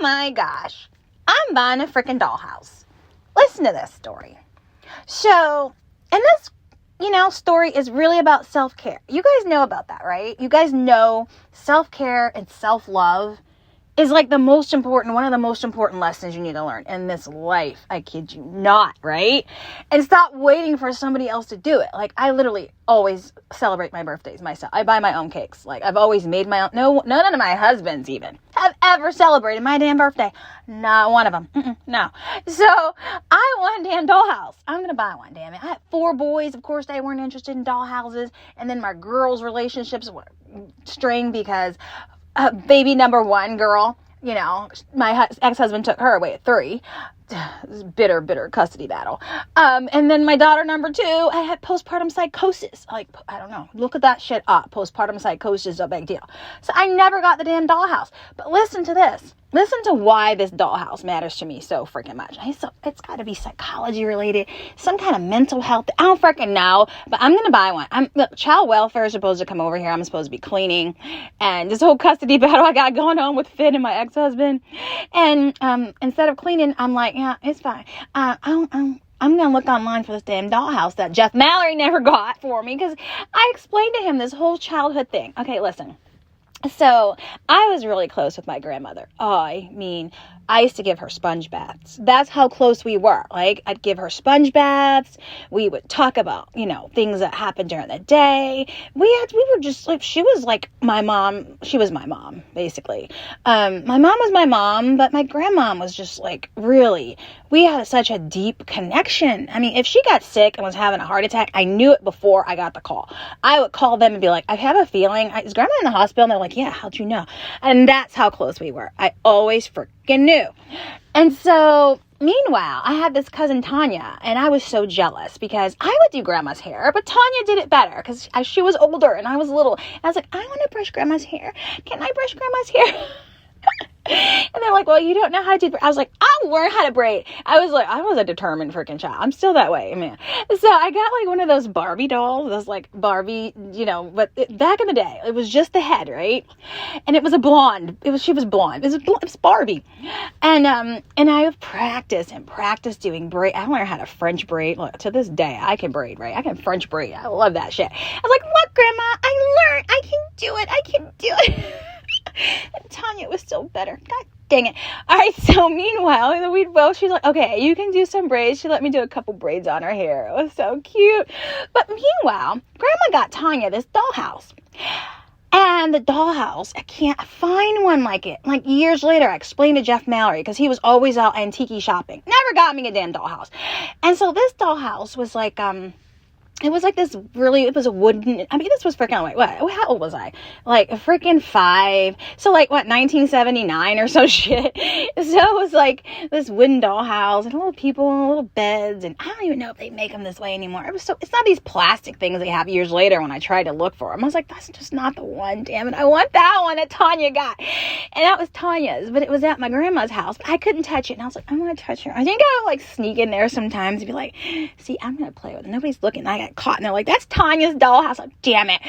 my gosh, I'm buying a freaking dollhouse. Listen to this story. So, and this, story is really about self-care. You guys know about that, right? You guys know self-care and self-love is like one of the most important lessons you need to learn in this life. I kid you not, right? And stop waiting for somebody else to do it. Like, I literally always celebrate my birthdays myself. I buy my own cakes. Like, I've always made my own. No, none of my husbands even have ever celebrated my damn birthday. Not one of them. No. So, I want a damn dollhouse. I'm going to buy one, damn it. I had 4 boys. Of course, they weren't interested in dollhouses. And then my girls' relationships were strained because baby number 1 girl, my ex-husband took her away at 3. Bitter custody battle. And then my daughter number 2, I had postpartum psychosis. Like, I don't know. Look at that shit up. Postpartum psychosis is a big deal. So I never got the damn dollhouse. But listen to this. Listen to why this dollhouse matters to me so freaking much. It's got to be psychology related, some kind of mental health. I don't freaking know, but I'm going to buy one. Look, child welfare is supposed to come over here. I'm supposed to be cleaning. And this whole custody battle I got going on with Finn and my ex-husband. And instead of cleaning, I'm like, yeah, it's fine. I'm going to look online for this damn dollhouse that Jeff Mallory never got for me because I explained to him this whole childhood thing. Okay, listen. So I was really close with my grandmother. I used to give her sponge baths. That's how close we were. Like, I'd give her sponge baths. We would talk about, things that happened during the day. We were just like, she was like my mom. She was my mom, basically. My mom was my mom, but my grandmom was just like, really, we had such a deep connection. I mean, if she got sick and was having a heart attack, I knew it before I got the call. I would call them and be like, I have a feeling, is grandma in the hospital? And they're like, yeah, how'd you know? And that's how close we were. I always freaking knew. And so, meanwhile, I had this cousin Tanya, and I was so jealous because I would do grandma's hair, but Tanya did it better because she was older and I was little. And I was like, I want to brush grandma's hair. Can I brush grandma's hair? And they're like, well, you don't know how to do. I was like, I'll learn how to braid. I was a determined freaking child. I'm still that way, man. So I got like one of those Barbie dolls, those like Barbie, but back in the day, it was just the head, right? And it was a blonde. She was blonde. It was Barbie. And I would practice doing braid. I learned how to French braid. Look, to this day, I can braid, right? I can French braid. I love that shit. I was like, look, Grandma, I learned. I can do it. And Tanya was still better. God dang it. All right, so meanwhile, she's like, okay, you can do some braids. She let me do a couple braids on her hair. It was so cute. But meanwhile, Grandma got Tanya this dollhouse. And the dollhouse, I can't find one like it. Like years later, I explained to Jeff Mallory because he was always out antique shopping. Never got me a damn dollhouse. And so this dollhouse was like, it was like this it was a wooden, this was freaking, how old was I? Like a freaking 5. So like, 1979 or so shit. So it was like this wooden dollhouse and little people and little beds. And I don't even know if they make them this way anymore. It's not these plastic things they have years later when I tried to look for them. I was like, that's just not the one, damn it. I want that one that Tanya got. And that was Tanya's, but it was at my grandma's house. But I couldn't touch it. And I was like, I want to touch her. I think I would like sneak in there sometimes and be like, see, I'm going to play with it. Nobody's looking. I got caught and they're like, that's Tanya's dollhouse. Like, damn it.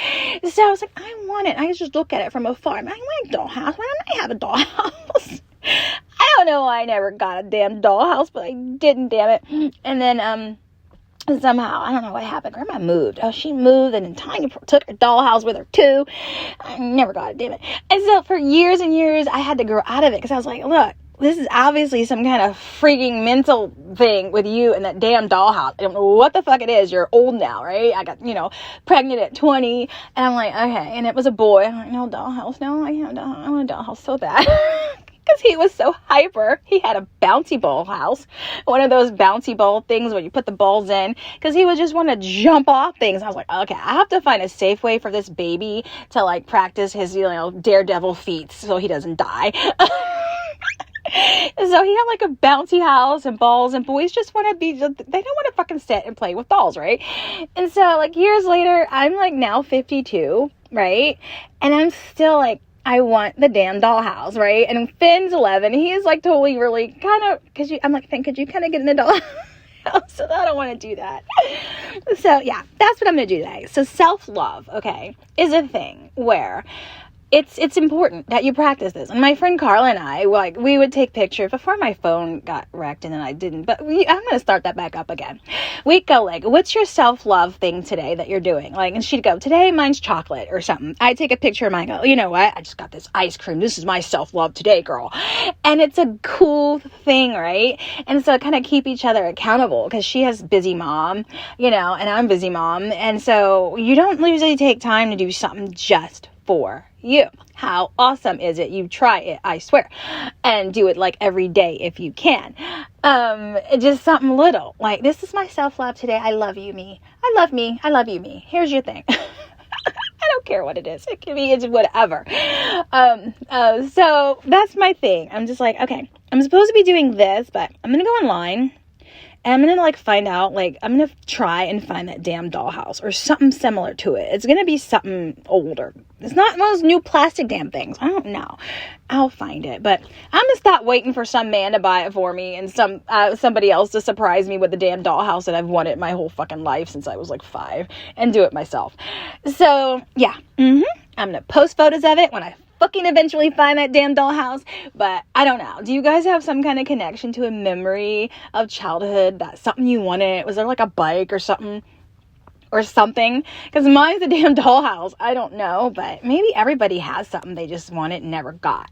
So I was like, I want it. I just look at it from afar. I want a dollhouse. Why don't I have a dollhouse? I don't know why I never got a damn dollhouse, but I didn't, damn it. And then somehow, I don't know what happened. Grandma moved. Oh, she moved, and then Tanya took her dollhouse with her too. I never got it, damn it. And so for years and years, I had to grow out of it because I was like, look, this is obviously some kind of freaking mental thing with you and that damn dollhouse. I don't know what the fuck it is. You're old now, right? I got, pregnant at 20. And I'm like, okay. And it was a boy. I'm like, no dollhouse. No, I want a dollhouse so bad. Because he was so hyper. He had a bouncy ball house. One of those bouncy ball things where you put the balls in. Because he would just want to jump off things. I was like, okay, I have to find a safe way for this baby to like practice his, daredevil feats so he doesn't die. So he had like a bouncy house and balls, and boys just want to they don't want to fucking sit and play with dolls, right? And so like years later, I'm like now 52, right? And I'm still like, I want the damn dollhouse, right? And Finn's 11. He is like totally really kind of, I'm like, Finn, could you kind of get in the dollhouse? So I don't want to do that. So yeah, that's what I'm going to do today. So self-love, okay, is a thing where it's important that you practice this. And my friend Carla and I, like, we would take pictures before my phone got wrecked, and then I didn't, but I'm going to start that back up again. We'd go like, what's your self-love thing today that you're doing? Like, and she'd go, today mine's chocolate or something. I'd take a picture of mine and go, you know what? I just got this ice cream. This is my self-love today, girl. And it's a cool thing, right? And so kind of keep each other accountable, because she has busy mom, you know, and I'm busy mom. And so you don't usually take time to do something just for you. How awesome is it? You try it, I swear, and do it like every day if you can. Just something little, like, this is my self-love today. I love you, me. I love me. I love you, me. Here's your thing. I don't care what it is. It can be, it's whatever. So that's my thing. I'm just like, okay, I'm supposed to be doing this, but I'm going to go online. And I'm going to like find out, like, I'm going to try and find that damn dollhouse or something similar to it. It's going to be something older. It's not one of those new plastic damn things. I don't know. I'll find it. But I'm going to stop waiting for some man to buy it for me and somebody else to surprise me with the damn dollhouse that I've wanted my whole fucking life since I was like 5, and do it myself. So, yeah. I'm going to post photos of it when I fucking eventually find that damn dollhouse. But I don't know. Do you guys have some kind of connection to a memory of childhood, that's something you wanted? Was there like a bike or something? Because mine's a damn dollhouse. I don't know, but maybe everybody has something they just wanted and never got.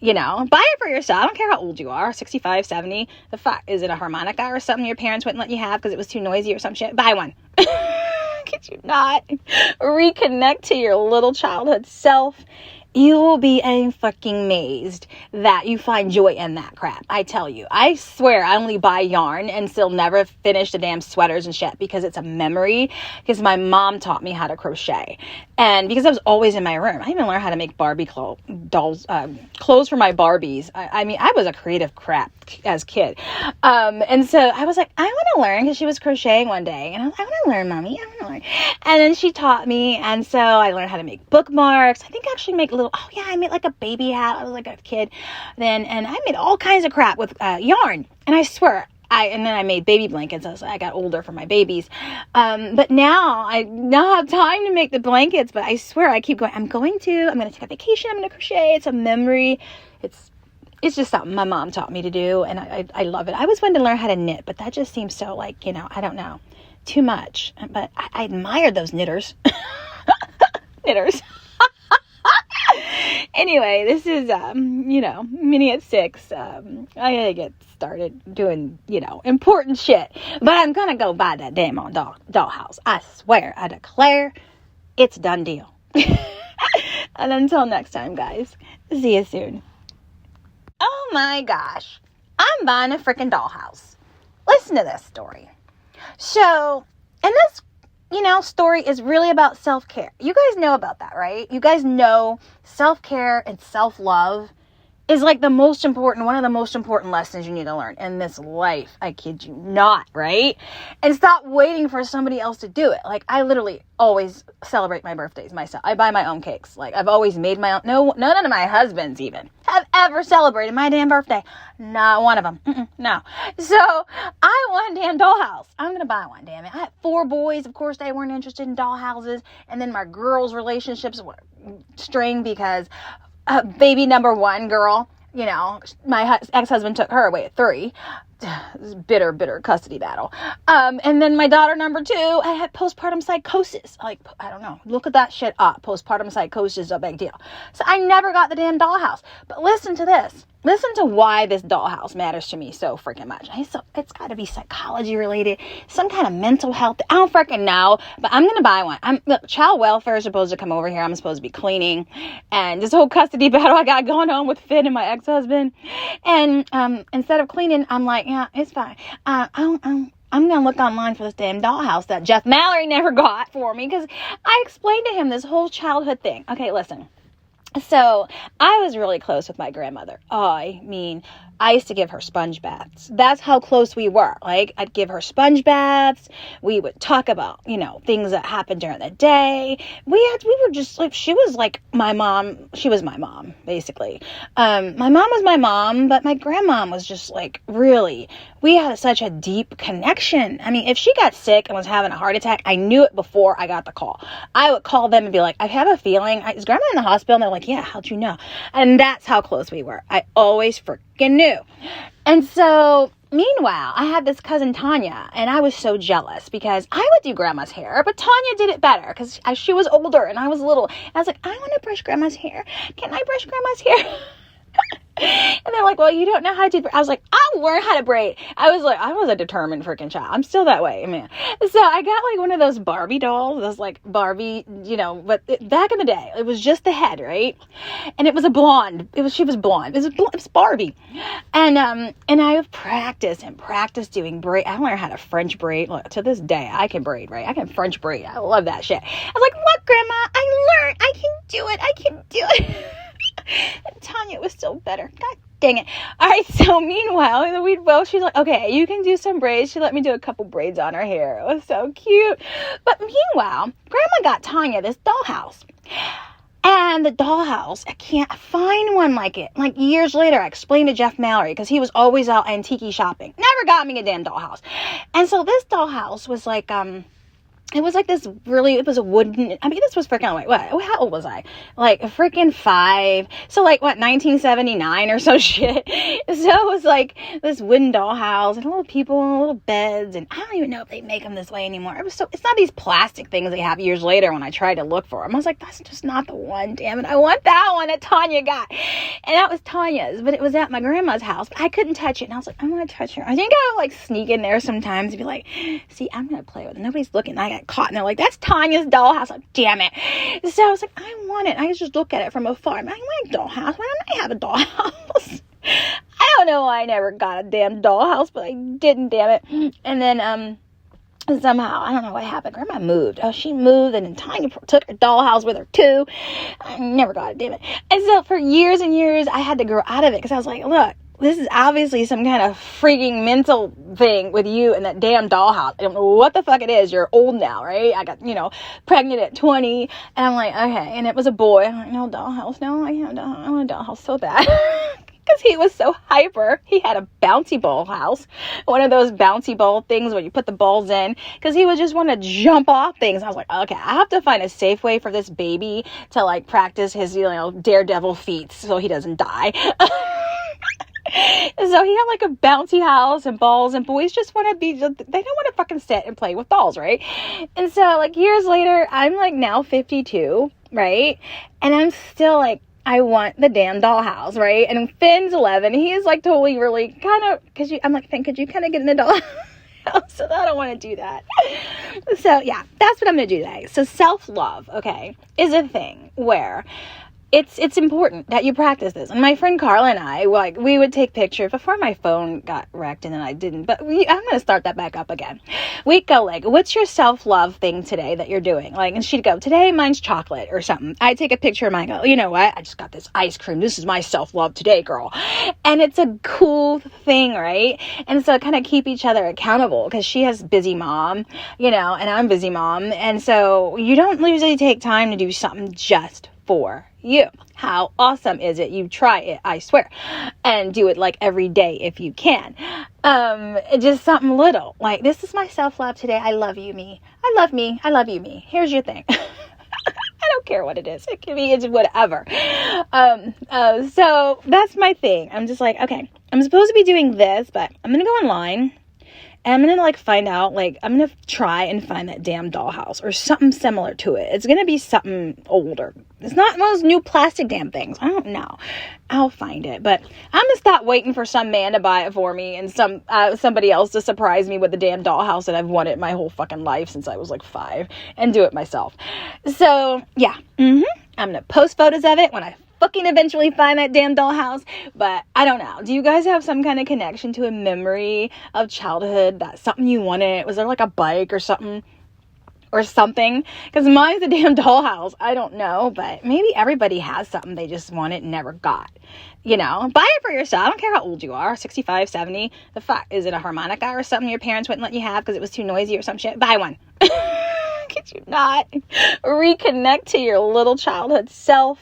You know, buy it for yourself. I don't care how old you are, 65, 70. The fuck, is it a harmonica or something your parents wouldn't let you have because it was too noisy or some shit? Buy one. Could you not reconnect to your little childhood self? You will be fucking amazed that you find joy in that crap. I tell you, I swear I only buy yarn and still never finish the damn sweaters and shit because it's a memory, because my mom taught me how to crochet. And because I was always in my room, I even learned how to make Barbie clothes for my Barbies. I mean, I was a creative crap as a kid. And so I was like, I want to learn, because she was crocheting one day. And I was like, I want to learn, Mommy. I want to learn. And then she taught me. And so I learned how to make bookmarks. I think I actually make I made like a baby hat. I was like a kid then. And I made all kinds of crap with yarn. And I swear, and then I made baby blankets as I got older for my babies. But now I don't have time to make the blankets, but I swear I keep going. I'm going to take a vacation. I'm going to crochet. It's a memory. It's just something my mom taught me to do. And I love it. I always wanted to learn how to knit, but that just seems so like, you know, I don't know, too much. But I admire those knitters. Knitters. Anyway, this is, Minny at 6. I gotta get started doing, important shit. But I'm gonna go buy that damn dollhouse. I swear, I declare, it's a done deal. And until next time, guys, see you soon. Oh my gosh, I'm buying a freaking dollhouse. Listen to this story. So, in this story is really about self-care. You guys know about that, right? You guys know self-care and self-love is like one of the most important lessons you need to learn in this life. I kid you not, right? And stop waiting for somebody else to do it. Like, I literally always celebrate my birthdays myself. I buy my own cakes. Like, I've always made my own. No, none of my husbands even have ever celebrated my damn birthday. Not one of them. No. So, I want a damn dollhouse. I'm going to buy one, damn it. I had 4 boys. Of course, they weren't interested in dollhouses. And then my girls' relationships were strained because baby number 1 girl, my ex-husband took her away at 3. Bitter custody battle. And then my daughter number 2, I had postpartum psychosis. Like, I don't know. Look at that shit up. Postpartum psychosis is a big deal. So I never got the damn dollhouse. But listen to this. Listen to why this dollhouse matters to me so freaking much. It's got to be psychology related, some kind of mental health. I don't freaking know, but I'm going to buy one. Look, child welfare is supposed to come over here. I'm supposed to be cleaning. And this whole custody battle I got going on with Finn and my ex-husband. And instead of cleaning, I'm like, yeah, it's fine. I'm going to look online for this damn dollhouse that Jeff Mallory never got for me, because I explained to him this whole childhood thing. Okay, listen. So, I was really close with my grandmother. I used to give her sponge baths. That's how close we were. Like, I'd give her sponge baths. We would talk about, things that happened during the day. We were just like, she was like my mom. She was my mom, basically. My mom was my mom, but my grandmom was just like really we had such a deep connection. I mean, if she got sick and was having a heart attack, I knew it before I got the call. I would call them and be like, I have a feeling, is Grandma in the hospital? And they're like, yeah, how'd you know? And that's how close we were. I always freaking knew. And so, meanwhile, I had this cousin Tanya, and I was so jealous because I would do Grandma's hair, but Tanya did it better because she was older and I was little. And I was like, I want to brush Grandma's hair. Can I brush Grandma's hair? And they're like, well, you don't know how to do. I was like, I'll learn how to braid. I was a determined freaking child. I'm still that way, man. So I got like one of those Barbie dolls, those like Barbie, but back in the day, it was just the head, right? And it was a blonde. She was blonde. It was Barbie. And I have practiced doing braid. I learned how to French braid. Look, to this day, I can braid, right? I can French braid. I love that shit. I was like, look, Grandma, I learned. I can do it. And Tanya was still better. God dang it. All right, so meanwhile, she's like, okay, you can do some braids. She let me do a couple braids on her hair. It was so cute. But meanwhile, Grandma got Tanya this dollhouse. And the dollhouse, I can't find one like it. Like years later, I explained to Jeff Mallory because he was always out antique shopping. Never got me a damn dollhouse. And so this dollhouse was like, it was like this it was a wooden, this was freaking, how old was I? Like freaking 5. So like, 1979 or so shit. So it was like this wooden dollhouse and little people and little beds. And I don't even know if they make them this way anymore. It's not these plastic things they have years later when I tried to look for them. I was like, that's just not the one, damn it. I want that one that Tanya got. And that was Tanya's, but it was at my grandma's house. But I couldn't touch it. And I was like, I want to touch her. I think I would like sneak in there sometimes and be like, see, I'm going to play with it. Nobody's looking. I got caught, and they're like, that's Tanya's dollhouse. Like, damn it. So I was like, I want it. I just look at it from afar. I want a dollhouse. Why don't I have a dollhouse? I don't know why I never got a damn dollhouse, but I didn't, damn it. And then somehow, I don't know what happened. Grandma moved. Oh, she moved, and then Tanya took her dollhouse with her too. I never got it, damn it. And so for years and years, I had to grow out of it because I was like, look, this is obviously some kind of freaking mental thing with you and that damn dollhouse. I don't know what the fuck it is. You're old now, right? I got, pregnant at 20. And I'm like, okay. And it was a boy. I'm like, no dollhouse. No, I want a dollhouse so bad. Because he was so hyper. He had a bouncy ball house. One of those bouncy ball things where you put the balls in. Because he would just want to jump off things. I was like, okay, I have to find a safe way for this baby to like practice his, daredevil feats so he doesn't die. So he had like a bouncy house and balls, and boys just want to they don't want to fucking sit and play with dolls, right? And so like years later, I'm like now 52, right? And I'm still like, I want the damn dollhouse, right? And Finn's 11. He is like totally really kind of, I'm like, Finn, could you kind of get in the dollhouse? So I don't want to do that. So yeah, that's what I'm going to do today. So self-love, okay, is a thing where it's important that you practice this. And my friend Carla and I, we would take pictures before my phone got wrecked, and then I didn't. But I'm going to start that back up again. We'd go like, what's your self-love thing today that you're doing? Like, and she'd go, today mine's chocolate or something. I'd take a picture of mine and go, you know what? I just got this ice cream. This is my self-love today, girl. And it's a cool thing, right? And so kind of keep each other accountable because she has busy mom, and I'm busy mom. And so you don't usually take time to do something just for you. How awesome is it? You try it, I swear, and do it like every day if you can. Just something little like, this is my self-love today. I love you, me. I love me. I love you, me. Here's your thing. I don't care what it is. It can be, it's whatever. So that's my thing. I'm just like, okay, I'm supposed to be doing this, but I'm going to go online. And I'm going to find out, I'm going to try and find that damn dollhouse or something similar to it. It's going to be something older. It's not one of those new plastic damn things. I don't know. I'll find it. But I'm going to stop waiting for some man to buy it for me and somebody else to surprise me with the damn dollhouse that I've wanted my whole fucking life since I was 5 and do it myself. So, yeah. I'm going to post photos of it when I fucking eventually find that damn dollhouse. But I don't know. Do you guys have some kind of connection to a memory of childhood that something you wanted? Was there like a bike or something? Because mine's a damn dollhouse. I don't know, but maybe everybody has something they just wanted and never got. Buy it for yourself. I don't care how old you are, 65, 70. The fuck, is it a harmonica or something your parents wouldn't let you have because it was too noisy or some shit? Buy one. Could you not reconnect to your little childhood self?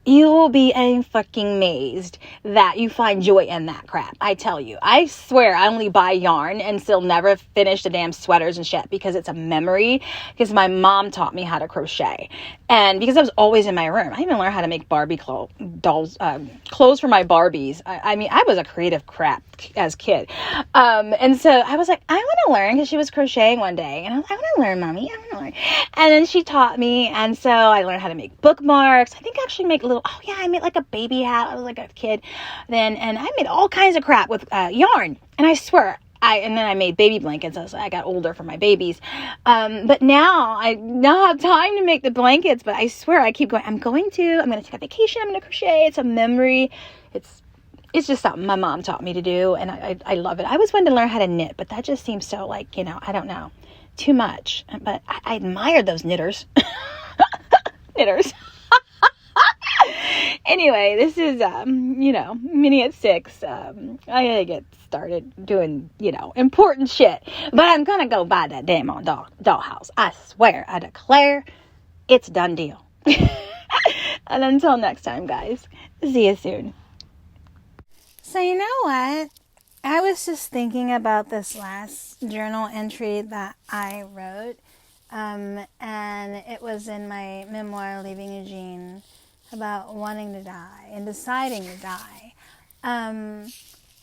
you will be fucking amazed that you find joy in that crap. I tell you, I swear I only buy yarn and still never finish the damn sweaters and shit because it's a memory, because my mom taught me how to crochet, and because I was always in my room. I even learned how to make Barbie clothes for my Barbies. I mean, I was a creative crap as a kid. And so I was like, I want to learn, because she was crocheting one day, and I was like, I want to learn, Mommy. I want to learn. And then she taught me, and so I learned how to make bookmarks. I think I actually make I made like a baby hat. I was like a kid then, and I made all kinds of crap with yarn. And I swear, and then I made baby blankets as I got older for my babies. But now I don't have time to make the blankets, but I swear I keep going. I'm going to take a vacation. I'm going to crochet. It's a memory. It's just something my mom taught me to do, and I love it. I always wanted to learn how to knit, but that just seems so like, I don't know, too much. But I admire those knitters. Knitters. Anyway, this is, Minny at 6. I gotta get started doing, important shit. But I'm gonna go buy that damn dollhouse. I swear, I declare, it's a done deal. And until next time, guys, see you soon. So you know what? I was just thinking about this last journal entry that I wrote. And it was in my memoir, Leaving Eugene, about wanting to die and deciding to die.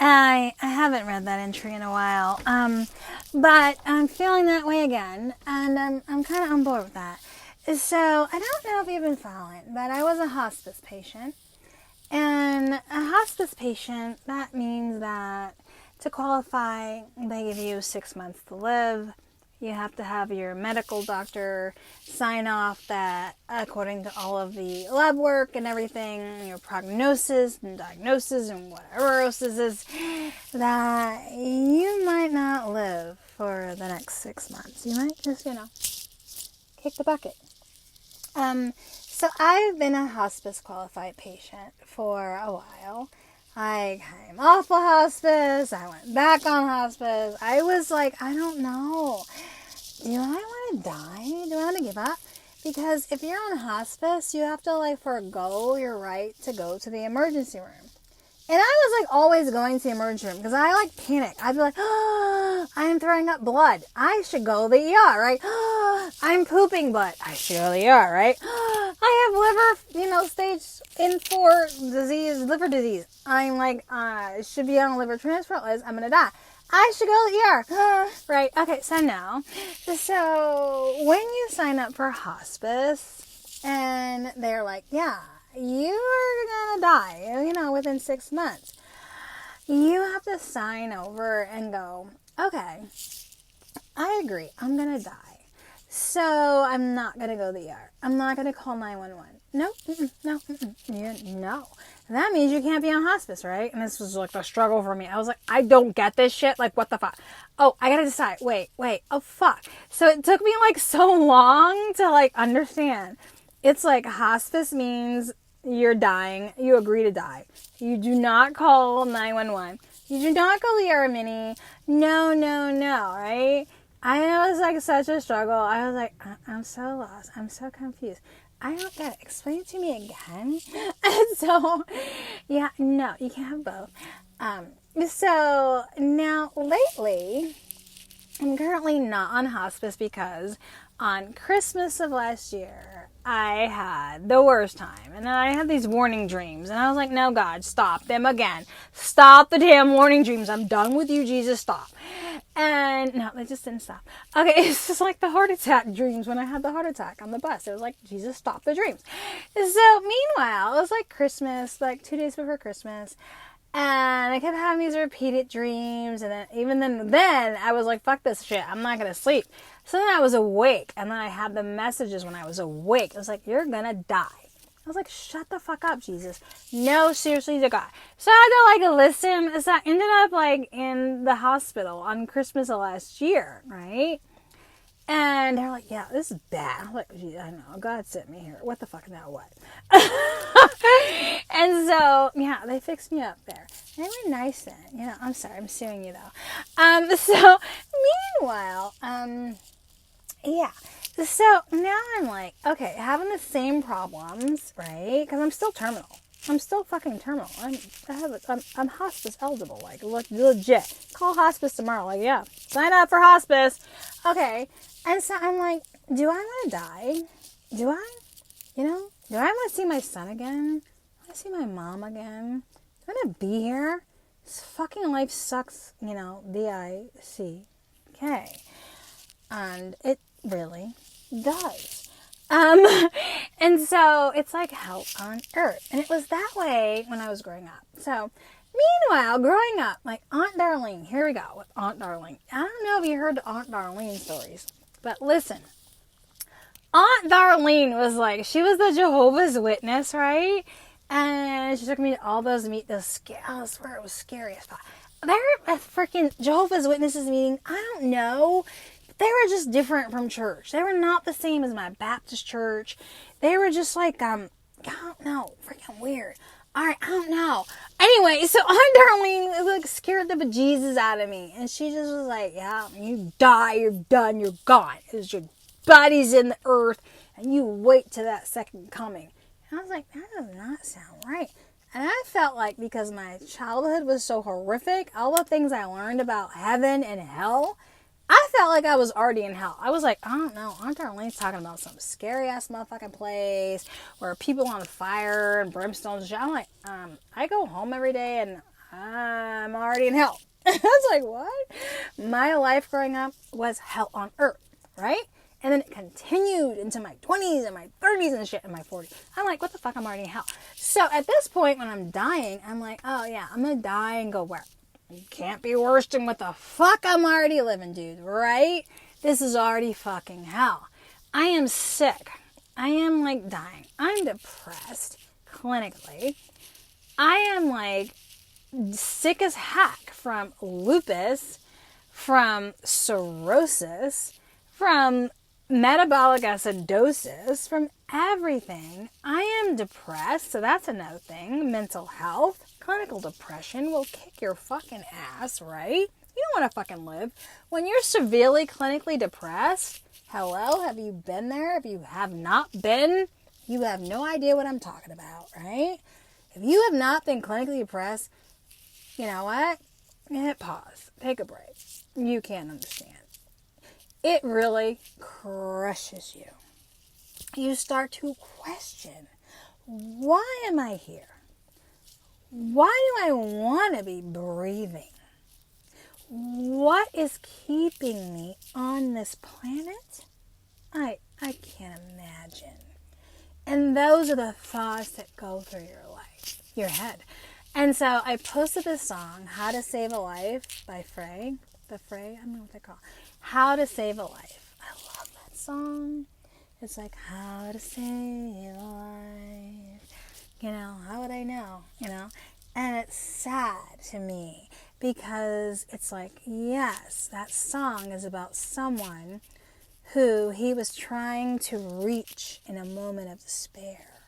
I haven't read that entry in a while, but I'm feeling that way again, and I'm kind of on board with that. So I don't know if you've been following, but I was a hospice patient, and a hospice patient, that means that to qualify, they give you 6 months to live. You have to have your medical doctor sign off that, according to all of the lab work and everything, your prognosis and diagnosis and whatever else this is, that you might not live for the next 6 months. You might just, kick the bucket. So I've been a hospice qualified patient for a while. I came off of hospice. I went back on hospice. I was like, I don't know. Do I want to die? Do I want to give up? Because if you're on hospice, you have to forego your right to go to the emergency room. And I was always going to the emergency room because I panic. I'd be like, oh, I'm throwing up blood. I should go to the ER, right? Oh, I'm pooping blood. I should go to the ER, right? Oh, I have liver, stage N4 disease, liver disease. I'm should be on a liver transplant list. I'm going to die. I should go to the ER. Right. Okay. So when you sign up for hospice and they're like, yeah, you're going to die, within 6 months, you have to sign over and go, okay, I agree. I'm going to die. So I'm not going to go to the ER. I'm not going to call 911. No. That means you can't be on hospice, right? And this was a struggle for me. I was like, I don't get this shit. What the fuck? Oh, I got to decide. Wait. Oh, fuck. So it took me so long to understand. It's hospice means you're dying. You agree to die. You do not call 911. You do not go to the ER, Minny. No, right? I know it's such a struggle. I was like, I'm so lost. I'm so confused. I don't get it. Explain it to me again. So, yeah, no, you can't have both. So now lately, I'm currently not on hospice because on Christmas of last year, I had the worst time. And then I had these warning dreams. And I was like, no, God, stop them again. Stop the damn warning dreams. I'm done with you, Jesus, stop. And no, they just didn't stop. Okay, it's just the heart attack dreams when I had the heart attack on the bus. It was Jesus, stop the dreams. So meanwhile, it was Christmas, 2 days before Christmas. And I kept having these repeated dreams. And then I was like, fuck this shit. I'm not going to sleep. So then I was awake. And then I had the messages when I was awake. It was you're going to die. I was like, shut the fuck up, Jesus. No, seriously, to God. So I had to listen. So I ended up in the hospital on Christmas of last year, right? And they're like, yeah, this is bad. I'm like, gee, I know, God sent me here. What the fuck, now what? And so, yeah, they fixed me up there. They were nice then. I'm sorry, I'm suing you though. So, meanwhile, yeah. So now I'm like, okay, having the same problems, right? Because I'm still terminal. I'm still fucking terminal. I'm hospice eligible, like legit. Call hospice tomorrow, like yeah, sign up for hospice. Okay, and so I'm like, do I want to die? Do I? Do I want to see my son again? I want to see my mom again? Do I want to be here? This fucking life sucks, D-I-C-K. And it really does. And so it's like hell on earth. And it was that way when I was growing up. So meanwhile, growing up, like Aunt Darlene, here we go with Aunt Darlene. I don't know if you heard the Aunt Darlene stories, but listen. Aunt Darlene was like, she was the Jehovah's Witness, right? And she took me to all those I swear it was scary as fuck. They're a freaking Jehovah's Witnesses meeting. I don't know. They were just different from church. They were not the same as my Baptist church. They were just like, I don't know, freaking weird. Alright, I don't know. Anyway, so Aunt Darlene like scared the bejesus out of me. And she just was like, yeah, you die, you're done, you're gone. It's your body's in the earth, and you wait till that second coming. And I was like, that does not sound right. And I felt like because my childhood was so horrific, all the things I learned about heaven and hell, I felt like I was already in hell. I was like, I don't know, Aunt Darlene's talking about some scary ass motherfucking place where people on fire and brimstone and shit. I'm like, I go home every day and I'm already in hell. I was like, what? My life growing up was hell on earth, right? And then it continued into my 20s and my 30s and shit in my 40s. I'm like, what the fuck? I'm already in hell. So at this point when I'm dying, I'm like, oh yeah, I'm going to die and go where? You can't be worse than what the fuck I'm already living, dude, right? This is already fucking hell. I am sick. I am like dying. I'm depressed clinically. I am like sick as heck from lupus, from cirrhosis, from metabolic acidosis, from everything. I am depressed, so that's another thing. Mental health. Clinical depression will kick your fucking ass, right? You don't want to fucking live. When you're severely clinically depressed, hello, have you been there? If you have not been, you have no idea what I'm talking about, right? If you have not been clinically depressed, you know what? Hit pause. Take a break. You can't understand. It really crushes you. You start to question, why am I here? Why do I want to be breathing? What is keeping me on this planet? I can't imagine. And those are the thoughts that go through your head. And so I posted this song, How to Save a Life by Frey. I don't know what they're called. How to Save a Life. I love that song. It's like, how to save a life. How would I know? And it's sad to me because it's like, yes, that song is about someone who he was trying to reach in a moment of despair.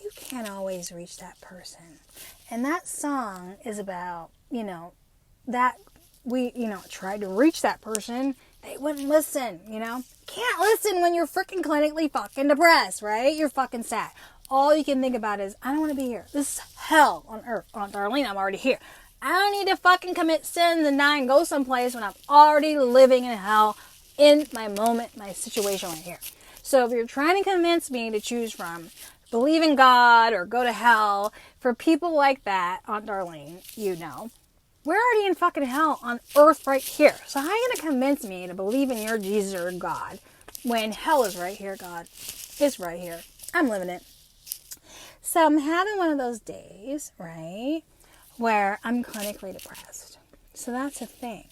You can't always reach that person. And that song is about, that we, tried to reach that person. They wouldn't listen, Can't listen when you're freaking clinically fucking depressed, right? You're fucking sad. All you can think about is, I don't want to be here. This is hell on earth. Aunt Darlene, I'm already here. I don't need to fucking commit sins and die and go someplace when I'm already living in hell in my moment, my situation right here. So if you're trying to convince me to choose from believe in God or go to hell, for people like that, Aunt Darlene, we're already in fucking hell on earth right here. So how are you going to convince me to believe in your Jesus or God when hell is right here, God? It's right here. I'm living it. So I'm having one of those days, right, where I'm clinically depressed. So that's a thing,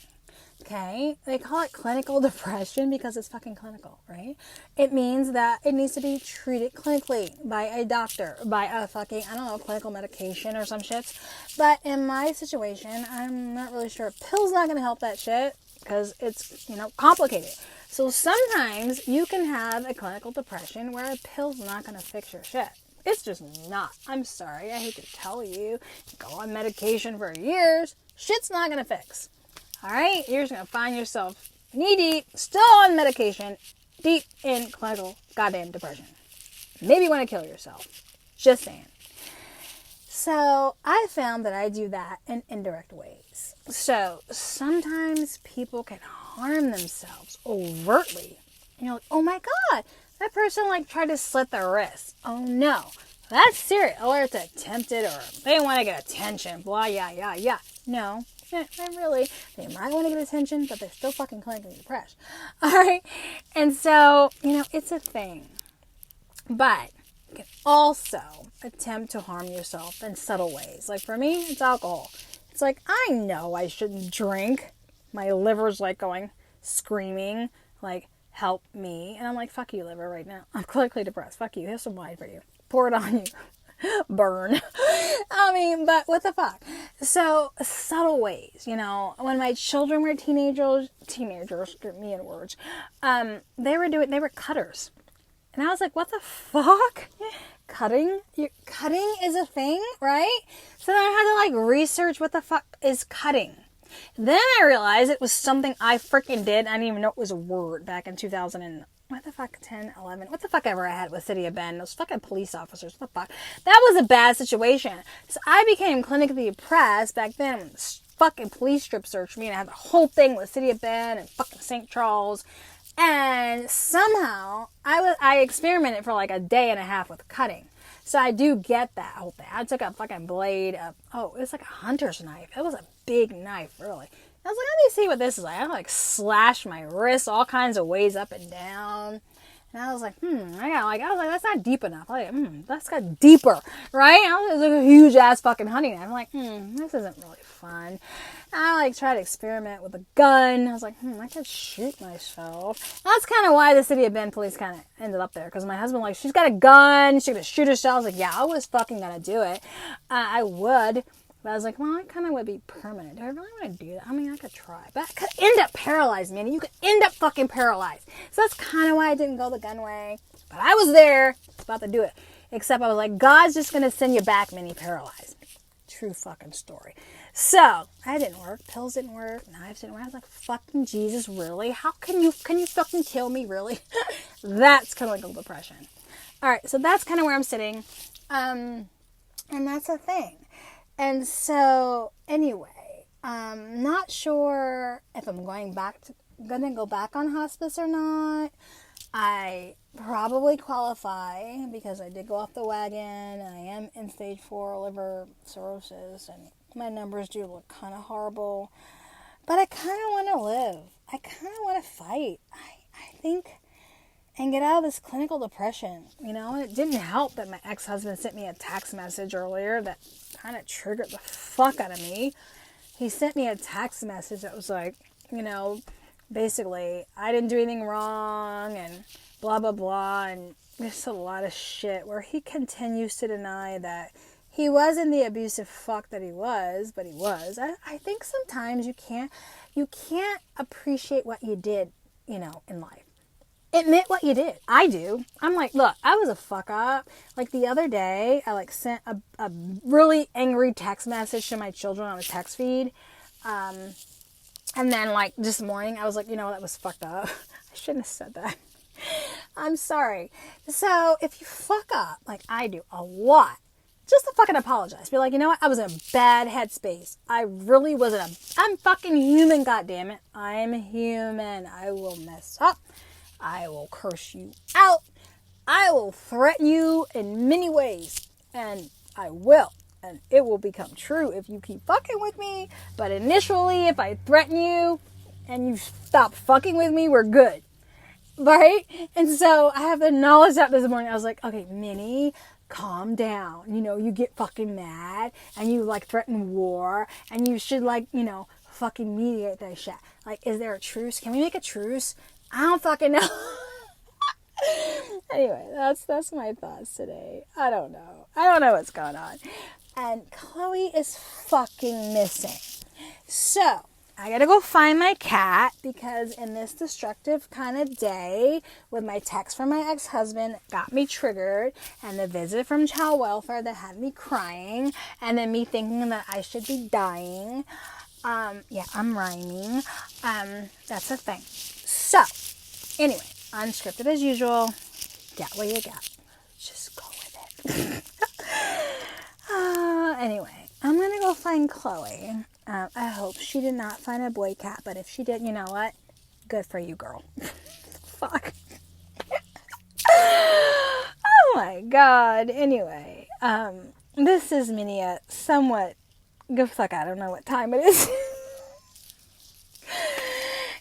okay? They call it clinical depression because it's fucking clinical, right? It means that it needs to be treated clinically by a doctor, by a fucking, clinical medication or some shit. But in my situation, I'm not really sure. Pills not going to help that shit because it's, complicated. So sometimes you can have a clinical depression where a pill's not going to fix your shit. It's just not. I'm sorry. I hate to tell you. Go on medication for years. Shit's not going to fix. All right? You're just going to find yourself knee deep, still on medication, deep in clinical goddamn depression. Maybe you want to kill yourself. Just saying. So I found that I do that in indirect ways. So sometimes people can harm themselves overtly. And you're like, oh my God, that person like tried to slit their wrist. Oh no, that's serious. Or it's attempted, or they want to get attention, blah, yeah. No, not really. They might want to get attention, but they're still fucking clinically depressed. All right. And so, it's a thing. But you can also attempt to harm yourself in subtle ways. Like for me, it's alcohol. It's like, I know I shouldn't drink. My liver's like going, screaming, like, help me. And I'm like, fuck you, liver, right now. I'm clinically depressed. Fuck you. Here's some wine for you. Pour it on you. Burn. But what the fuck? So, subtle ways, when my children were teenagers, get me in words, they were cutters. And I was like, what the fuck? Cutting is a thing, right? So then I had to research what the fuck is cutting. Then I realized it was something I freaking did. I didn't even know it was a word back in 2000 and, 10, 11, what the fuck ever I had with City of Bend. Those fucking police officers, what the fuck? That was a bad situation. So I became clinically depressed back then when this fucking police strip searched me, and I had the whole thing with City of Bend and fucking St. Charles. And somehow I experimented for like a day and a half with cutting. So I do get that whole thing. I took a fucking blade it was like a hunter's knife. It was a big knife, really. I was like, let me see what this is like. I slashed my wrist all kinds of ways up and down. And I was like, that's not deep enough. That's got deeper, right? It was like a huge ass fucking hunting knife. I'm like, this isn't really fun. I tried to experiment with a gun. I was like, I could shoot myself. That's kind of why the City of Bend police kind of ended up there. Because my husband, she's got a gun. She's going to shoot herself. I was like, yeah, I was fucking going to do it. I would. But I was like, well, I kind of would be permanent. Do I really want to do that? I could try. But I could end up paralyzed, Minny. You could end up fucking paralyzed. So that's kind of why I didn't go the gun way. But I was there, about to do it. Except I was like, God's just going to send you back, Minny, paralyzed. True fucking story. So, that didn't work. Pills didn't work. Knives didn't work. I was like, fucking Jesus, really? How can you fucking kill me, really? That's clinical depression. Alright, so that's kind of where I'm sitting. And that's a thing. And so, anyway, I'm not sure if I'm gonna go back on hospice or not. I probably qualify because I did go off the wagon and I am in stage 4 liver cirrhosis and my numbers do look kind of horrible. But I kind of want to live. I kind of want to fight. I think, and get out of this clinical depression. It didn't help that my ex-husband sent me a text message earlier that kind of triggered the fuck out of me. He sent me a text message that was like, basically, I didn't do anything wrong and blah, blah, blah. And just a lot of shit where he continues to deny that he wasn't the abusive fuck that he was, but he was. I think sometimes you can't appreciate what you did, in life. Admit what you did. I do. I'm like, look, I was a fuck up. Like the other day, I sent a really angry text message to my children on a text feed. And then this morning, I was like, that was fucked up. I shouldn't have said that. I'm sorry. So if you fuck up, like I do a lot, just to fucking apologize. Be like, you know what? I was in a bad headspace. I really wasn't I'm fucking human, goddammit. I'm human. I will mess up. I will curse you out. I will threaten you in many ways. And I will. And it will become true if you keep fucking with me. But initially, if I threaten you and you stop fucking with me, we're good. Right? And so I have acknowledged that this morning. I was like, okay, Minny, calm down. You get fucking mad and you threaten war and you should fucking mediate that shit. Is there a truce? Can we make a truce? I don't fucking know. Anyway, that's my thoughts today. I don't know what's going on. And Chloe is fucking missing. So, I gotta go find my cat because in this destructive kind of day with my text from my ex-husband got me triggered and the visit from child welfare that had me crying and then me thinking that I should be dying. Yeah, I'm rhyming. That's a thing. So, anyway, unscripted as usual. Get what you get. Just go with it. Anyway, I'm going to go find Chloe. I hope she did not find a boy cat, but if she did, you know what? Good for you, girl. Fuck. Oh my God. Anyway, this is Minny at somewhat, go fuck, I don't know what time it is.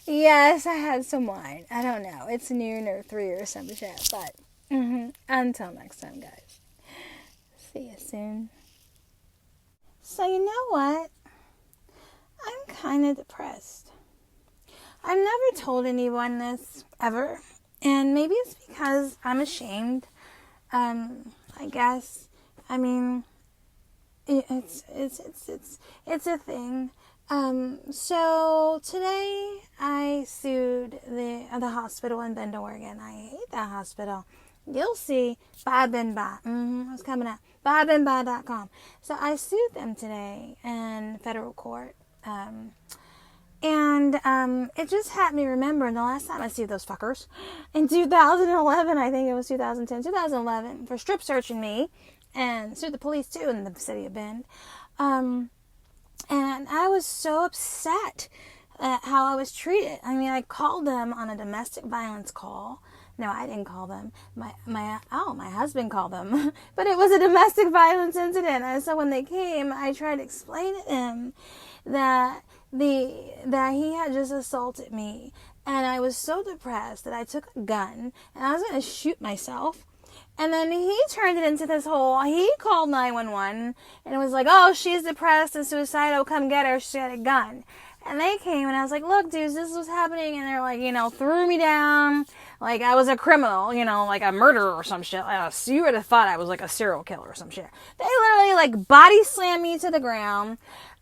Yes, I had some wine. I don't know. It's noon or 3 or some shit, but until next time, guys. See you soon. So you know what? I'm kind of depressed. I've never told anyone this ever, and maybe it's because I'm ashamed. I guess. I mean, it's a thing. So today I sued the hospital in Bend, Oregon. I hate that hospital. You'll see. Bye, Ben, bye. It's coming up. BuyBenBuy.com. So I sued them today in federal court. And it just had me remember the last time I sued those fuckers in 2011, I think it was 2011, for strip searching me, and sued the police too in the city of Bend. And I was so upset at how I was treated. I mean, I called them on a domestic violence call. No, I didn't call them. My husband called them. But it was a domestic violence incident. And so when they came, I tried to explain to him that he had just assaulted me. And I was so depressed that I took a gun and I was going to shoot myself. And then he turned it into this whole, he called 911 and it was like, oh, she's depressed and suicidal, come get her, she had a gun. And they came and I was like, look, dudes, this was happening. And they're like, threw me down like I was a criminal, like a murderer or some shit. You would have thought I was like a serial killer or some shit. They literally like body slammed me to the ground.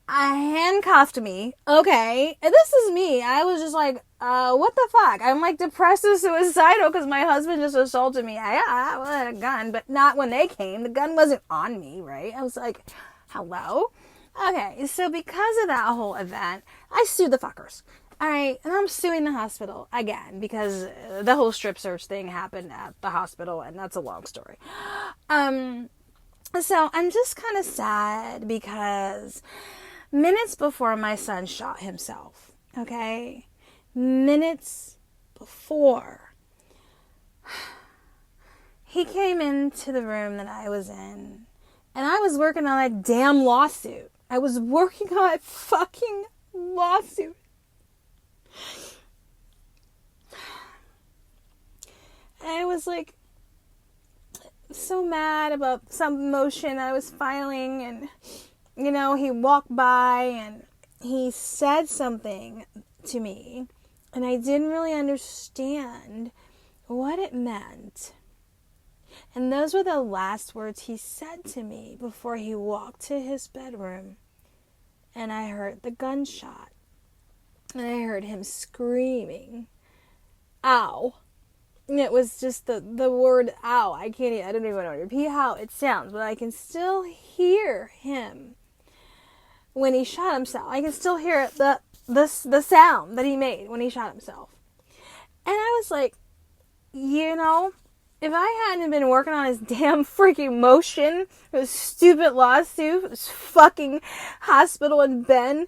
Handcuffed me. Okay. And this is me. I was just like, what the fuck? I'm like depressed and suicidal because my husband just assaulted me. I had a gun, but not when they came. The gun wasn't on me, right? I was like, hello? Okay. So because of that whole event, I sued the fuckers. All right. And I'm suing the hospital again because the whole strip search thing happened at the hospital, and that's a long story. So I'm just kind of sad because minutes before my son shot himself, okay? Minutes before, he came into the room that I was in, and I was working on a damn lawsuit. I was working on a fucking lawsuit. And I was like so mad about some motion I was filing, and he walked by and he said something to me and I didn't really understand what it meant. And those were the last words he said to me before he walked to his bedroom. And I heard the gunshot. And I heard him screaming, ow. And it was just the word ow. I don't even want to repeat how it sounds, but I can still hear him when he shot himself. I can still hear the sound that he made when he shot himself. And I was like, if I hadn't been working on his damn freaking motion, this stupid lawsuit, this fucking hospital in Bend,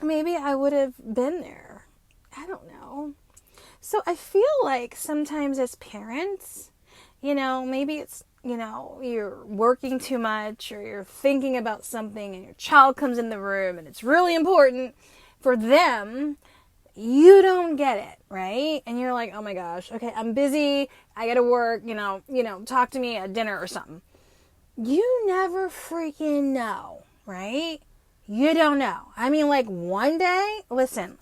maybe I would have been there. I don't know. So I feel like sometimes as parents, maybe it's, you're working too much or you're thinking about something and your child comes in the room and it's really important for them. You don't get it, right? And you're like, oh my gosh, okay, I'm busy. I gotta work, talk to me at dinner or something. You never freaking know, right? You don't know. I mean, like one day, listen,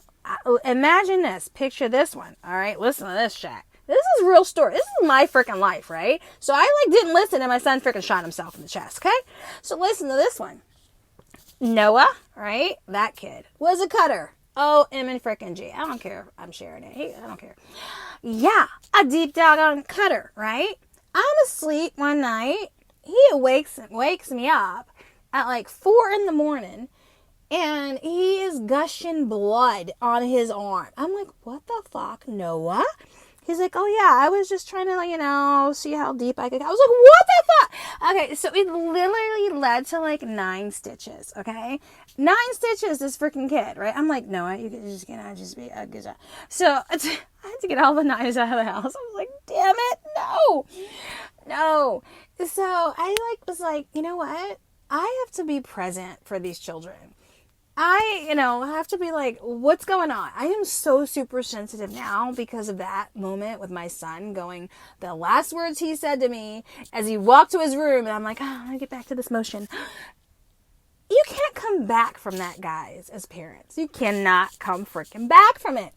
imagine this, picture this one. All right, listen to this shit. This is a real story. This is my freaking life, right? So I didn't listen and my son freaking shot himself in the chest, okay? So listen to this one. Noah, right? That kid was a cutter. O-M and freaking G. I don't care. I'm sharing it. I don't care. Yeah, a deep doggone cutter, right? I'm asleep one night. He wakes me up at 4 a.m. and he is gushing blood on his arm. I'm like, what the fuck, Noah? He's like, oh yeah, I was just trying to, see how deep I could go. I was like, what the fuck? Okay, so it literally led to like 9 stitches, okay? 9 stitches, this freaking kid, right? I'm like, Noah, you could just be a good job. So I had to get all the knives out of the house. I was like, damn it, no. So I was like, you know what? I have to be present for these children. I have to be like, what's going on? I am so super sensitive now because of that moment with my son going, the last words he said to me as he walked to his room, and I'm like, I'm going to get back to this motion. You can't come back from that, guys, as parents. You cannot come freaking back from it.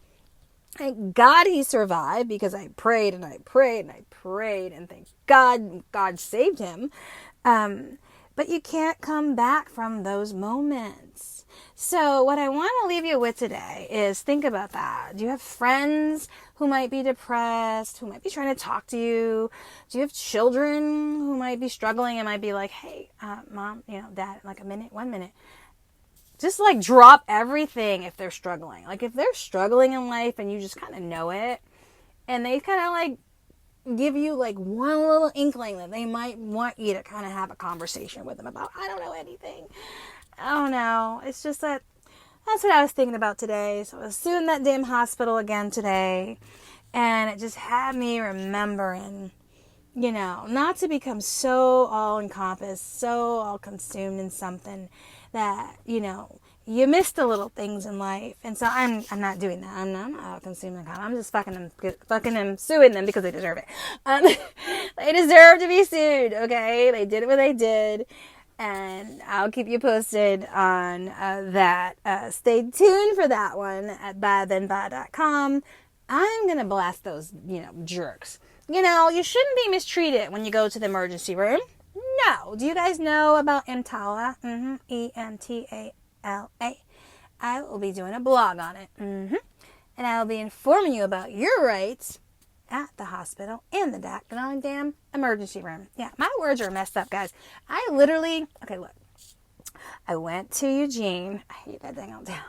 Thank God he survived, because I prayed and I prayed and I prayed, and thank God saved him. But you can't come back from those moments. So what I want to leave you with today is think about that. Do you have friends who might be depressed, who might be trying to talk to you? Do you have children who might be struggling and might be like, hey, mom, dad, like 1 minute. Just like drop everything if they're struggling. Like if they're struggling in life and you just kind of know it, and they kind of like give you like one little inkling that they might want you to kind of have a conversation with them about, I don't know anything. Oh no, it's just that's what I was thinking about today. So I was suing that damn hospital again today, and it just had me remembering, not to become so all encompassed, so all consumed in something that, you miss the little things in life. And so I'm not doing that. I'm not all consumed in I'm just fucking them, suing them because they deserve it. They deserve to be sued, okay? They did what they did. And I'll keep you posted on that. Stay tuned for that one at badthenbad.com. I'm going to blast those, jerks. You shouldn't be mistreated when you go to the emergency room. No. Do you guys know about EMTALA? EMTALA. I will be doing a blog on it. And I will be informing you about your rights at the hospital and the damn emergency room. Yeah, my words are messed up, guys. Okay, look. I went to Eugene. I hate that dang old town.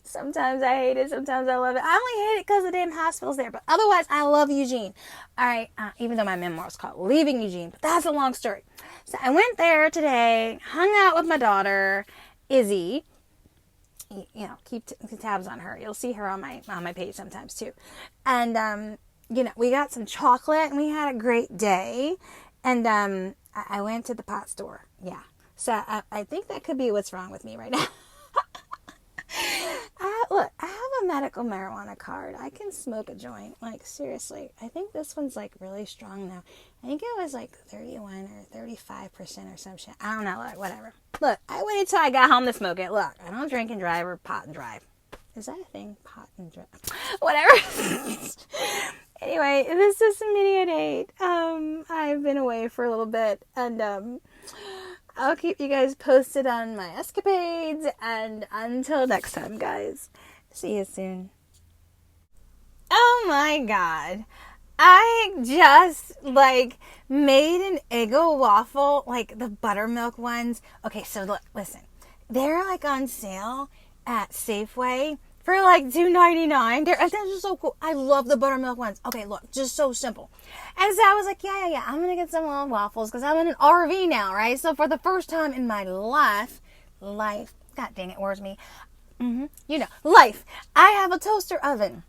Sometimes I hate it. Sometimes I love it. I only hate it because the damn hospital's there. But otherwise, I love Eugene. All right. Even though my memoir is called Leaving Eugene. But that's a long story. So I went there today, hung out with my daughter, Izzy. Keep tabs on her. You'll see her on my page sometimes too. And, we got some chocolate and we had a great day. And I went to the pot store. Yeah. So I think that could be what's wrong with me right now. Look, I have a medical marijuana card. I can smoke a joint. Like, seriously. I think this one's, like, really strong now. I think it was, like, 31 or 35% or some shit. I don't know. Like, whatever. Look, I waited till I got home to smoke it. Look, I don't drink and drive or pot and drive. Is that a thing? Pot and drive? Whatever. Anyway, this is Minny at 8. I've been away for a little bit. And, I'll keep you guys posted on my escapades, and until next time, guys, see you soon. Oh my God. I just, made an Eggo waffle, the buttermilk ones. Okay, so look, listen. They're, on sale at Safeway for, $2.99. They're just so cool. I love the buttermilk ones. Okay, look, just so simple. And so I was like, yeah, I'm going to get some little waffles because I'm in an RV now, right? So for the first time in my life, God dang it, where's me? Life. I have a toaster oven.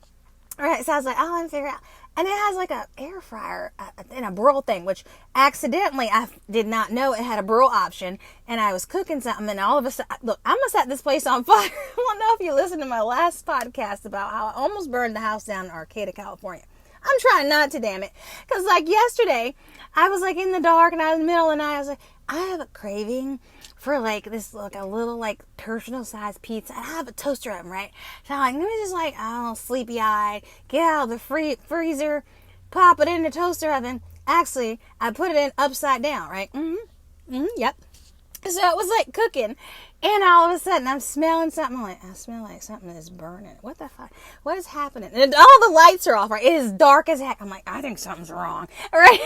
All right, so I was like, I'm going to figure it out. And it has a air fryer and a broil thing, which accidentally I did not know it had a broil option. And I was cooking something, and all of a sudden, look, I'm going to set this place on fire. I don't know if you listened to my last podcast about how I almost burned the house down in Arcata, California. I'm trying not to, damn it. Because yesterday, I was in the dark, and I was in the middle of the night. I was like, I have a craving for a little personal sized pizza. And I have a toaster oven, right? So I'm let me just sleepy eyed, get out of the freezer, pop it in the toaster oven. Actually, I put it in upside down, right? Yep. So it was cooking, and all of a sudden I'm smelling something. I smell like something is burning. What the fuck? What is happening? And all the lights are off, right? It is dark as heck. I'm I think something's wrong. All right.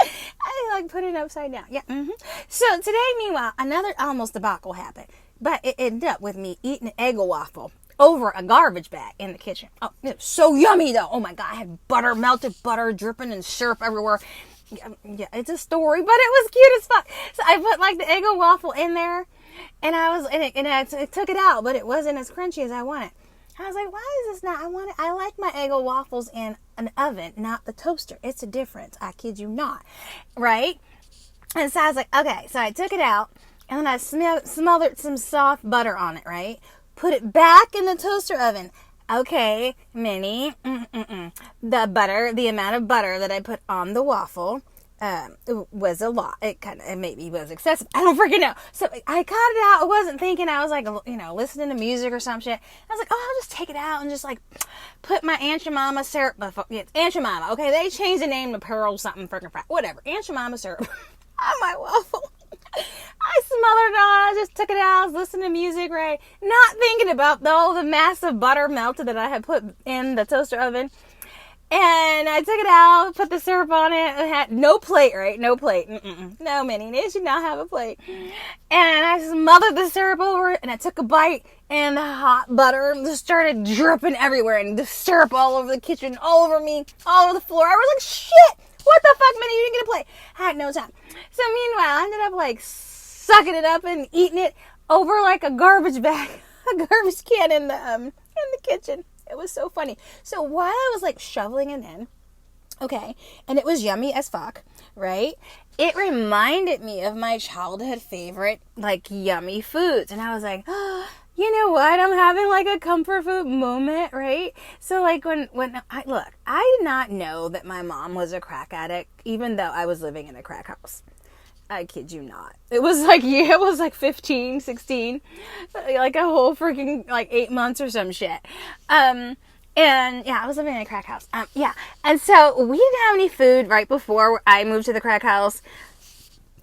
I put it upside down. Yeah. So today, meanwhile, another almost debacle happened. But it ended up with me eating an Eggo waffle over a garbage bag in the kitchen. Oh, it was so yummy though. Oh my God, I had butter, melted butter dripping and syrup everywhere. Yeah, it's a story, but it was cute as fuck. So I put like the Eggo waffle in there, and I took it out, but it wasn't as crunchy as I wanted. I was like, why is this not? I like my Eggo waffles in an oven, not the toaster. It's a difference. I kid you not. Right? And so I was like, okay. So I took it out, and then I smothered some soft butter on it, right? Put it back in the toaster oven. Okay, Minny, the amount of butter that I put on the waffle was a lot. It maybe was excessive. I don't freaking know. So I cut it out. I wasn't thinking. I was like, listening to music or some shit. I was like, oh, I'll just take it out and just like put my Aunt Jemima syrup. It's Aunt Jemima. Okay, they changed the name to Pearl something freaking fry. Whatever. Aunt Jemima syrup on my waffle. I smothered it on. I just took it out. I was listening to music, right? Not thinking about all the massive butter melted that I had put in the toaster oven. And I took it out, put the syrup on it. It had no plate, right? No plate. No, Minnie, they should not have a plate. And I smothered the syrup over it, and I took a bite, and the hot butter just started dripping everywhere, and the syrup all over the kitchen, all over me, all over the floor. I was like, shit! What the fuck, Minnie? You didn't get a plate. I had no time. So meanwhile, I ended up like sucking it up and eating it over like a garbage bag, a garbage can in the kitchen. It was so funny. So while I was like shoveling it in, okay, and it was yummy as fuck, right? It reminded me of my childhood favorite like yummy foods, and I was like, oh, you know what? I'm having like a comfort food moment, right? So like when I did not know that my mom was a crack addict, even though I was living in a crack house. I kid you not. It was like 15, 16, like a whole freaking like 8 months or some shit. And yeah, I was living in a crack house. Yeah. And so we didn't have any food right before I moved to the crack house.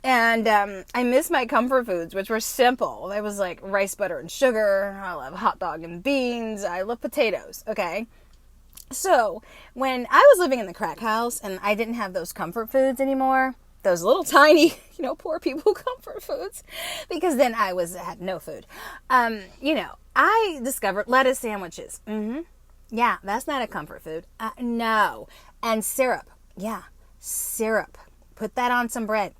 And I missed my comfort foods, which were simple. It was like rice, butter, and sugar. I love hot dog and beans. I love potatoes. Okay. So when I was living in the crack house and I didn't have those comfort foods anymore, those little tiny, poor people comfort foods, because then I had no food. I discovered lettuce sandwiches. Yeah, that's not a comfort food. No. And syrup. Yeah, syrup. Put that on some bread.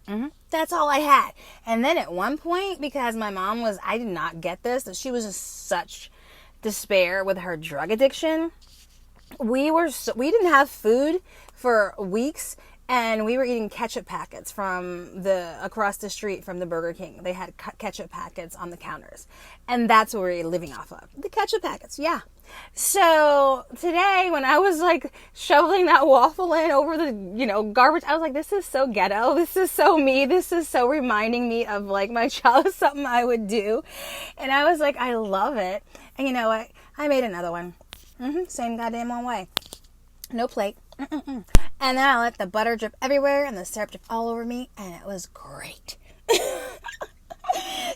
That's all I had. And then at one point, because my mom I did not get this, that she was in such despair with her drug addiction, we didn't have food for weeks. And we were eating ketchup packets from across the street from the Burger King. They had ketchup packets on the counters. And that's what we were living off of. The ketchup packets, yeah. So today when I was like shoveling that waffle in over the, garbage, I was like, this is so ghetto. This is so me. This is so reminding me of like my childhood, something I would do. And I was like, I love it. And you know what? I made another one. Same goddamn one way. No plate. And then I let the butter drip everywhere and the syrup drip all over me, and it was great.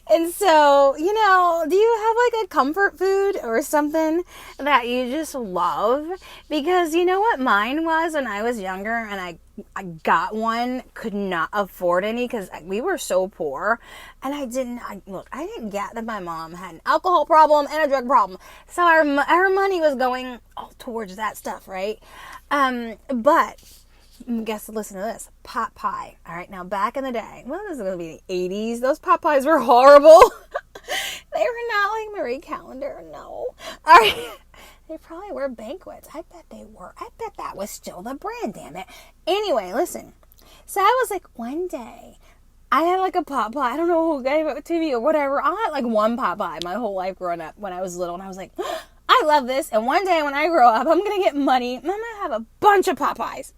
And so, do you have like a comfort food or something that you just love? Because you know what mine was when I was younger, and I got one, could not afford any because we were so poor, and I didn't get that my mom had an alcohol problem and a drug problem, so our money was going all towards that stuff, right? But guess, listen to this, pot pie. All right, now back in the day, well, this is going to be the 80s. Those pot pies were horrible. They were not like Marie Callender, no. All right. They probably were Banquets. I bet they were. I bet that was still the brand, damn it. Anyway, listen. So I was like, one day, I had like a pot pie. I don't know who gave it to me or whatever. I had like one pot pie my whole life growing up when I was little. And I was like, I love this. And one day when I grow up, I'm going to get money. And I'm going to have a bunch of pot pies.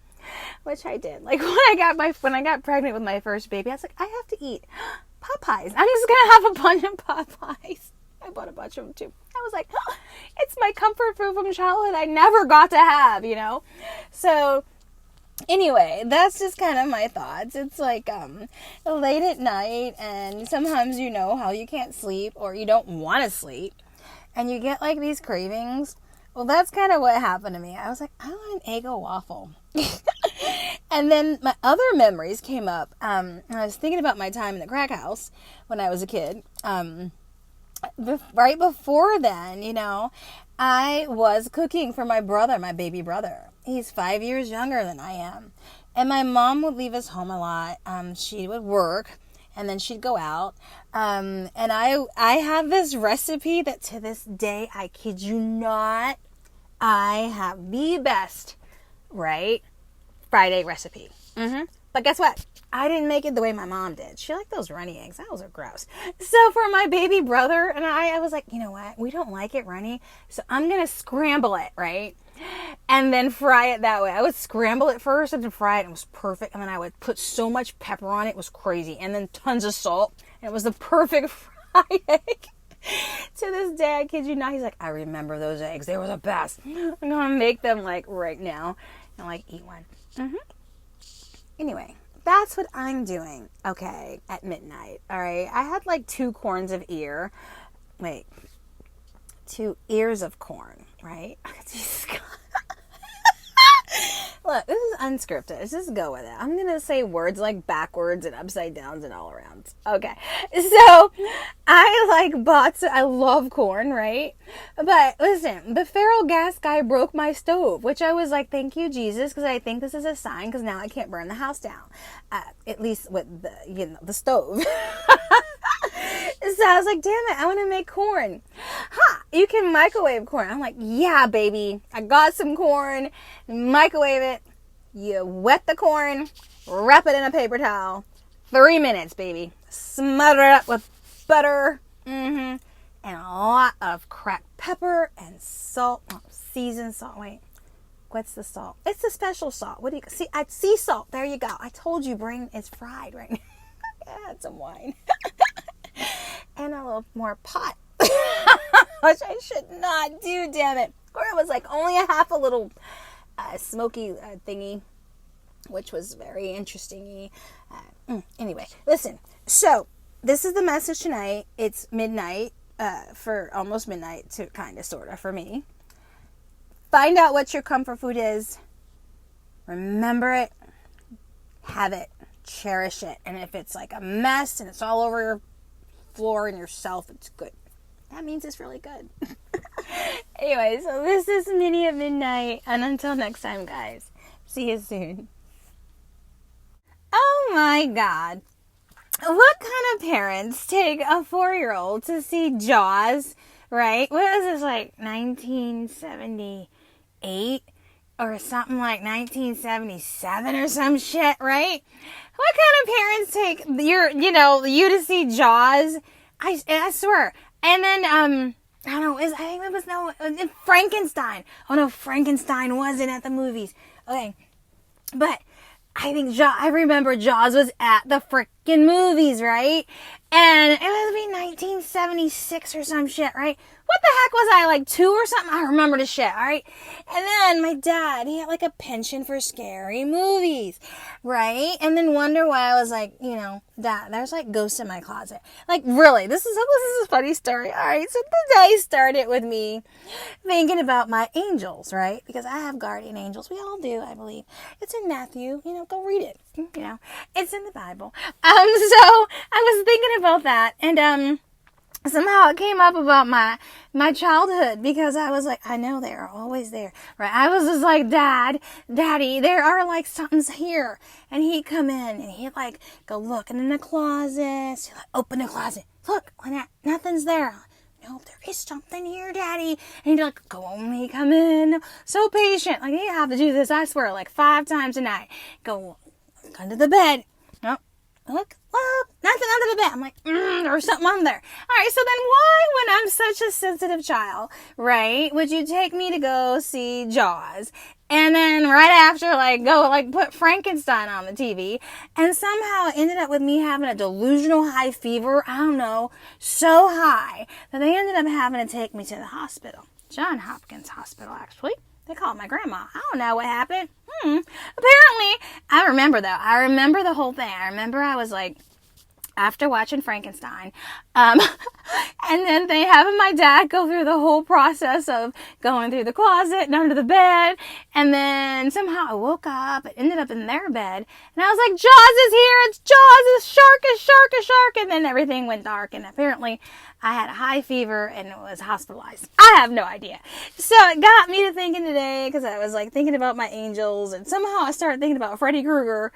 Which I did. Like when I got pregnant with my first baby, I was like, I have to eat pot pies. I'm just going to have a bunch of pot pies. I bought a bunch of them too. I was like, it's my comfort food from childhood I never got to have, So anyway, that's just kind of my thoughts. It's like late at night, and sometimes how you can't sleep or you don't want to sleep, and you get like these cravings. Well, that's kind of what happened to me. I was like, I want an Eggo waffle. And then my other memories came up. I was thinking about my time in the crack house when I was a kid. right before then, I was cooking for my brother, my baby brother. He's 5 years younger than I am. And my mom would leave us home a lot. She would work and then she'd go out. And I have this recipe that to this day, I kid you not, I have the best, right? Friday recipe. But guess what? I didn't make it the way my mom did. She liked those runny eggs. Those are gross. So for my baby brother and I was like, you know what? We don't like it runny. So I'm going to scramble it, right? And then fry it that way. I would scramble it first and then fry it. It was perfect. And then I would put so much pepper on it. It was crazy. And then tons of salt. And it was the perfect fried egg. To this day, I kid you not. He's like, I remember those eggs. They were the best. I'm going to make them like right now and like eat one. Anyway, that's what I'm doing, okay, at midnight, all right? I had like 2 corns of ear. Wait, 2 ears of corn, right? Look, this is unscripted. Let's just go with it. I'm going to say words like backwards and upside downs and all around. Okay. So I love corn, right? But listen, the feral gas guy broke my stove, which I was like, thank you, Jesus, because I think this is a sign because now I can't burn the house down. At least with the stove. So I was like, damn it, I want to make corn. You can microwave corn. I'm like, yeah, baby. I got some corn. Microwave it. You wet the corn. Wrap it in a paper towel. 3 minutes, baby. Smother it up with butter. And a lot of cracked pepper and salt. Oh, seasoned salt. Wait. What's the salt? It's the special salt. What do you see? Sea salt. There you go. I told you brain is fried right now. I had some wine. And a little more pot. Which I should not do, damn it. Or it was like only a little smoky thingy, which was very interesting. Anyway, listen. So, this is the message tonight. It's midnight, for almost midnight to kind of, sort of, for me. Find out what your comfort food is. Remember it. Have it. Cherish it. And if it's like a mess and it's all over your floor and yourself, it's good. That means it's really good. Anyway, so this is Minny at Midnight. And until next time, guys. See you soon. Oh my God. What kind of parents take a 4-year-old to see Jaws, right? What is this, like 1978 or something, like 1977 or some shit, right? What kind of parents take you to see Jaws? I swear. And then, I don't know, I think it was Frankenstein. Oh no, Frankenstein wasn't at the movies. Okay. But I think I remember Jaws was at the frickin' movies, right? And it was 1976 or some shit, right? What the heck was I, like 2 or something? I remember the shit, alright? And then my dad, he had like a penchant for scary movies, right? And then wonder why I was like, Dad, there's like ghosts in my closet. Like, really, this is a funny story, alright? So the day started with me thinking about my angels, right? Because I have guardian angels. We all do, I believe. It's in Matthew, go read it. It's in the Bible. So I was thinking about that, and somehow it came up about my childhood, because I was like, I know they are always there, right? I was just like, Daddy, there are like something's here, and he'd come in and he'd like go looking in the closet. He'd like open the closet, look, nothing's there. No, there is something here, Daddy. And he'd like go only come in, so patient. Like, you have to do this, I swear, like 5 times a night. Go under the bed. Nope. Look, nothing under the bed. I'm like, there's something on there. All right, so then why, when I'm such a sensitive child, right, would you take me to go see Jaws? And then right after, go put Frankenstein on the TV. And somehow it ended up with me having a delusional high fever. I don't know, so high that they ended up having to take me to the hospital. John Hopkins Hospital, actually. They called my grandma. I don't know what happened. Apparently, I remember though. I remember the whole thing. I remember I was like, after watching Frankenstein. And then they have my dad go through the whole process of going through the closet and under the bed. And then somehow I woke up and ended up in their bed. And I was like, Jaws is here. It's Jaws. It's shark. And then everything went dark. And apparently I had a high fever and was hospitalized. I have no idea. So it got me to thinking today, because I was like thinking about my angels. And somehow I started thinking about Freddy Krueger.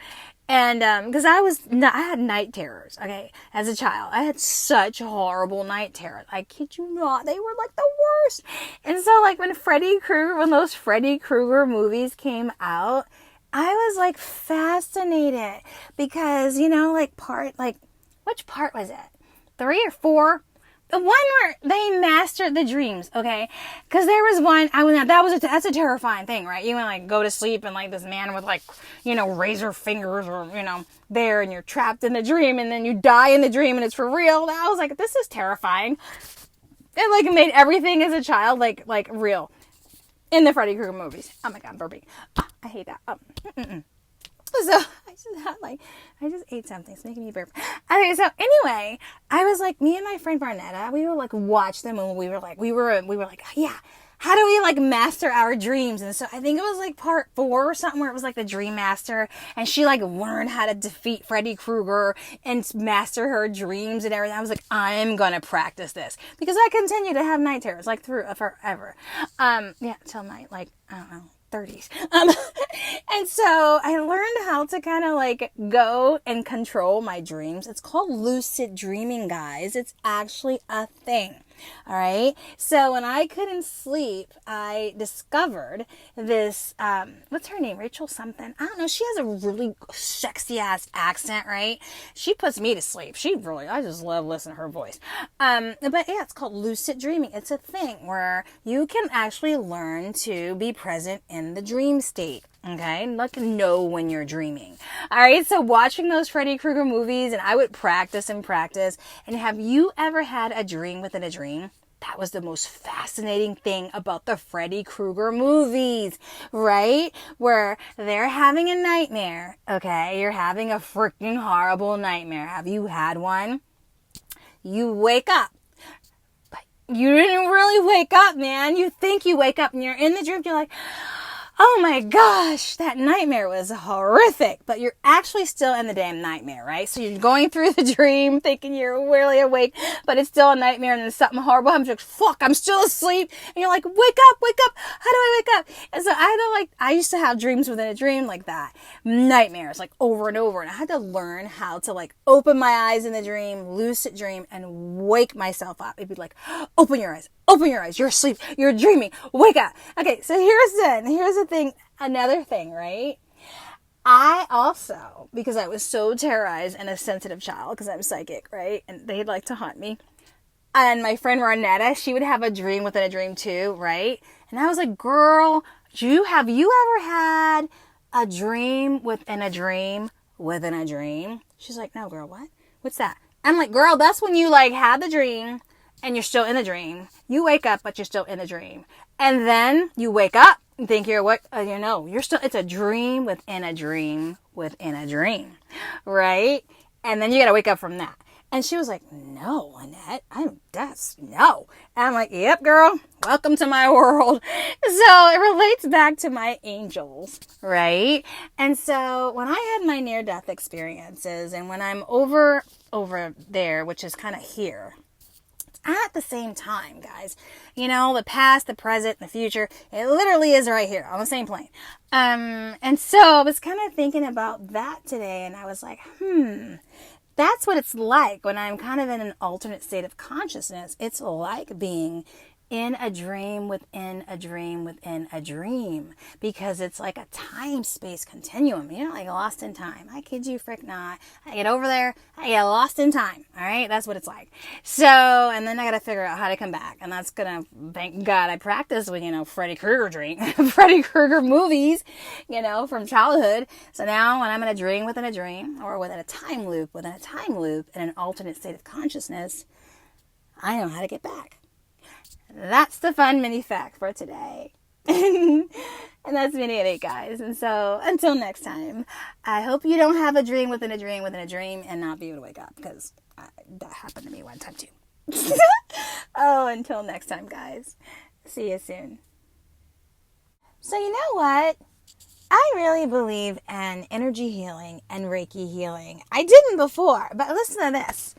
And, because I had night terrors, okay, as a child. I had such horrible night terrors. I kid you not. They were like the worst. And so, like, when those Freddy Krueger movies came out, I was like fascinated because, you know, which part was it? 3 or 4? The one where they mastered the dreams, okay? Because there was one, that's a terrifying thing, right? You want to, like, go to sleep and, like, this man with, like, you know, razor fingers or, you know, there, and you're trapped in the dream, and then you die in the dream, and it's for real. And I was like, this is terrifying. It, like, made everything as a child, like real. In the Freddy Krueger movies. Oh, my God, I'm burping. I hate that. So I just ate something. It's making me burp. Okay, so anyway, I was like, me and my friend Barnetta, we would like watch them, and we were like, yeah, how do we like master our dreams? And so I think it was like part 4 or something where it was like the Dream Master, and she like learned how to defeat Freddy Krueger and master her dreams and everything. I was like, I'm gonna practice this because I continue to have night terrors like through forever. Till night, like, I don't know, 30s. And so I learned how to kind of like go and control my dreams. It's called lucid dreaming, guys. It's actually a thing. All right. So when I couldn't sleep, I discovered this, what's her name? Rachel something. I don't know. She has a really sexy ass accent, right? She puts me to sleep. I just love listening to her voice. But yeah, it's called lucid dreaming. It's a thing where you can actually learn to be present in the dream state. Okay, like know when you're dreaming. All right, so watching those Freddy Krueger movies, and I would practice. And have you ever had a dream within a dream? That was the most fascinating thing about the Freddy Krueger movies, right? Where they're having a nightmare. Okay, you're having a freaking horrible nightmare. Have you had one? You wake up. But you didn't really wake up, man. You think you wake up and you're in the dream. You're like, oh my gosh, that nightmare was horrific. But you're actually still in the damn nightmare, right? So you're going through the dream thinking you're really awake, but it's still a nightmare, and then something horrible happens. You're like, fuck, I'm still asleep. And you're like, wake up. How do I wake up? And so I used to have dreams within a dream like that. Nightmares, like over and over. And I had to learn how to like open my eyes in the dream, lucid dream, and wake myself up. It'd be like, open your eyes. You're asleep. You're dreaming. Wake up. Okay, so here's the thing. Another thing, right? I also, because I was so terrorized and a sensitive child, because I'm psychic, right? And they'd like to haunt me. And my friend Ronetta, she would have a dream within a dream too, right? And I was like, girl, have you ever had a dream within a dream within a dream? She's like, no, girl, what? What's that? I'm like, girl, that's when you like had the dream and you're still in the dream. You wake up, but you're still in the dream. And then you wake up and think you're what? It's a dream within a dream within a dream, right? And then you got to wake up from that. And she was like, no, Annette, no. And I'm like, yep, girl, welcome to my world. So it relates back to my angels, right? And so when I had my near-death experiences, and when I'm over there, which is kind of here, at the same time, guys, you know, the past, the present, the future, it literally is right here on the same plane. And so I was kind of thinking about that today, and I was like, that's what it's like when I'm kind of in an alternate state of consciousness. It's like being in a dream within a dream within a dream, because it's like a time-space continuum. You're not like lost in time. I kid you, frick not. I get over there, I get lost in time. All right, that's what it's like. So, and then I got to figure out how to come back, and that's gonna, thank God, I practice with Freddy Krueger movies, from childhood. So now when I'm in a dream within a dream, or within a time loop, in an alternate state of consciousness, I know how to get back. That's the fun mini fact for today. And that's Minnie at 8, guys. And so until next time, I hope you don't have a dream within a dream within a dream and not be able to wake up, because that happened to me one time too. Oh, until next time, guys. See you soon. So you know what? I really believe in energy healing and Reiki healing. I didn't before, but listen to this.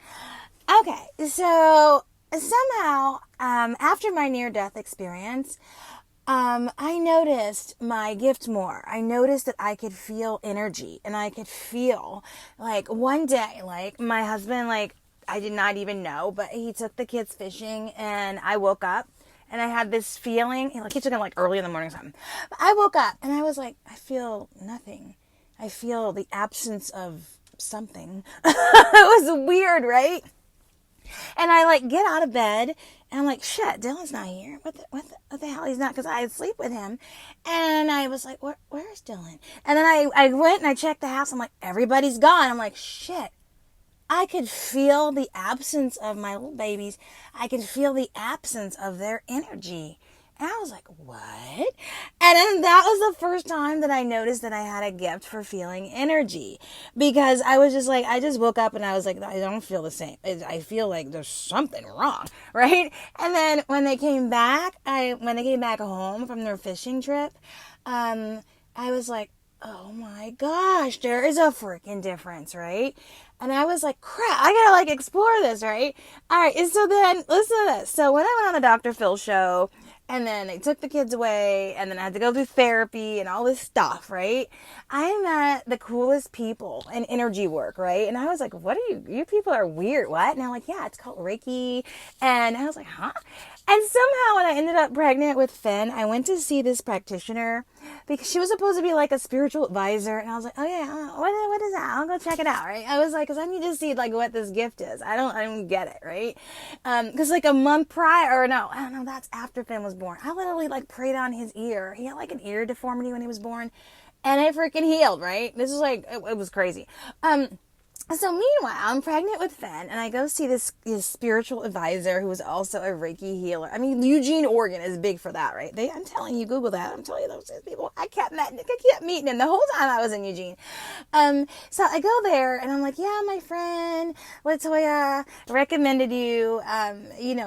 Okay, so somehow, after my near-death experience, I noticed my gift more. I noticed that I could feel energy, and I could feel, like, one day, like, my husband, like, I did not even know, but he took the kids fishing, and I woke up, and I had this feeling, like, he took it, like, early in the morning or something. But I woke up, and I was like, I feel nothing. I feel the absence of something. It was weird, right? And I, like, get out of bed, and I'm like, shit, Dylan's not here. What the hell? He's not, because I sleep with him. And I was like, where's Dylan? And then I went and I checked the house. I'm like, everybody's gone. I'm like, shit. I could feel the absence of my little babies. I could feel the absence of their energy. And I was like, what? And then that was the first time that I noticed that I had a gift for feeling energy. Because I was just like, I just woke up and I was like, I don't feel the same. I feel like there's something wrong, right? And then when they came back, home from their fishing trip, I was like, oh my gosh, there is a freaking difference, right? And I was like, crap, I gotta, like, explore this, right? All right, and so then, listen to this. So when I went on the Dr. Phil show, and then they took the kids away, and then I had to go through therapy and all this stuff, right? I met the coolest people in energy work, right? And I was like, what are you people are weird, what? And they're like, yeah, it's called Reiki. And I was like, huh? And somehow when I ended up pregnant with Finn, I went to see this practitioner because she was supposed to be like a spiritual advisor. And I was like, oh yeah, what is that? I'll go check it out, right? I was like, because I need to see, like, what this gift is. I don't get it, right? Because like a month prior, or no, I don't know, that's after Finn was born. I literally, like, prayed on his ear. He had, like, an ear deformity when he was born. And it freaking healed, right? This is like, it was crazy. So meanwhile, I'm pregnant with Finn, and I go see this spiritual advisor who is also a Reiki healer. I mean, Eugene, Oregon is big for that, right? I'm telling you, Google that. I'm telling you, those people. I kept meeting him the whole time I was in Eugene. So I go there, and I'm like, yeah, my friend Latoya recommended you.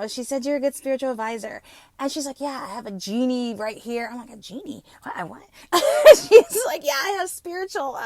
She said you're a good spiritual advisor. And she's like, yeah, I have a genie right here. I'm like, a genie? What? She's like, yeah, I have spiritual,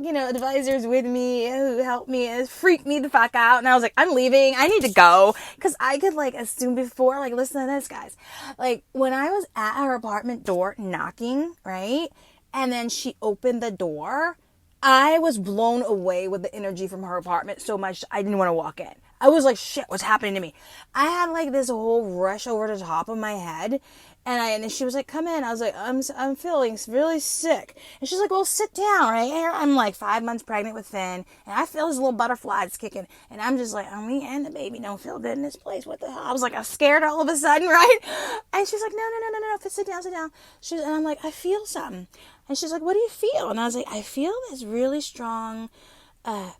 advisors with me who help me and freak me the fuck out. And I was like, I'm leaving. I need to go. Because I could, like, assume before, like, listen to this, guys. Like, when I was at her apartment door knocking, right? And then she opened the door, I was blown away with the energy from her apartment so much I didn't want to walk in. I was like, shit, what's happening to me? I had, like, this whole rush over the top of my head. And she was like, come in. I was like, I'm feeling really sick. And she's like, well, sit down, right? Here I'm, like, 5 months pregnant with Finn. And I feel his little butterflies kicking. And I'm just like, oh, me and the baby don't feel good in this place. What the hell? I was like, I'm scared all of a sudden, right? And she's like, no. Sit down. And I'm like, I feel something. And she's like, what do you feel? And I was like, I feel this really strong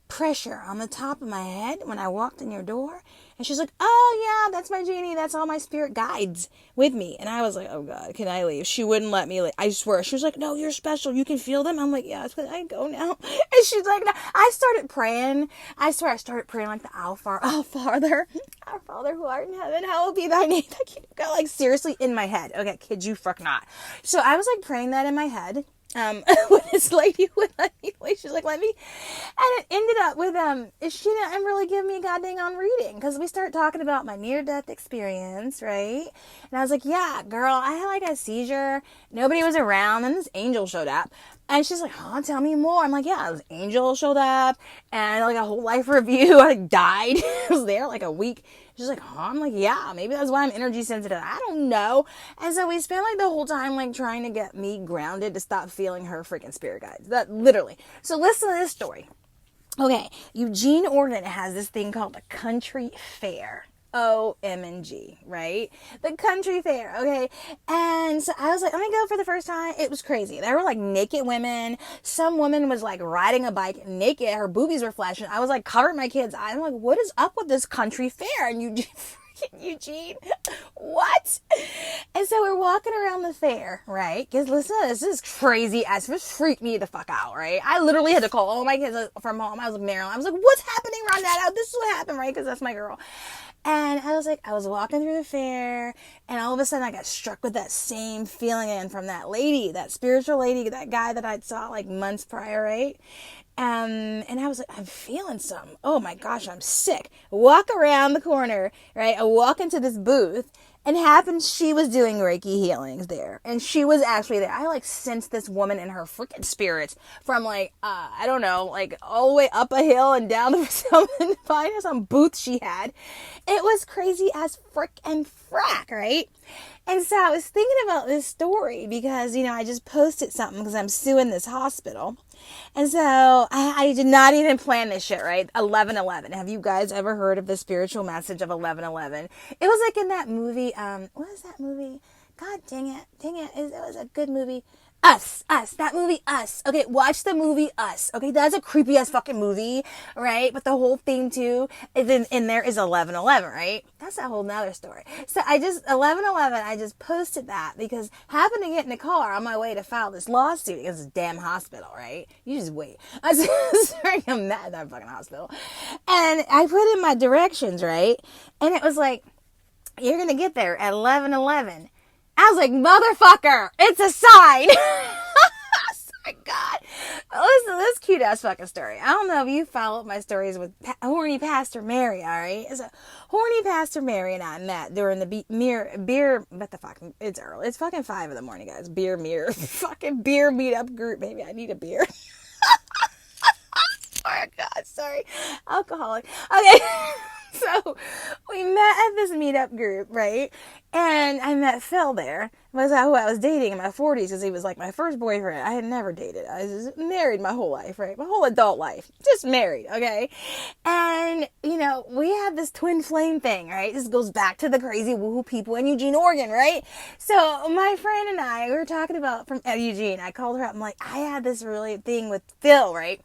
pressure on the top of my head when I walked in your door. And she's like, oh yeah, that's my genie. That's all my spirit guides with me. And I was like, oh God, can I leave? She wouldn't let me leave. I swear. She was like, no, you're special. You can feel them. I'm like, yeah, can I go now? And she's like, no. I started praying. I swear I started praying like the Our Father, our Father who art in heaven, hallowed be thy name. Got, like, seriously in my head. Okay, kid you fuck not. So I was, like, praying that in my head. When this lady would let me play, she's like, let me, and it ended up with, she didn't really give me a goddamn on reading, because we started talking about my near-death experience, right, and I was like, yeah, girl, I had, like, a seizure, nobody was around, and this angel showed up, and she's like, oh, tell me more. I'm like, yeah, this angel showed up, and, like, a whole life review. I died. I was there, like, a week. She's like, huh? I'm like, yeah, maybe that's why I'm energy sensitive. I don't know. And so we spent, like, the whole time, like, trying to get me grounded to stop feeling her freaking spirit guides. That, literally. So listen to this story. Okay, Eugene, Oregon has this thing called the Country Fair. OMG, right? The country fair, okay? And so I was like, let me go for the first time. It was crazy. There were, like, naked women. Some woman was, like, riding a bike naked. Her boobies were flashing. I was, like, covering my kids' eyes. I'm like, what is up with this country fair? And you in Eugene. What? And so we're walking around the fair, right? Because listen, this is crazy as this freaked me the fuck out, right? I literally had to call all my kids from home. I was like, Maryland. I was like, what's happening, Ronetta? This is what happened, right? Because that's my girl. And I was walking through the fair, and all of a sudden I got struck with that same feeling again from that lady, that spiritual lady, that guy that I'd saw like months prior, right? And I was like, I'm feeling something. Oh my gosh, I'm sick. Walk around the corner, right? I walk into this booth, and happens she was doing Reiki healings there. And she was actually there. I like sensed this woman in her freaking spirits from like, I don't know, like all the way up a hill and down to some booth she had. It was crazy as frick and frack, right? And so I was thinking about this story because, I just posted something because I'm suing this hospital. And so I did not even plan this shit, right? 11:11. Have you guys ever heard of the spiritual message of 11:11? It was like in that movie. What is that movie? God dang it. It was a good movie. Us, that movie, Us. Okay, watch the movie Us. Okay, that's a creepy ass fucking movie, right? But the whole thing too is in there is 11:11, right? That's a whole nother story. So 11:11, I just posted that because happened to get in the car on my way to file this lawsuit against this damn hospital, right? You just wait. I was sorry, I'm mad at that fucking hospital. And I put in my directions, right? And it was like, you're gonna get there at 11:11. I was like, motherfucker, it's a sign. My God. Listen to this cute ass fucking story. I don't know if you followed my stories with horny Pastor Mary, all right? It's a horny Pastor Mary and I met during the beer, what the fuck? It's early. It's fucking 5 in the morning, guys. Fucking beer meetup group. Maybe I need a beer. Oh, God, sorry. Alcoholic. Okay. So we met at this meetup group, right? And I met Phil there. Was who I was dating in my 40s because he was like my first boyfriend. I had never dated. I was married my whole life, right? My whole adult life. Just married, okay? And, we have this twin flame thing, right? This goes back to the crazy woohoo people in Eugene, Oregon, right? So my friend and I, we were talking about from Eugene. I called her up. I'm like, I had this really thing with Phil, right?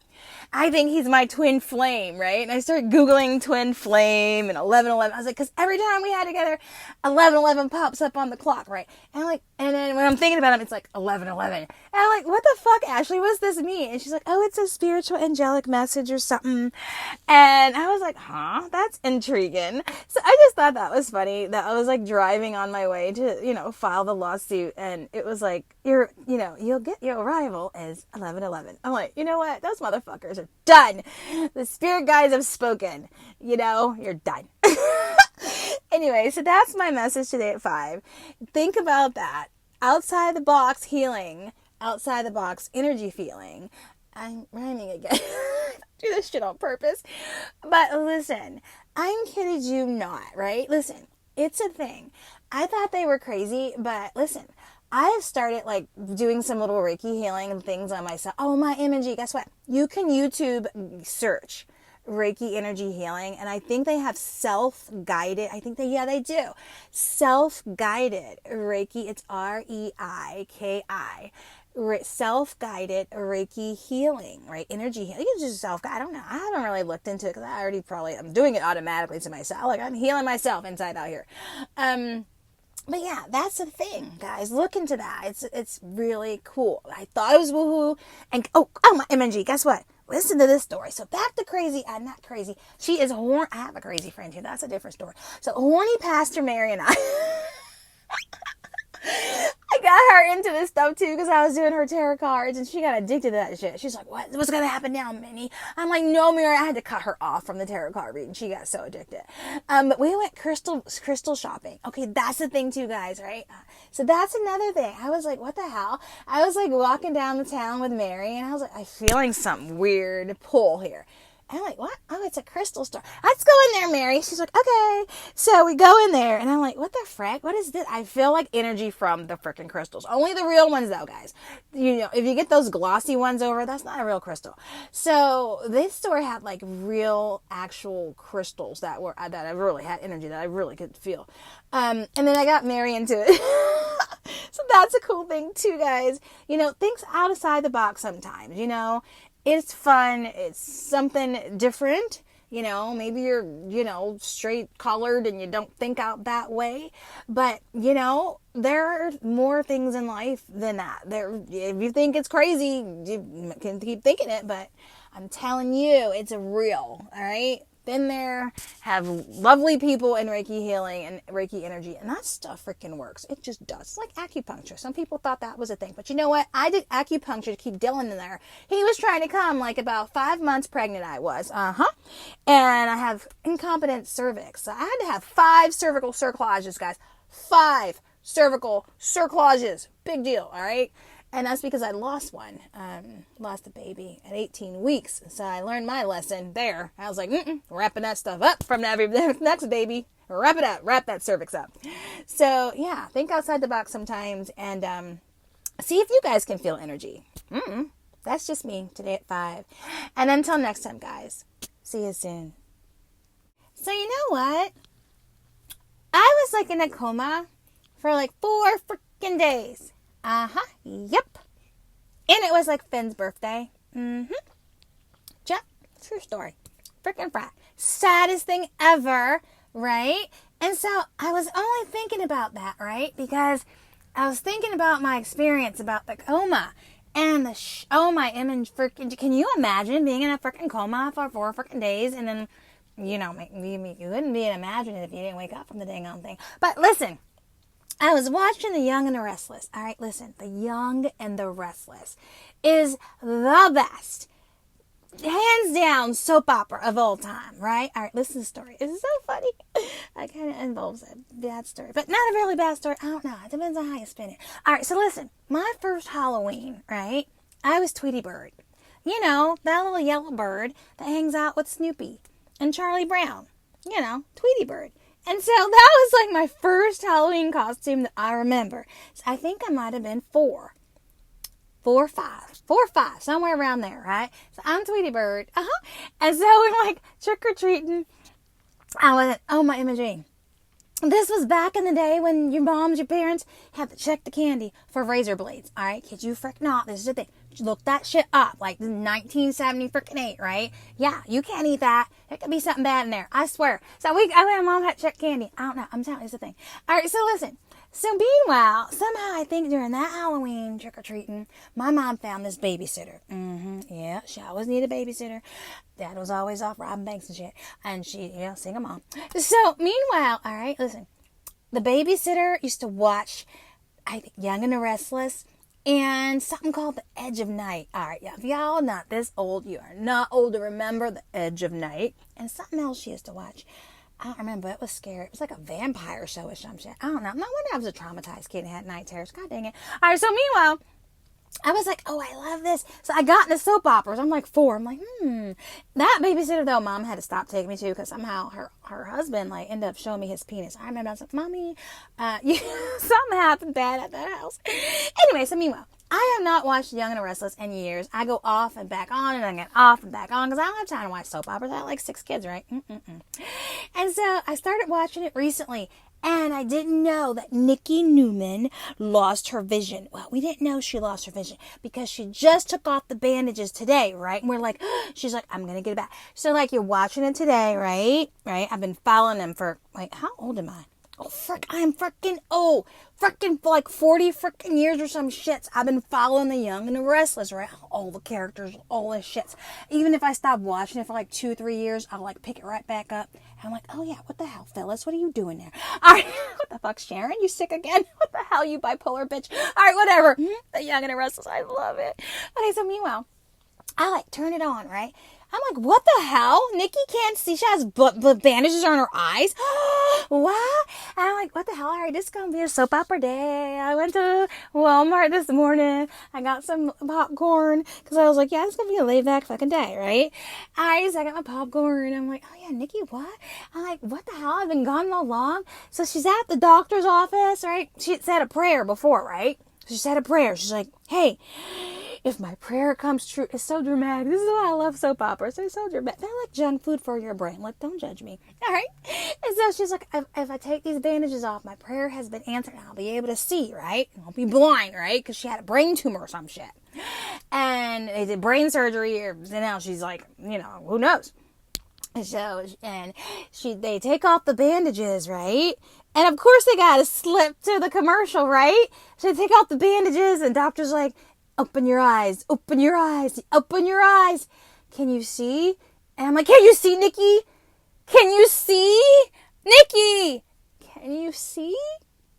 I think he's my twin flame, right? And I started Googling twin flame and 11:11. I was like, because every time we had together, 11:11 pops up on the clock, right? And then when I'm thinking about him, it's like 11:11. And I'm like, what the fuck, Ashley? What's this mean? And she's like, oh, it's a spiritual angelic message or something. And I was like, huh? That's intriguing. So I just thought that was funny that I was like driving on my way to, file the lawsuit. And it was like, you'll get your arrival as 11:11. I'm like, you know what? Those motherfuckers are done. The spirit guides have spoken. You're done. Anyway, so that's my message today at 5. Think about that. Outside the box healing. Outside the box energy feeling. I'm rhyming again. Do this shit on purpose. But listen, I'm kidding you not, right? Listen, it's a thing. I thought they were crazy, but listen, I have started like doing some little Reiki healing and things on myself. Oh, my energy. Guess what? You can YouTube search Reiki energy healing, and I think they have self-guided. They do. Self-guided Reiki. It's REIKI. Self-guided Reiki healing, right? Energy healing. You can just I don't know. I haven't really looked into it because I'm doing it automatically to myself. Like I'm healing myself inside out here. But yeah, that's the thing, guys. Look into that. It's really cool. I thought it was woohoo. And oh my MNG, guess what? Listen to this story. So back to crazy. I'm not crazy. She is horny. I have a crazy friend too. That's a different story. So horny Pastor Mary and I got her into this stuff too because I was doing her tarot cards and she got addicted to that shit. She's like, what's going to happen now, Minnie? I'm like, no, Mary. I had to cut her off from the tarot card reading. She got so addicted. But we went crystal shopping. Okay, that's the thing too, guys, right? So that's another thing. I was like, what the hell? I was like walking down the town with Mary and I was like, I'm feeling some weird pull here. And I'm like, what? Oh, it's a crystal store. Let's go in there, Mary. She's like, okay. So we go in there, and I'm like, what the frick? What is this? I feel like energy from the frickin' crystals. Only the real ones, though, guys. If you get those glossy ones over, that's not a real crystal. So this store had, like, real, actual crystals that I really had energy, that I really could feel. And then I got Mary into it. So that's a cool thing, too, guys. Things outside the box sometimes, It's fun. It's something different. Maybe you're, straight colored and you don't think out that way. But, there are more things in life than that. If you think it's crazy, you can keep thinking it, but I'm telling you, it's real. All right. Been there, have lovely people in Reiki healing and Reiki energy, and that stuff freaking works. It just does. It's like acupuncture. Some people thought that was a thing, but you know what? I did acupuncture to keep Dylan in there. He was trying to come, like about 5 months pregnant I was. And I have incompetent cervix. So I had to have 5 cervical cerclages, guys. 5 cervical cerclages. Big deal, all right? And that's because I lost one. Lost a baby at 18 weeks. So I learned my lesson there. I was like, wrapping that stuff up from the next baby. Wrap it up. Wrap that cervix up. So, yeah, think outside the box sometimes and see if you guys can feel energy. That's just me today at 5. And until next time, guys, see you soon. So, you know what? I was like in a coma for like 4 freaking days. Yep. And it was like Finn's birthday. Yep. True story. Freaking frat. Saddest thing ever, right? And so I was only thinking about that, right? Because I was thinking about my experience about the coma. And my image freaking... Can you imagine being in a freaking coma for 4 freaking days? And then, you wouldn't be imagining it if you didn't wake up from the dang on thing. But listen... I was watching The Young and the Restless. All right, listen. The Young and the Restless is the best, hands down, soap opera of all time, right? All right, listen to the story. It's so funny. It kind of involves a bad story, but not a really bad story. I don't know. It depends on how you spin it. All right, so listen. My first Halloween, right? I was Tweety Bird. That little yellow bird that hangs out with Snoopy and Charlie Brown. Tweety Bird. And so that was like my first Halloween costume that I remember. So I think I might have been 4 or 5, somewhere around there, right? So I'm Tweety Bird. And so we're like trick-or-treating. I went, oh my imaging. This was back in the day when your parents had to check the candy for razor blades. All right, kid, you frick not. This is the thing. Look that shit up. Like 1978, right? Yeah, you can't eat that. There could be something bad in there. I swear. So my mom had to check candy. I don't know. I'm telling you, it's the thing. All right, so listen. So meanwhile, somehow I think during that Halloween trick-or-treating, my mom found this babysitter. Yeah, she always needed a babysitter. Dad was always off robbing banks and shit. And she, single mom. So meanwhile, all right, listen. The babysitter used to watch, I think, Young and the Restless and something called The Edge of Night. All right, yeah, if y'all are not this old, you are not old to remember The Edge of Night. And something else she used to watch. I don't remember. It was scary. It was like a vampire show or some shit. I don't know. No wonder I was a traumatized kid and had night terrors. God dang it. All right, so meanwhile, I was like, oh, I love this. So I got into soap operas. I'm like 4. I'm like, That babysitter, though, Mom had to stop taking me to because somehow her husband, ended up showing me his penis. I remember I was like, Mommy, something happened bad at that house. Anyway, so meanwhile, I have not watched Young and the Restless in years. I go off and back on and I get off and back on because I don't have time to watch soap operas. I have like 6 kids, right? And so I started watching it recently. And I didn't know that Nikki Newman lost her vision. Well, we didn't know she lost her vision because she just took off the bandages today, right? And we're like, she's like, I'm going to get it back. So you're watching it today, right? Right? I've been following them for, how old am I? Oh, frick, I am freaking old. Freaking for 40 freaking years or some shits. I've been following The Young and the Restless, right? All the characters, all the shits. Even if I stop watching it for 2-3 years, I'll pick it right back up. And I'm like, oh yeah, what the hell, Phyllis? What are you doing there? All right, what the fuck, Sharon? You sick again? What the hell, you bipolar bitch? All right, whatever. The Young and the Restless, I love it. Okay, so meanwhile, I turn it on, right? I'm like, what the hell? Nikki can't see. She has bandages on her eyes. What? And I'm like, what the hell? All right, this is going to be a soap opera day. I went to Walmart this morning. I got some popcorn because I was like, yeah, it's going to be a laid back fucking day, right? So I got my popcorn. I'm like, oh yeah, Nikki, what? I'm like, what the hell? I've been gone all long. So she's at the doctor's office, right? She said a prayer before, right? She said a prayer. She's like, hey, if my prayer comes true, it's so dramatic. This is why I love soap operas. They're so dramatic. They're like junk food for your brain. Don't judge me. All right. And so she's like, if I take these bandages off, my prayer has been answered and I'll be able to see, right? I won't be blind, right? Because she had a brain tumor or some shit. And they did brain surgery, or now she's like, who knows? So, and they take off the bandages, right? And of course they gotta slip to the commercial, right? So they take off the bandages and doctor's like, open your eyes, open your eyes, open your eyes. Can you see? And I'm like, can you see, Nikki? Can you see? Nikki! Can you see?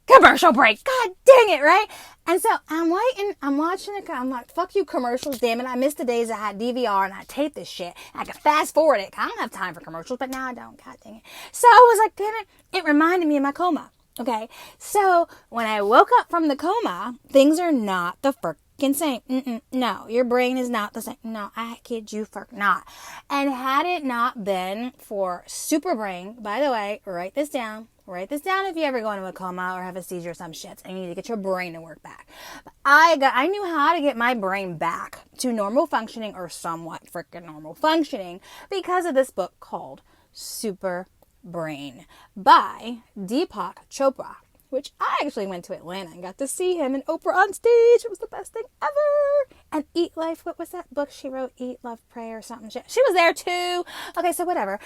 Commercial break. God dang it, right? And so I'm waiting, I'm watching it. I'm like, fuck you commercials, damn it. I missed the days I had DVR and I taped this shit. I could fast forward it. I don't have time for commercials, but now I don't. God dang it. So I was like, damn it. It reminded me of my coma. Okay. So when I woke up from the coma, things are not the freaking same. No, your brain is not the same. No, I kid you for not. And had it not been for super brain, by the way, write this down. Write this down if you ever go into a coma or have a seizure or some shit and you need to get your brain to work back. But I knew how to get my brain back to normal functioning or somewhat freaking normal functioning because of this book called Super Brain by Deepak Chopra, which I actually went to Atlanta and got to see him and Oprah on stage. It was the best thing ever. And Eat Life, what was that book she wrote? Eat, Love, Pray or something. She was there too. Okay, so whatever.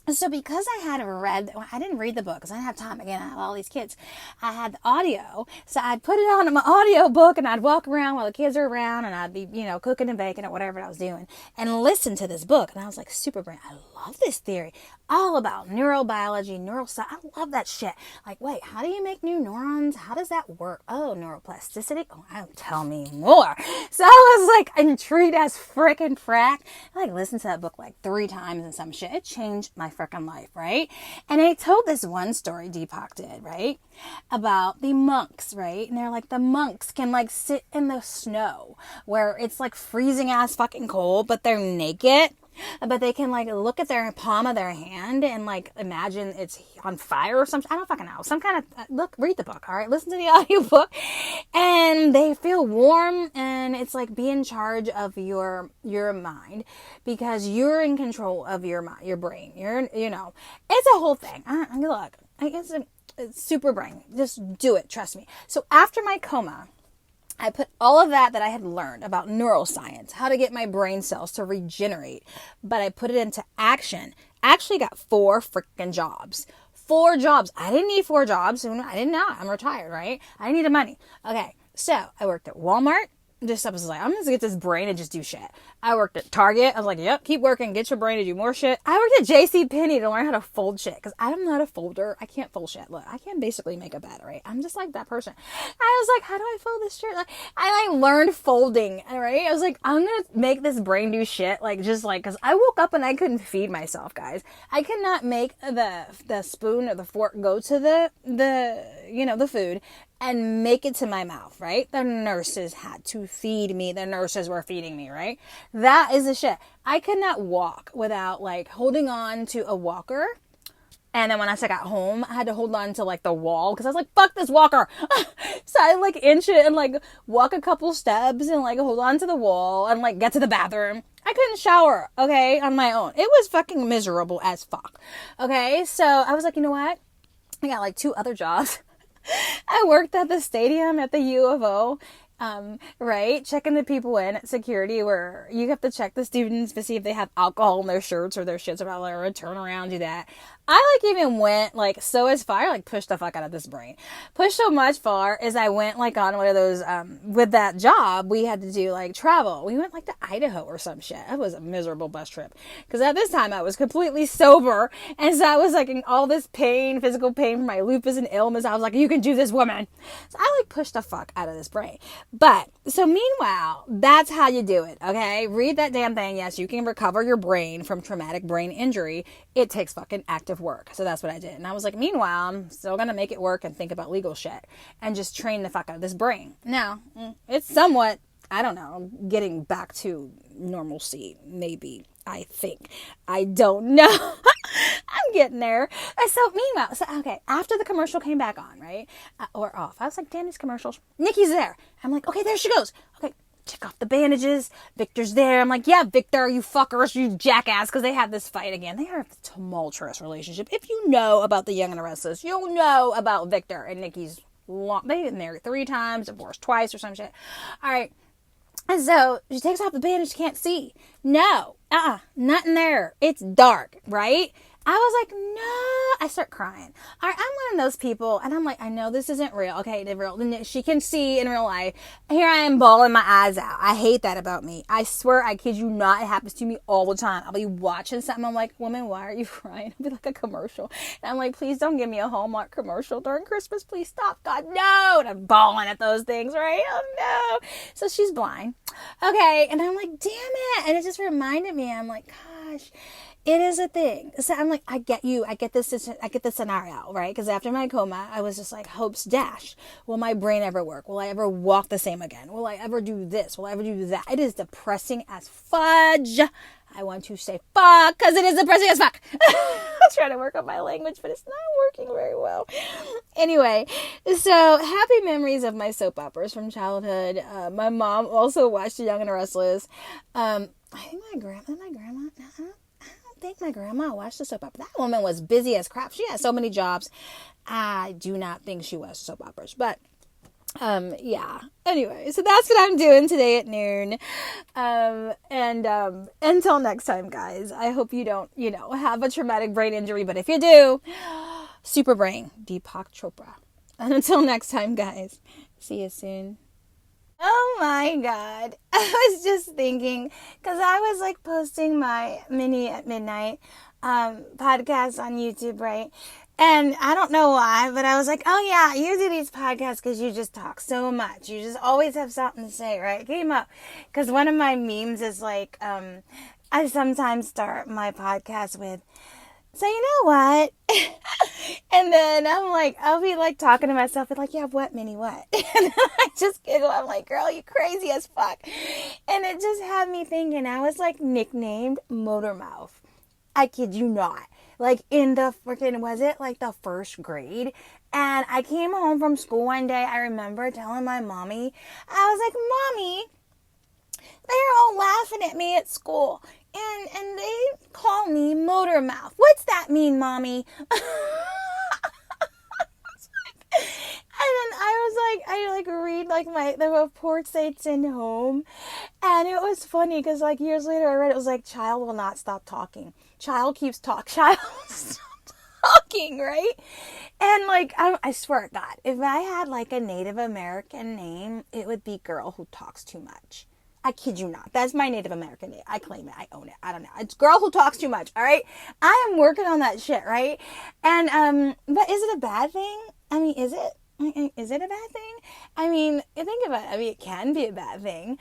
So because I didn't read the book because I didn't have time. Again, I have all these kids. I had the audio. So I'd put it on in my audio book and I'd walk around while the kids are around and I'd be, cooking and baking or whatever I was doing and listen to this book. And I was like, super brain. I love this theory. All about neurobiology, neuroscience. I love that shit. Like, wait, how do you make new neurons? How does that work? Oh, neuroplasticity. Oh, tell me more. So I was like intrigued as frickin' frack. I listened to that book 3 times and some shit. It changed my frickin' life, right? And I told this one story Deepak did, right? About the monks, right? And they're like, the monks can sit in the snow where it's freezing ass fucking cold, but they're naked. But they can look at their palm of their hand and imagine it's on fire or something. I don't fucking know. Some kind of, read the book, all right? Listen to the audiobook. And they feel warm and it's be in charge of your mind because you're in control of your mind, your brain. It's a whole thing. Look, I guess it's super brain. Just do it. Trust me. So after my coma, I put all of that I had learned about neuroscience, how to get my brain cells to regenerate, but I put it into action. I actually got 4 freaking jobs. 4 jobs. I didn't need 4 jobs. I didn't know. I'm retired, right? I needed money. Okay, so I worked at Walmart. I was like, I'm going to get this brain and just do shit. I worked at Target. I was like, yep, keep working. Get your brain to do more shit. I worked at JCPenney to learn how to fold shit because I'm not a folder. I can't fold shit. Look, I can't basically make a bed, right? I'm just that person. I was like, how do I fold this shirt? I learned folding, right? I was like, I'm going to make this brain do shit. Because I woke up and I couldn't feed myself, guys. I could not make the spoon or the fork go to the food and make it to my mouth, right? The nurses had to feed me. The nurses were feeding me, right? That is the shit. I could not walk without holding on to a walker. And then when I got home, I had to hold on to the wall because I was like, fuck this walker. So I inch it and walk a couple steps and hold on to the wall and get to the bathroom. I couldn't shower, okay, on my own. It was fucking miserable as fuck. Okay, so I was like, you know what? I got 2 other jobs. I worked at the stadium at the U of O, right? Checking the people in at security where you have to check the students to see if they have alcohol in their shirts or their shits about or turn around, do that. I even went so as far, pushed the fuck out of this brain. Pushed so much far as I went on one of those, with that job, we had to do travel. We went to Idaho or some shit. It was a miserable bus trip. Cause at this time I was completely sober. And so I was in all this pain, physical pain from my lupus and illness. I was like, you can do this, woman. So I pushed the fuck out of this brain. But so meanwhile, that's how you do it. Okay. Read that damn thing. Yes, you can recover your brain from traumatic brain injury. It takes fucking active work. So that's what I did. And I was like, meanwhile, I'm still going to make it work and think about legal shit and just train the fuck out of this brain. Now, it's somewhat, I don't know, getting back to normalcy, maybe, I think. I don't know. I'm getting there. So meanwhile, okay, after the commercial came back on, right? Or off, I was like, damn these commercials. Nikki's there. I'm like, okay, there she goes. Okay. Check off the bandages. Victor's there. I'm like, yeah, Victor, you fuckers, you jackass, because they have this fight again. They have a tumultuous relationship. If you know about The Young and the Restless, you'll know about Victor and Nikki's they've been married 3 times, divorced twice or some shit. All right. And so she takes off the bandage, she can't see. No, nothing there. It's dark, right? I was like, no. I start crying. I'm one of those people, and I'm like, I know this isn't real. Okay, she can see in real life. Here I am bawling my eyes out. I hate that about me. I swear, I kid you not, it happens to me all the time. I'll be watching something. I'm like, woman, why are you crying? It'll be like a commercial. And I'm like, please don't give me a Hallmark commercial during Christmas. Please stop. God, no. And I'm bawling at those things, right? Oh, no. So she's blind. Okay. And I'm like, damn it. And it just reminded me. I'm like, gosh. It is a thing. So I'm like, I get you. I get this scenario, right? Because after my coma, I was just like, hopes dash. Will my brain ever work? Will I ever walk the same again? Will I ever do this? Will I ever do that? It is depressing as fudge. I want to say fuck because it is depressing as fuck. I'm trying to work on my language, but it's not working very well. Anyway, so happy memories of my soap operas from childhood. My mom also watched The Young and the Restless. I think my grandma, I think my grandma watched the soap opera. That woman was busy as crap. She had so many jobs. I do not think she watched soap operas, but yeah. Anyway, so that's what I'm doing today at noon. And until next time, guys, I hope you don't, have a traumatic brain injury, but if you do, super brain, Deepak Chopra. And until next time, guys, see you soon. Oh my God. I was just thinking, because I was like posting my Minny at Midnight podcast on YouTube, right? And I don't know why, but I was like, oh yeah, you do these podcasts because you just talk so much. You just always have something to say, right? Came up. Because one of my memes is like, I sometimes start my podcast with, so you know what? And then I'm like, I'll be like talking to myself and like, yeah, what, Minnie, what? And then I just giggle. I'm like, girl, you crazy as fuck. And it just had me thinking I was like nicknamed Motor Mouth. I kid you not. Like in the freaking, was it like the first grade? And I came home from school one day. I remember telling my mommy, I was like, Mommy, they're all laughing at me at school. And they call me Motor Mouth. What's that mean, Mommy? And then I read like the reports they'd send home. And it was funny because like years later I read it was like, child will not stop talking. Child keeps talking. Child stop talking, right? And like, I swear to God, if I had like a Native American name, it would be Girl Who Talks Too Much. I kid you not. That's my Native American name. I claim it. I own it. I don't know. It's Girl Who Talks Too Much. All right. I am working on that shit. Right. And, but is it a bad thing? I mean, is it? Is it a bad thing? I mean, think about it. I mean, it can be a bad thing.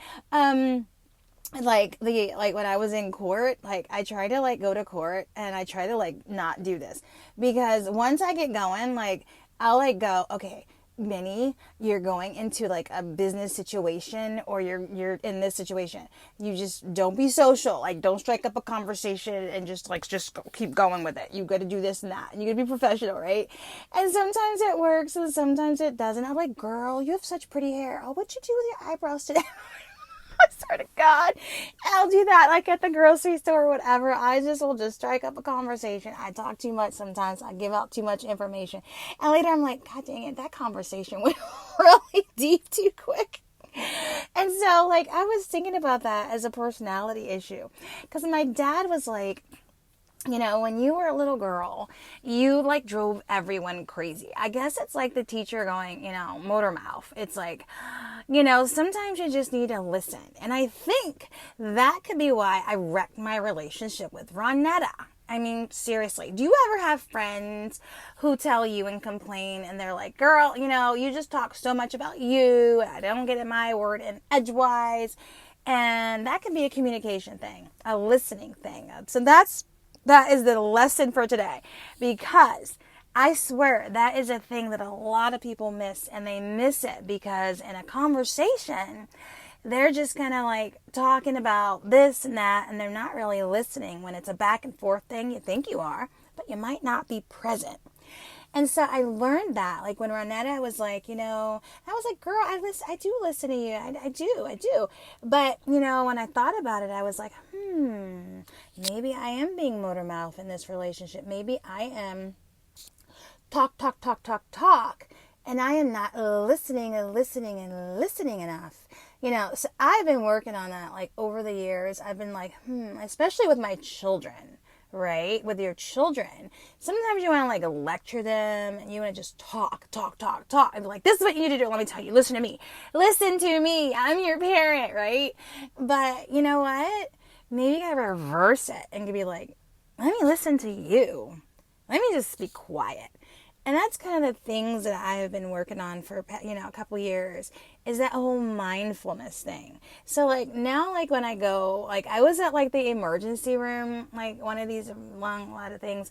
Like when I was in court, like I try to like go to court and I try to like not do this because once I get going, like I'll like go, okay, Minnie, you're going into like a business situation or you're in this situation. You just don't be social. Like don't strike up a conversation and just keep going with it. You got to do this and that. And you got to be professional, right? And sometimes it works and sometimes it doesn't. I'm like, girl, you have such pretty hair. Oh, what'd you do with your eyebrows today? I swear to God, I'll do that like at the grocery store or whatever. I will just strike up a conversation. I talk too much sometimes. I give out too much information. And later I'm like, God dang it, that conversation went really deep too quick. And so like I was thinking about that as a personality issue. Because my dad was like, when you were a little girl, you like drove everyone crazy. I guess it's like the teacher going, Motor Mouth. It's like, sometimes you just need to listen. And I think that could be why I wrecked my relationship with Ronetta. I mean, seriously, do you ever have friends who tell you and complain and they're like, girl, you just talk so much about you. I don't get my word in edgewise. And that could be a communication thing, a listening thing. So that is the lesson for today, because I swear that is a thing that a lot of people miss, and they miss it because in a conversation, they're just kind of like talking about this and that, and they're not really listening. When it's a back and forth thing, you think you are, but you might not be present. And so I learned that, like when Ronetta was like, I was like, girl, I do listen to you. I do. But, when I thought about it, I was like, maybe I am being Motor Mouth in this relationship. Maybe I am talk. And I am not listening enough. So I've been working on that, like, over the years. I've been like, especially with my children, right? With your children. Sometimes you want to, like, lecture them, and you want to just talk, and be like, this is what you need to do. Let me tell you, listen to me. Listen to me. I'm your parent, right? But you know what? Maybe you gotta reverse it and be like, let me listen to you. Let me just be quiet. And that's kind of the things that I have been working on for, a couple years, is that whole mindfulness thing. So, like, now, like, when I go, like, I was at, like, the emergency room, like, one of these long ladder things,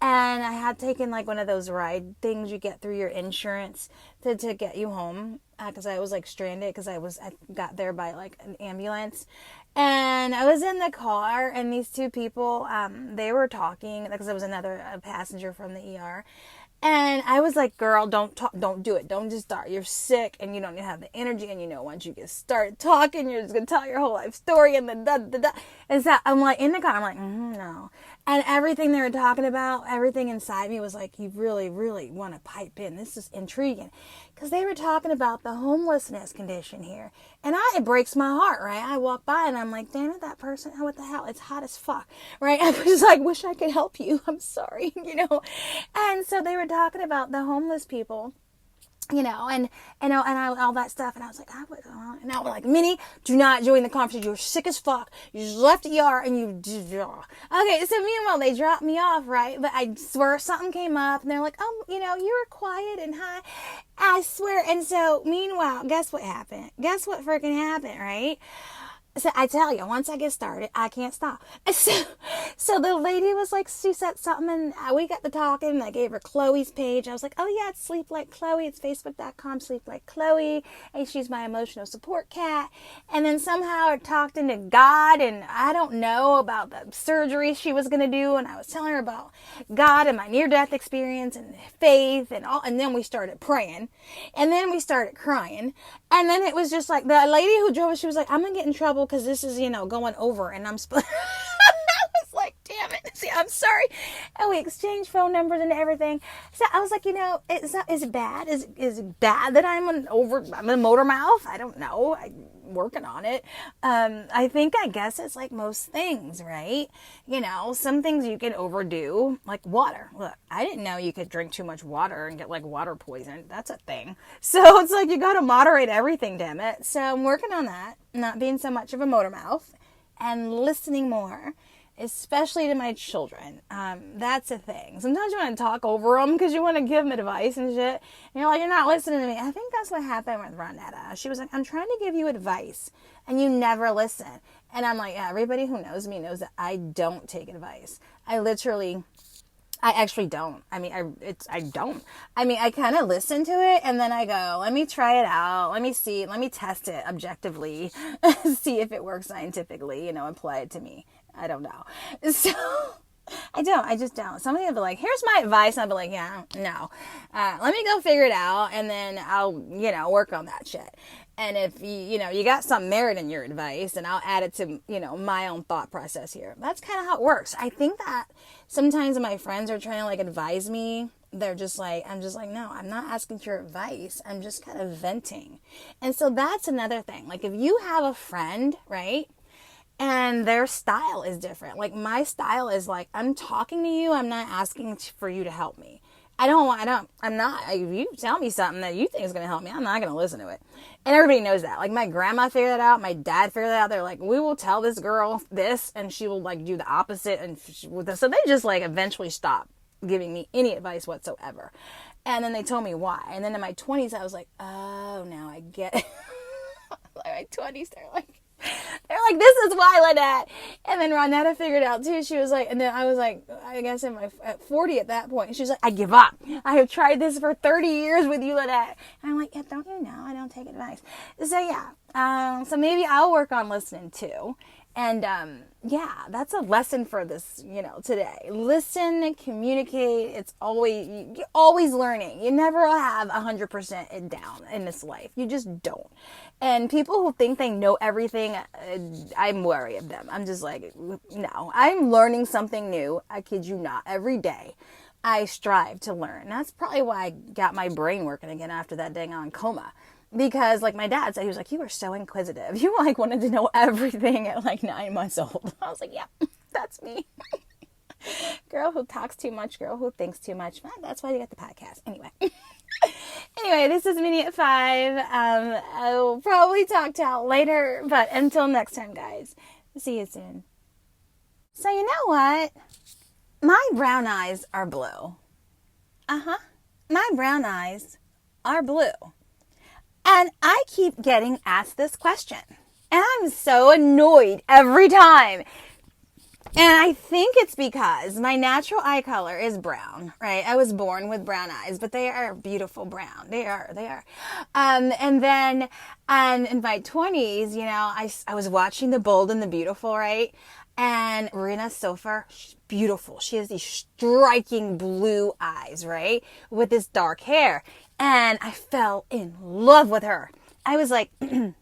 and I had taken, like, one of those ride things you get through your insurance to get you home, because I was, like, stranded, because I got there by, like, an ambulance. And I was in the car, and these two people, they were talking, because there was another passenger from the ER. And I was like, girl, don't talk, don't do it. Don't just start. You're sick and you don't even have the energy. And once you get started talking, you're just going to tell your whole life story. And then And so I'm like in the car, I'm like, no. And everything they were talking about, everything inside me was like, you really, really want to pipe in. This is intriguing. Because they were talking about the homelessness condition here. And it breaks my heart, right? I walk by and I'm like, damn it, that person, what the hell? It's hot as fuck, right? I was like, wish I could help you. I'm sorry, And so they were talking about the homeless people, and all that stuff. And I was like, and I was like, Minny, do not join the conversation. You're sick as fuck. You just left the ER and you. Okay, so meanwhile, they dropped me off, right? But I swear something came up and they're like, oh, you were quiet and high. I swear. And so meanwhile, guess what happened? Guess what freaking happened, right? So I tell you, once I get started, I can't stop. So the lady was like, she said something, and we got to talking, and I gave her Chloe's page. I was like, oh yeah, it's Sleep Like Chloe. It's facebook.com, Sleep Like Chloe. And she's my emotional support cat. And then somehow I talked into God, and I don't know about the surgery she was going to do. And I was telling her about God and my near-death experience and faith and all. And then we started praying. And then we started crying. And then it was just like, the lady who drove us, she was like, I'm going to get in trouble because this is, going over, and I'm I was like, damn it. See, I'm sorry. And we exchanged phone numbers and everything. So I was like, is it bad? Is it bad that I'm a motor mouth? I don't know. I'm working on it. I guess it's like most things, right? Some things you can overdo, like water. Look, I didn't know you could drink too much water and get like water poison. That's a thing. So it's like, you got to moderate everything, damn it. So I'm working on that, not being so much of a motor mouth and listening more, especially to my children. That's a thing. Sometimes you want to talk over them because you want to give them advice and shit. And you're like, you're not listening to me. I think that's what happened with Ronetta. She was like, I'm trying to give you advice and you never listen. And I'm like, yeah, everybody who knows me knows that I don't take advice. I actually don't. I don't. I kind of listen to it and then I go, let me try it out. Let me see. Let me test it objectively. See if it works scientifically, apply it to me. I don't know. So I just don't. Somebody will be like, here's my advice. And I'll be like, yeah, no. Let me go figure it out and then I'll, work on that shit. And if you got some merit in your advice, and I'll add it to, my own thought process here. That's kind of how it works. I think that sometimes when my friends are trying to like advise me, I'm just like, no, I'm not asking for your advice. I'm just kind of venting. And so that's another thing. Like if you have a friend, right? And their style is different. Like my style is like, I'm talking to you. I'm not asking for you to help me. If you tell me something that you think is going to help me, I'm not going to listen to it. And everybody knows that. Like my grandma figured that out. My dad figured that out. They're like, we will tell this girl this and she will like do the opposite. And so they just like eventually stopped giving me any advice whatsoever. And then they told me why. And then in my 20s, I was like, oh, now I get it. My 20s, they're like, this is why, Lynette. And then Ronetta figured out too. She was like, and then I was like, I guess at 40 at that point. She was like, I give up. I have tried this for 30 years with you, Lynette. And I'm like, yeah, don't you know? I don't take advice. So yeah. So maybe I'll work on listening too. And yeah, that's a lesson for this, today. Listen, communicate. It's you're always learning. You never have 100% it down in this life. You just don't. And people who think they know everything, I'm wary of them. I'm just like, no, I'm learning something new. I kid you not. Every day I strive to learn. That's probably why I got my brain working again after that dang on coma. Because like my dad said, he was like, you were so inquisitive. You like wanted to know everything at like 9 months old. I was like, yeah, that's me. Girl who talks too much, girl who thinks too much. That's why you got the podcast. Anyway. Anyway, this is Minny at 5. I'll probably talk to y'all later, but until next time, guys, see you soon. So you know what? My brown eyes are blue. My brown eyes are blue. And I keep getting asked this question. And I'm so annoyed every time. And I think it's because my natural eye color is brown, right? I was born with brown eyes, but they are beautiful brown. They are. And then in my 20s, you know, I was watching The Bold and the Beautiful, right? And Rina Sofer, she's beautiful. She has these striking blue eyes, right? With this dark hair. And I fell in love with her. I was like, I'm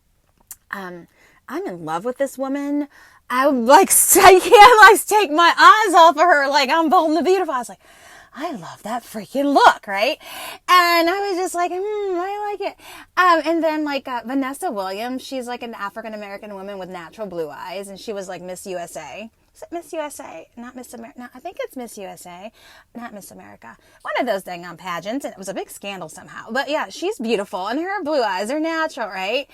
in love with this woman. I can't like take my eyes off of her. Like I'm Bold and the Beautiful. I was like, I love that freaking look, right? And I was just like, I like it. And then like Vanessa Williams, she's like an African-American woman with natural blue eyes. And she was like Miss USA. Is it Miss USA? Not Miss America. No, I think it's Miss USA, not Miss America. One of those dang on pageants, and it was a big scandal somehow. But yeah, she's beautiful, and her blue eyes are natural, right?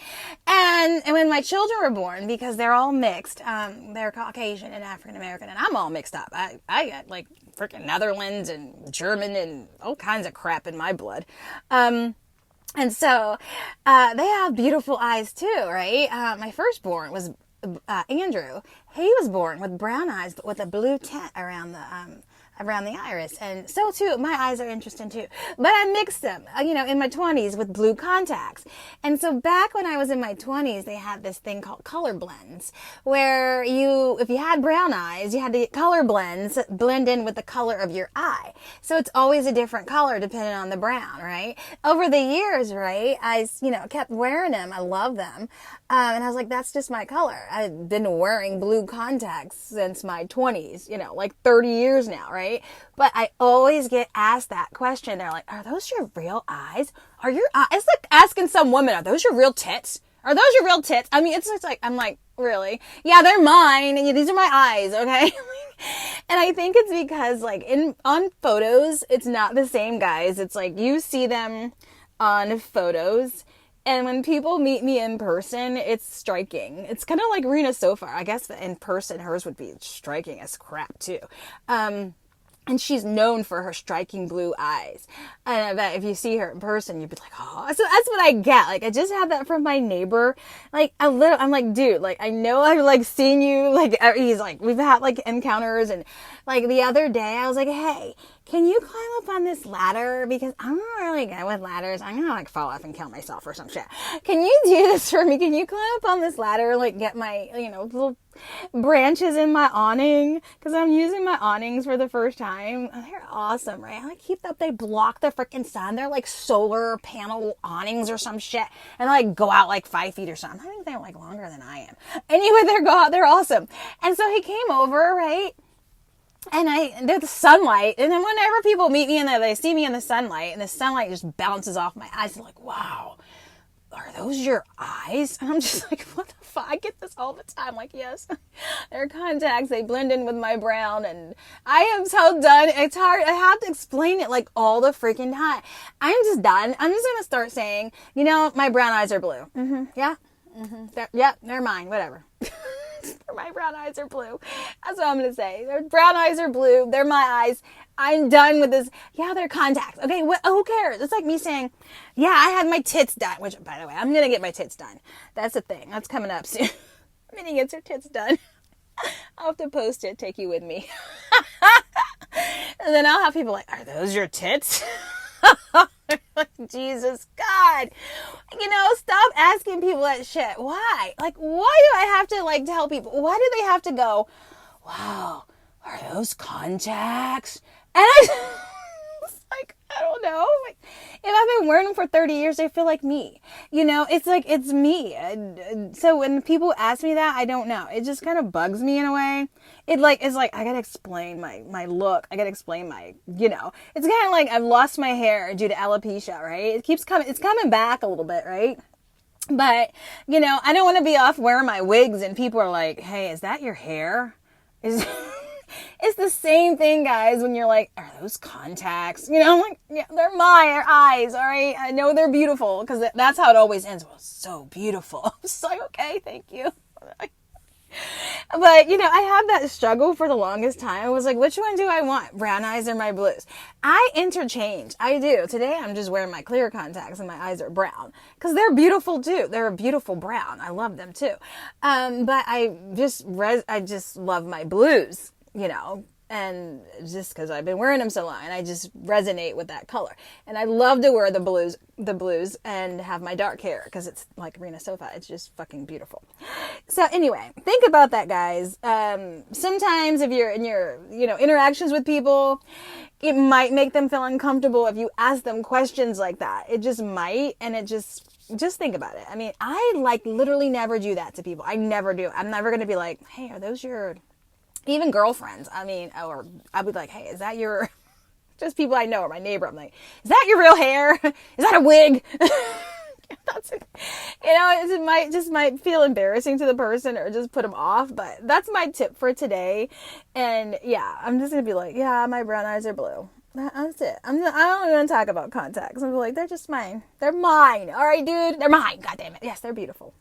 And when my children were born, because they're all mixed, they're Caucasian and African American, and I'm all mixed up. I got like freaking Netherlands and German and all kinds of crap in my blood. And so they have beautiful eyes too, right? My firstborn was Andrew. He was born with brown eyes, but with a blue tint around the iris. And so too, my eyes are interesting too. But I mixed them, in my 20s with blue contacts. And so back when I was in my 20s, they had this thing called color blends, where if you had brown eyes, you had to get color blends blend in with the color of your eye. So it's always a different color depending on the brown, right? Over the years, right, I, kept wearing them. I love them. And I was like, that's just my color. I've been wearing blue contacts since my 20s, like 30 years now, right? But I always get asked that question. They're like, are those your real eyes? Are your eyes? It's like asking some woman, are those your real tits? Are those your real tits? I mean, it's like, I'm like, really? Yeah, they're mine. And these are my eyes, okay? And I think it's because like on photos, it's not the same, guys. It's like you see them on photos. And when people meet me in person, it's striking. It's kind of like Rina Sofer. I guess in person, hers would be striking as crap too. And she's known for her striking blue eyes. And I bet if you see her in person, you'd be like, oh, so that's what I get. Like, I just had that from my neighbor. Like, I'm like, dude, like, I know I've like seen you. Like, he's like, we've had like encounters. And like the other day, I was like, hey, can you climb up on this ladder? Because I'm not really good with ladders. I'm gonna like fall off and kill myself or some shit. Can you do this for me? Can you climb up on this ladder and like get my, little branches in my awning? Because I'm using my awnings for the first time. They're awesome, right? I like keep up. They block the freaking sun. They're like solar panel awnings or some shit. And they like go out like 5 feet or something. I think they're like longer than I am. Anyway, they're awesome. And so he came over, right? And they're the sunlight. And then whenever people meet me and they see me in the sunlight and the sunlight just bounces off my eyes, they're like, wow, are those your eyes? And I'm just like, what the fuck? I get this all the time. Like, yes, they're contacts. They blend in with my brown. And I am so done. It's hard. I have to explain it like all the freaking time. I'm just done. I'm just going to start saying, my brown eyes are blue. Mm-hmm. Yeah. Mm-hmm. They're mine. Whatever. My brown eyes are blue. That's what I'm going to say. Their brown eyes are blue. They're my eyes. I'm done with this. Yeah, they're contacts. Okay, who cares? It's like me saying, yeah, I had my tits done. Which, by the way, I'm going to get my tits done. That's a thing. That's coming up soon. Minnie gets her tits done. I'll have to post it. Take you with me. And then I'll have people like, are those your tits? Jesus God. Stop asking people that shit. Why? Like, why do I have to like tell people? Why do they have to go, wow, are those contacts? And I like, I don't know. Like, if I've been wearing them for 30 years, they feel like me. You know, it's like, it's me. So when people ask me that, I don't know. It just kind of bugs me in a way. It's like, I gotta explain my look. I gotta explain it's kind of like I've lost my hair due to alopecia, right? It's coming back a little bit, right? But, I don't want to be off wearing my wigs and people are like, hey, is that your hair? It's the same thing, guys, when you're like, are those contacts? I'm like, yeah, they're my eyes, all right? I know they're beautiful, because that's how it always ends. Well, so beautiful. I'm just like, okay, thank you. But, I had that struggle for the longest time. I was like, which one do I want? Brown eyes or my blues? I interchange. I do. Today, I'm just wearing my clear contacts and my eyes are brown. Because they're beautiful, too. They're a beautiful brown. I love them, too. But I just love my blues, and just because I've been wearing them so long, and I just resonate with that color. And I love to wear the blues and have my dark hair because it's like Rena Sofa. It's just fucking beautiful. So anyway, think about that, guys. Sometimes if you're in your, interactions with people, it might make them feel uncomfortable if you ask them questions like that. It just might, and it just think about it. I mean, I literally never do that to people. I never do. I'm never going to be like, hey, are those your... Even girlfriends, or I would be like, hey, is that your, just people I know or my neighbor, I'm like, is that your real hair? Is that a wig? That's it. It might feel embarrassing to the person or just put them off, but that's my tip for today. And yeah, I'm just going to be like, yeah, my brown eyes are blue. That's it. I don't even talk about contacts. I'm like, they're just mine. They're mine. All right, dude, they're mine. God damn it. Yes, they're beautiful.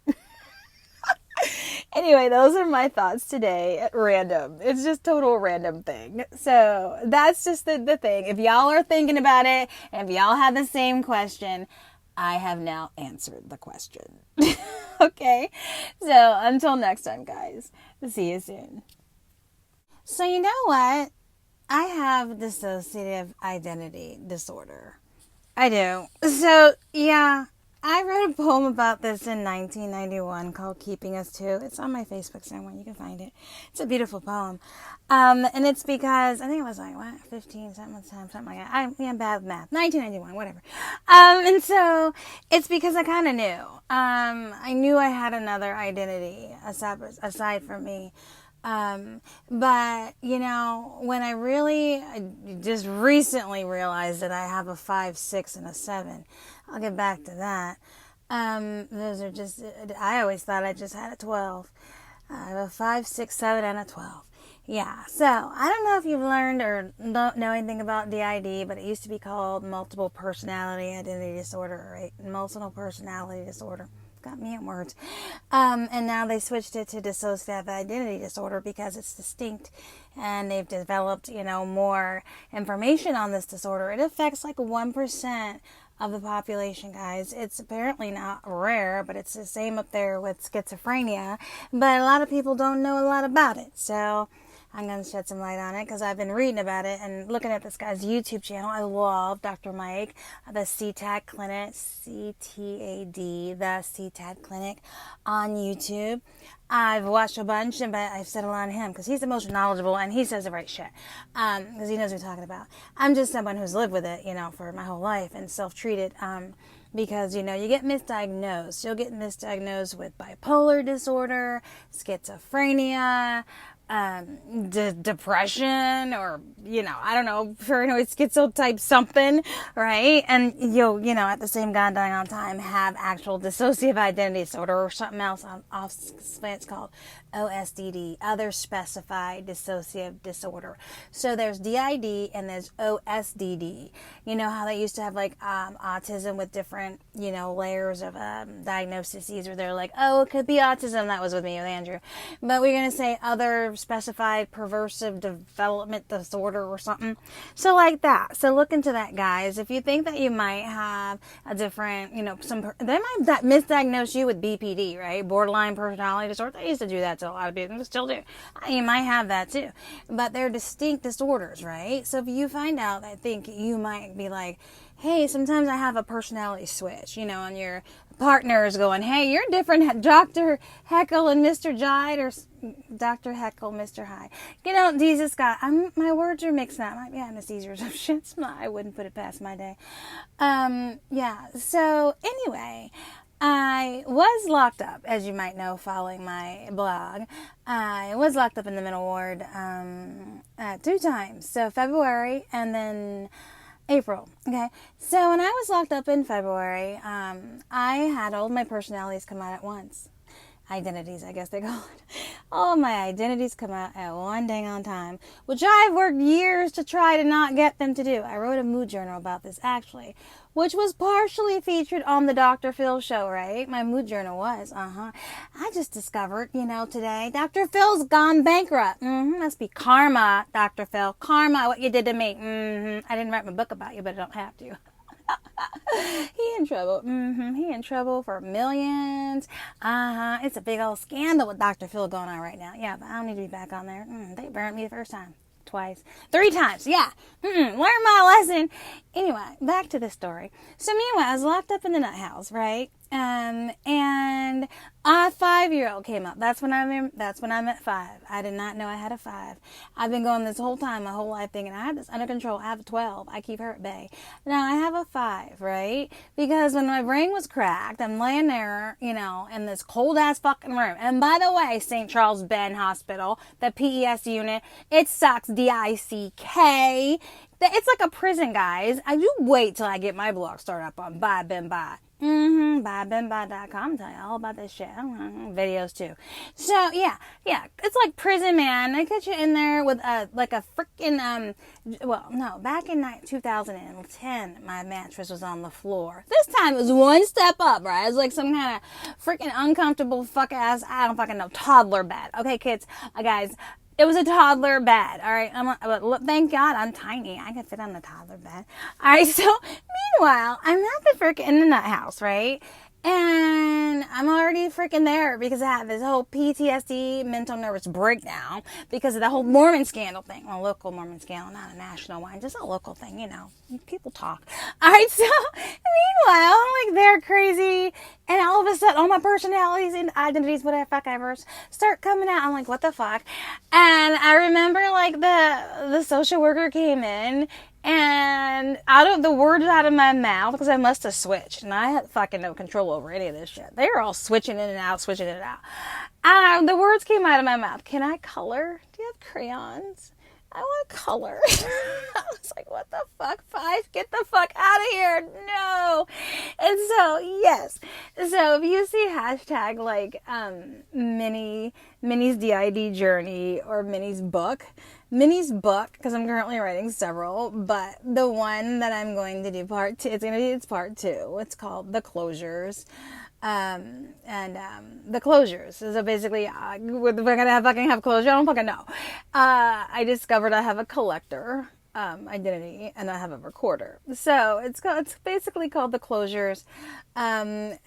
Anyway, those are my thoughts today at random. It's just total random thing. So that's just the thing. If y'all are thinking about it, and if y'all have the same question, I have now answered the question. Okay? So until next time, guys. See you soon. So you know what? I have dissociative identity disorder. I do. So, yeah. I wrote a poem about this in 1991 called Keeping Us Two. It's on my Facebook somewhere. You can find it. It's a beautiful poem. And it's because, I think it was 15, something like that. I'm bad with math. 1991, whatever. And so, it's because I kind of knew. I knew I had another identity aside from me. But, when I just recently realized that I have a 5, 6, and a 7, I'll get back to that. Those are just, I always thought I just had a 12. I have a 5, 6, 7, and a 12. Yeah, so I don't know if you've learned or don't know anything about DID, but it used to be called multiple personality identity disorder, right? Multiple personality disorder. Got me in words. And now they switched it to dissociative identity disorder because it's distinct and they've developed, more information on this disorder. It affects 1% of the population, guys. It's apparently not rare, but it's the same up there with schizophrenia. But a lot of people don't know a lot about it. So I'm going to shed some light on it because I've been reading about it and looking at this guy's YouTube channel. I love Dr. Mike, the CTAD Clinic, CTAD, the CTAD Clinic on YouTube. I've watched a bunch, but I've settled on him because he's the most knowledgeable and he says the right shit because he knows what he's talking about. I'm just someone who's lived with it, for my whole life and self-treated because, you get misdiagnosed. You'll get misdiagnosed with bipolar disorder, schizophrenia, depression, or, I don't know, paranoid schizo type something, right? And you'll, at the same goddamn time have actual dissociative identity disorder or something else it's called OSDD, other specified dissociative disorder. So there's DID and there's OSDD. You know how they used to have autism with different, layers of diagnoses where they're like, oh, it could be autism. That was with me with Andrew. But we're going to say other specified perversive development disorder or something. So like that. So look into that, guys. If you think that you might have a different, they might misdiagnose you with BPD, right? Borderline personality disorder. They used to do that to a lot of people. They still do. You might have that too. But they're distinct disorders, right? So if you find out, I think you might be like, hey, sometimes I have a personality switch, and your partner is going, hey, you're different, Dr. Heckle and Mr. Hyde, or Dr. Heckle, Mr. Hyde. Jesus God, my words are mixed up. I might be having a seizure or some shit. I wouldn't put it past my day. Yeah, so anyway, I was locked up, as you might know, following my blog. I was locked up in the mental ward 2 times. So February and then April. Okay. So when I was locked up in February, I had all of my personalities come out at once. Identities, I guess they call it. All my identities come out at one dang on time, which I've worked years to try to not get them to do. I wrote a mood journal about this, actually, which was partially featured on the Dr. Phil show, right? My mood journal was, I just discovered, today, Dr. Phil's gone bankrupt. Must be karma, Dr. Phil. Karma, what you did to me. I didn't write my book about you, but I don't have to. He in trouble. He in trouble for millions. It's a big old scandal with Dr. Phil going on right now. Yeah, but I don't need to be back on there. They burned me the first time. Twice. 3 times. Yeah. Learn my lesson. Anyway, back to the story. So meanwhile, I was locked up in the nut house, right? And a 5-year-old came up. That's when I'm at 5. I did not know I had a 5. I've been going this whole time, my whole life, thinking I have this under control. I have a 12. I keep her at bay. Now I have a 5, right? Because when my brain was cracked, I'm laying there, in this cold ass fucking room. And by the way, St. Charles Ben Hospital, the PES unit, it sucks. DICK. It's like a prison, guys. I do wait till I get my blog started up on Bye Ben Bye. BuyBenBuy.com. Tell you all about this shit. Videos too. So yeah, it's like prison, man. They get you in there with a freaking back in 2010, my mattress was on the floor. This time it was one step up, right? It was like some kind of freaking uncomfortable fuck ass, I don't fucking know, toddler bed. Okay, kids, guys. It was a toddler bed, all right? Thank God I'm tiny. I can fit on the toddler bed. All right, so meanwhile, I'm at the in the nut house, right? And I'm already freaking there because I have this whole PTSD, mental nervous breakdown, because of the whole Mormon scandal thing. Well, a local Mormon scandal, not a national one, just a local thing, people talk. All right, so meanwhile, I'm like there crazy, and all of a sudden, all my personalities and identities, whatever fuck ever, start coming out. I'm like, what the fuck? And I remember like the social worker came in, and out of the words out of my mouth, because I must have switched, and I had fucking no control over any of this shit. They were all switching in and out, switching in and out. The words came out of my mouth. Can I color? Do you have crayons? I want to color. I was like, what the fuck? 5? Get the fuck out of here. No. And so, yes. So if you see hashtag like Minny's DID journey or Minny's book, because I'm currently writing several, but the one that I'm going to do part 2, it's part 2. It's called The Closures. The closures. So basically, we're gonna fucking have closure. I don't fucking know. I discovered I have a collector identity and I have a recorder. So it's basically called The Closures. Definitely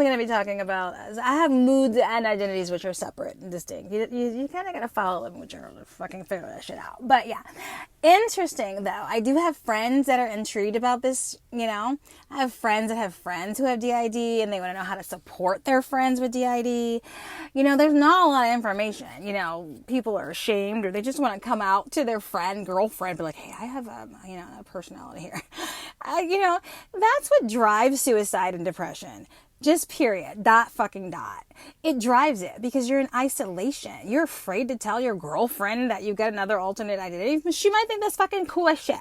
going to be talking about, I have moods and identities which are separate and distinct. You kind of got to follow them, which are to fucking figure that shit out. But yeah, interesting though. I do have friends that are intrigued about this, I have friends that have friends who have DID and they want to know how to support their friends with DID. There's not a lot of information. People are ashamed or they just want to come out to their girlfriend, be like, hey, I have a personality here. That's what drives suicide and depression. Just period. Fucking dot. It drives it because you're in isolation. You're afraid to tell your girlfriend that you've got another alternate identity. She might think that's fucking cool as shit.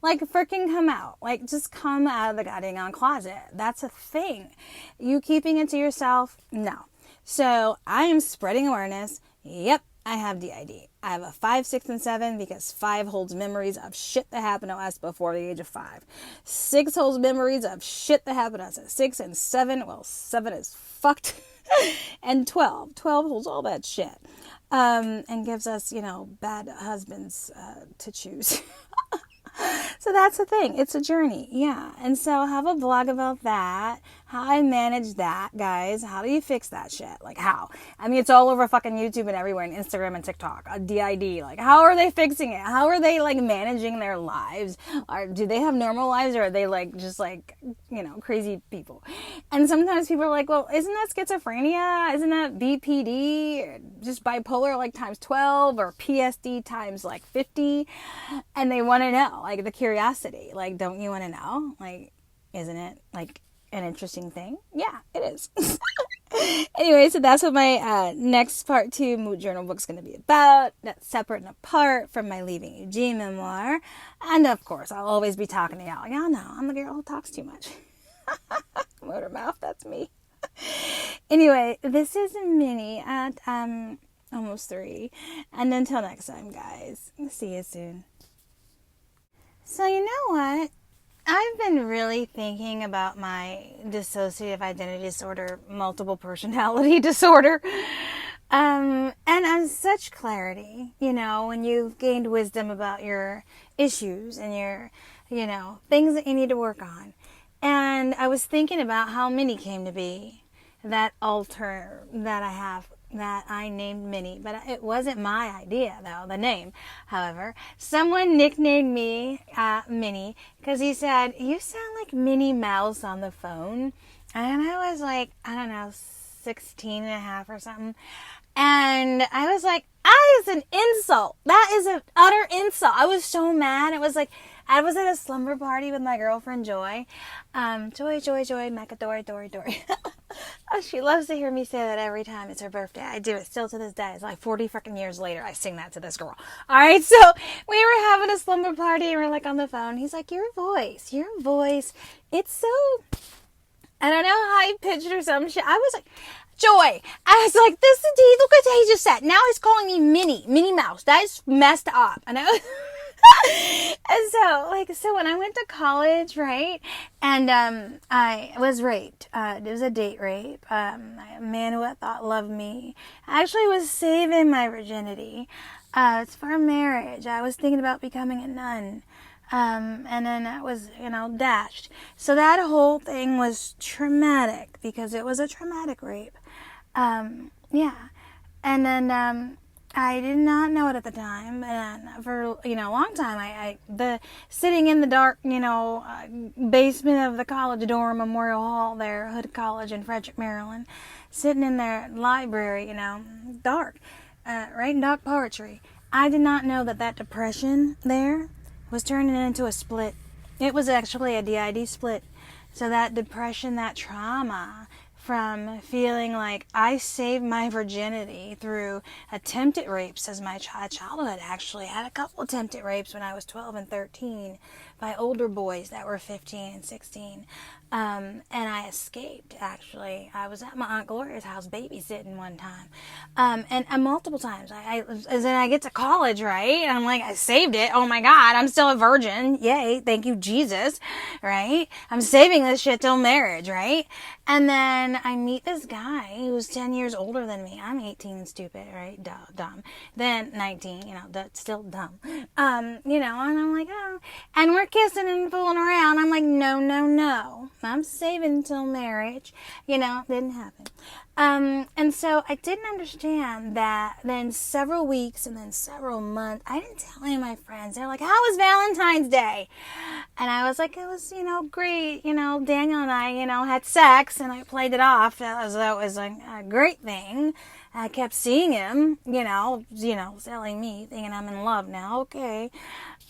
Like, freaking come out. Like, just come out of the goddamn closet. That's a thing. You keeping it to yourself? No. So, I am spreading awareness. Yep, I have DID. I have a 5, 6, and 7 because 5 holds memories of shit that happened to us before the age of 5. 6 holds memories of shit that happened to us at 6, and 7, 7 is fucked. And 12 holds all that shit. And gives us, bad husbands to choose. So that's the thing. It's a journey. Yeah. And so I have a blog about that. How I manage that, guys. How do you fix that shit? Like, how? I mean, it's all over fucking YouTube and everywhere, and Instagram and TikTok. DID. Like, how are they fixing it? How are they, like, managing their lives? Or do they have normal lives, or are they, like, just, like, crazy people? And sometimes people are like, well, isn't that schizophrenia? Isn't that BPD? Or just bipolar, like, times 12? Or PSD times, like, 50? And they want to know, like, the curiosity. Like, don't you want to know? Like, isn't it, like, an interesting thing. Yeah, it is. Anyway, so that's what my next part 2 mood journal book's going to be about. That's separate and apart from my Leaving Eugene memoir. And of course, I'll always be talking to y'all. Y'all know, I'm the girl who talks too much. Motor mouth, that's me. Anyway, this is Minny at almost 3. And until next time, guys. See you soon. So you know what? I've been really thinking about my dissociative identity disorder, multiple personality disorder. And on such clarity, you know, when you've gained wisdom about your issues and your, you know, things that you need to work on. And I was thinking about how Minny came to be, that alter that I have, that I named Minny, but it wasn't my idea though, the name. However, someone nicknamed me Minny because he said, you sound like Minnie Mouse on the phone. And I was like, I don't know, 16 and a half or something. And I was like, that is an insult. That is an utter insult. I was so mad. It was like, I was at a slumber party with my girlfriend, Joy. Joy, Macadori, Dory. Oh, she loves to hear me say that every time it's her birthday. I do it still to this day. It's like 40 freaking years later. I sing that to this girl. All right. So we were having a slumber party and we're like on the phone. He's like, your voice. It's so, I don't know, high pitched or some shit. I was like, Joy. I was like, look what he just said. Now he's calling me Minnie Mouse. That is messed up. And I was, and so when I went to college, right, and I was raped. It was a date rape. A man who I thought loved me actually was saving my virginity. It's for marriage. I was thinking about becoming a nun. And then I was, dashed. So that whole thing was traumatic because it was a traumatic rape. Yeah. And then, I did not know it at the time, and for, a long time, the sitting in the dark, basement of the college dorm, Memorial Hall there, Hood College in Frederick, Maryland, sitting in their library, dark, writing dark poetry. I did not know that depression there was turning into a split. It was actually a DID split. So that depression, that trauma from feeling like I saved my virginity through attempted rapes as my childhood. Actually had a couple attempted rapes when I was 12 and 13 by older boys that were 15 and 16. And I escaped, actually. I was at my Aunt Gloria's house babysitting one time. And multiple times. As I get to college, right? I'm like, I saved it. Oh my God, I'm still a virgin. Yay, thank you, Jesus. Right? I'm saving this shit till marriage, right? And then I meet this guy who's 10 years older than me. I'm 18 and stupid, right? Dumb. Then 19, that's still dumb. And I'm like, oh. And we're kissing and fooling around. I'm like, no. I'm saving until marriage. Didn't happen. And so I didn't understand that then several weeks and then several months, I didn't tell any of my friends. They're like, how was Valentine's Day? And I was like, it was, great. Daniel and I, had sex and I played it off as though it was a great thing. I kept seeing him, selling me, thinking I'm in love now. Okay.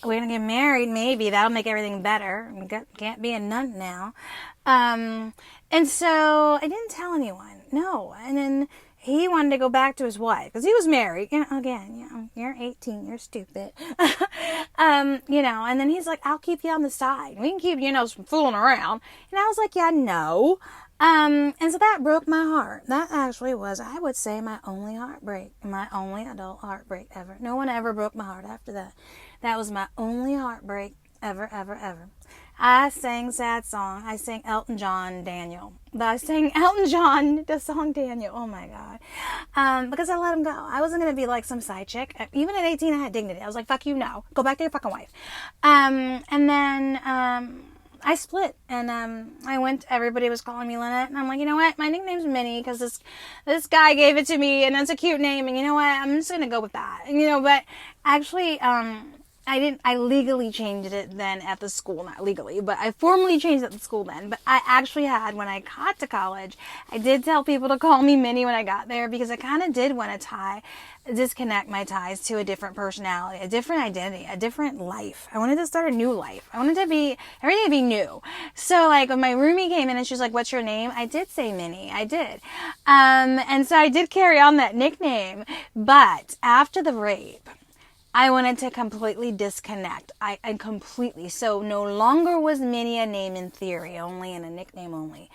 We're going to get married, maybe. That'll make everything better. Can't be a nun now. And so I didn't tell anyone. No. And then he wanted to go back to his wife because he was married. Again, you're 18. You're stupid. And then he's like, I'll keep you on the side. We can keep, fooling around. And I was like, yeah, no. And so that broke my heart. That actually was, I would say, my only heartbreak. My only adult heartbreak ever. No one ever broke my heart after that. That was my only heartbreak ever. I sang sad song. I sang Elton John, Daniel. I sang Elton John, the song Daniel. Oh my God. Because I let him go. I wasn't going to be like some side chick. Even at 18, I had dignity. I was like, fuck you, no. Go back to your fucking wife. And then, I split and everybody was calling me Lynette, and I'm like, you know what, my nickname's Minnie because this guy gave it to me and that's a cute name, and you know what, I'm just gonna go with that. But actually I legally changed it then at the school, not legally, but I formally changed it at the school then. But I actually had, when I got to college, I did tell people to call me Minnie when I got there, because I kind of did want to disconnect my ties to a different personality, a different identity, a different life. I wanted to start a new life. I wanted everything to be new. So like when my roomie came in and she was like, "What's your name?" I did say Minnie. I did. And so I did carry on that nickname. But after the rape, I wanted to completely disconnect. I completely. So no longer was Minnie a name in theory only and a nickname only.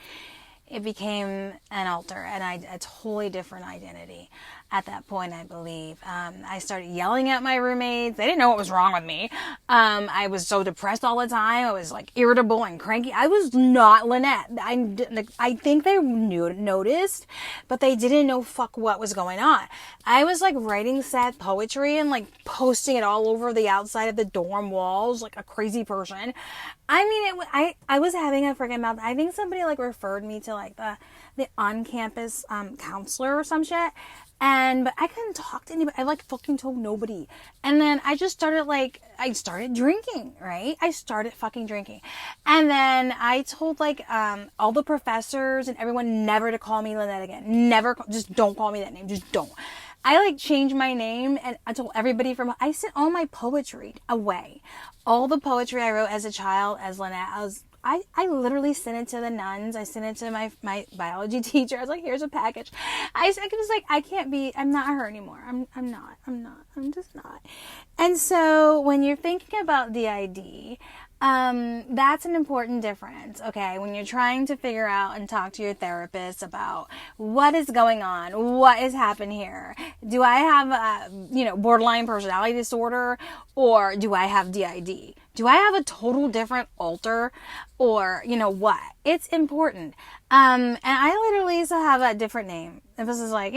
It became an alter and a totally different identity at that point, I believe. I started yelling at my roommates. They didn't know what was wrong with me. I was so depressed all the time. I was like irritable and cranky. I was not Lynette. I think they noticed, but they didn't know what was going on. I was like writing sad poetry and like posting it all over the outside of the dorm walls like a crazy person. I mean, I was having a freaking meltdown. I think somebody like referred me to like the on-campus counselor or some shit. But I couldn't talk to anybody. I like fucking told nobody. And then I just started drinking, right? I started fucking drinking. And then I told like, all the professors and everyone never to call me Lynette again. Never, just don't call me that name. Just don't. I like changed my name and I told everybody I sent all my poetry away. All the poetry I wrote as a child as Lynette, I literally sent it to the nuns. I sent it to my biology teacher. I was like, here's a package. I was like, I'm not her anymore. I'm just not. And so when you're thinking about DID, that's an important difference, okay? When you're trying to figure out and talk to your therapist about what is going on, what has happened here. Do I have borderline personality disorder, or do I have DID? Do I have a total different alter, or what? It's important. And I literally used to have a different name. If this is like,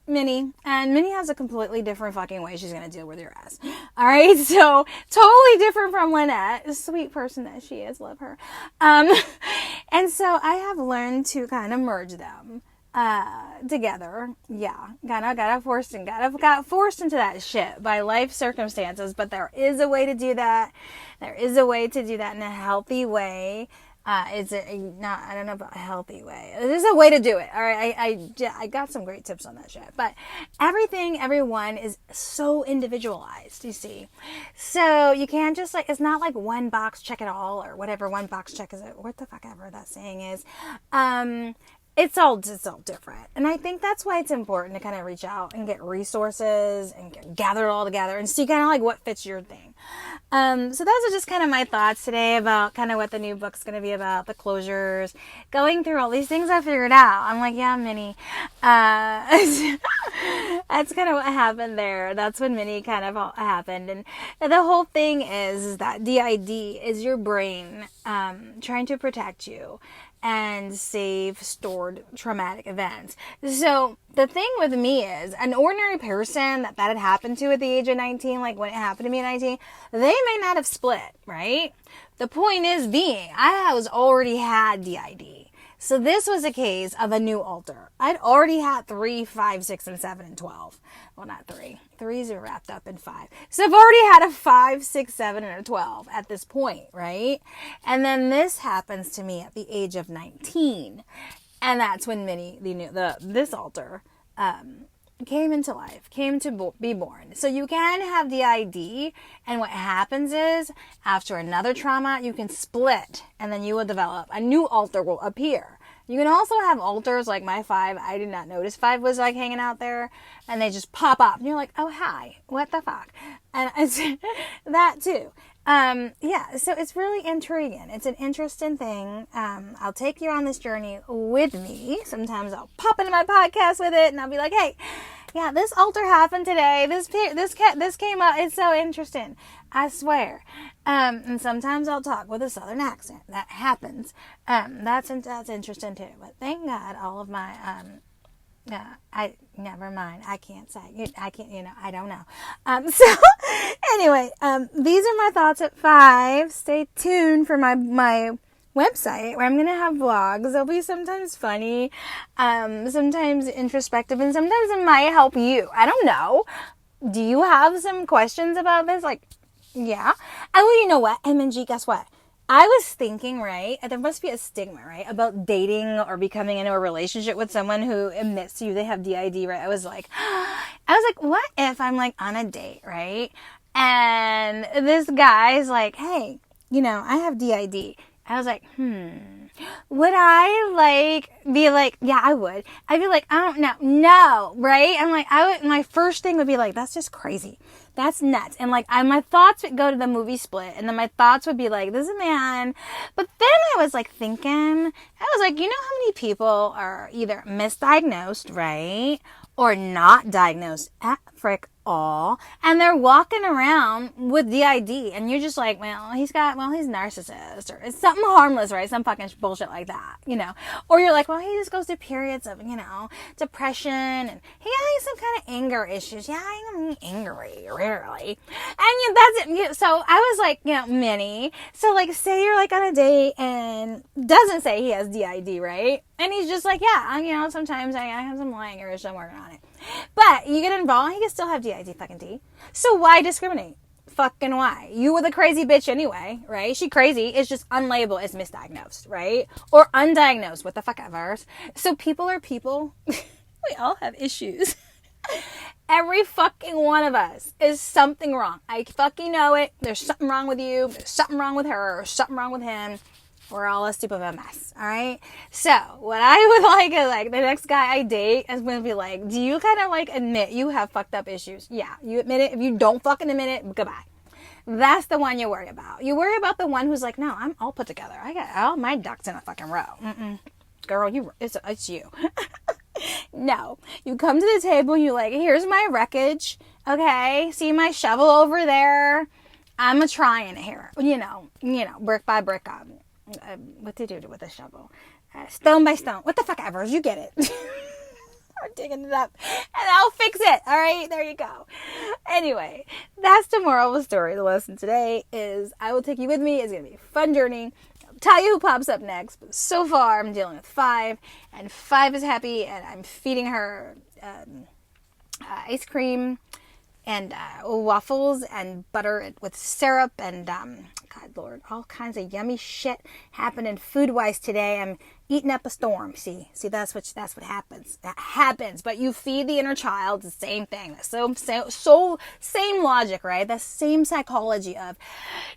Minnie. And Minnie has a completely different fucking way she's going to deal with your ass. All right. So totally different from Lynette, the sweet person that she is. Love her. And so I have learned to kind of merge them, together. Yeah. Got forced into that shit by life circumstances, but there is a way to do that. There is a way to do that in a healthy way. I don't know about a healthy way. There's a way to do it. All right. I got some great tips on that shit, but everyone is so individualized, you see. So you can't just it's not like one box check it all or whatever one box check is. What the fuck ever that saying is. It's all different. And I think that's why it's important to kind of reach out and get resources and gather it all together and see kind of like what fits your thing. So those are just kind of my thoughts today about kind of what the new book's going to be about, the closures, going through all these things I figured out. I'm like, yeah, Minnie. That's kind of what happened there. That's when Minnie kind of happened. And the whole thing is that DID is your brain trying to protect you and save stored traumatic events. So the thing with me is an ordinary person that had happened to at the age of 19, like when it happened to me at 19, they may not have split, right? The point is being, I was already had DID. So this was a case of a new alter. I'd already had 3, 5, 6, and 7, and 12. Well, not 3. 3's are wrapped up in 5. So I've already had a 5, 6, 7, and a 12 at this point, right? And then this happens to me at the age of 19. And that's when Minnie, this alter, came into life, came to be born. So you can have the ID, and what happens is, after another trauma, you can split, and then you will develop. A new alter will appear. You can also have alters, like my 5, I did not notice 5 was like hanging out there, and they just pop up, and you're like, oh, hi, what the fuck? And it's that too. So it's really intriguing. It's an interesting thing. I'll take you on this journey with me. Sometimes I'll pop into my podcast with it and I'll be like, hey, yeah, this alter happened today. This came up. It's so interesting. I swear. And sometimes I'll talk with a Southern accent. That happens. That's interesting too. But thank God all of my, never mind. I can't say. I don't know. So anyway, these are my thoughts at 5. Stay tuned for my website where I'm going to have vlogs. They'll be sometimes funny, sometimes introspective, and sometimes it might help you. I don't know. Do you have some questions about this? Like, Yeah. And well, you know what? MNG, guess what? I was thinking, right? There must be a stigma, right? About dating or becoming into a relationship with someone who admits to you they have DID, right? I was like, what if I'm like on a date, right? And this guy's like, hey, I have DID. I was like, would I like be like, yeah, I would. I'd be like, I don't know. No, right? I'm like, my first thing would be like, that's just crazy. That's nuts. And like, my thoughts would go to the movie Split. And then my thoughts would be like, this is a man. But then I was like thinking, I was like, you know how many people are either misdiagnosed, right? Or not diagnosed at frick all, and they're walking around with DID, and you're just like, he's narcissist, or it's something harmless, right? Some fucking bullshit like that, or you're like, well, he just goes through periods of, depression, and he has some kind of anger issues. Yeah, I'm angry, rarely. And that's it. So I was like, Minny. So like, say you're like on a date and doesn't say he has DID, right? And he's just like, yeah, sometimes I have some anger issue, I'm working on it. But you get involved, he can still have DID fucking D. So why discriminate? Fucking why? You were the crazy bitch anyway, right? She crazy. It's just unlabeled as misdiagnosed, right? Or undiagnosed. What the fuck ever. So people are people. We all have issues. Every fucking one of us is something wrong. I fucking know it. There's something wrong with you. There's something wrong with her. Or something wrong with him. We're all a stupid mess, all right? So what I would like is like the next guy I date is going to be like, do you kind of like admit you have fucked up issues? Yeah, you admit it. If you don't fucking admit it, goodbye. That's the one you worry about. You worry about the one who's like, no, I'm all put together. I got all my ducks in a fucking row. Girl, it's you. No, you come to the table, you like, here's my wreckage, okay? See my shovel over there? I'm trying it here, brick by brick. What to do with a shovel? Stone by stone. What the fuck ever? You get it. I'm digging it up, and I'll fix it. All right, there you go. Anyway, that's the moral of the story. The lesson today is I will take you with me. It's gonna be a fun journey. I'll tell you who pops up next. But so far, I'm dealing with 5, and 5 is happy, and I'm feeding her ice cream and waffles and butter with syrup and God Lord, all kinds of yummy shit happening food-wise today. I'm eating up a storm. See, that's what happens. That happens. But you feed the inner child, the same thing. So same logic, right? The same psychology of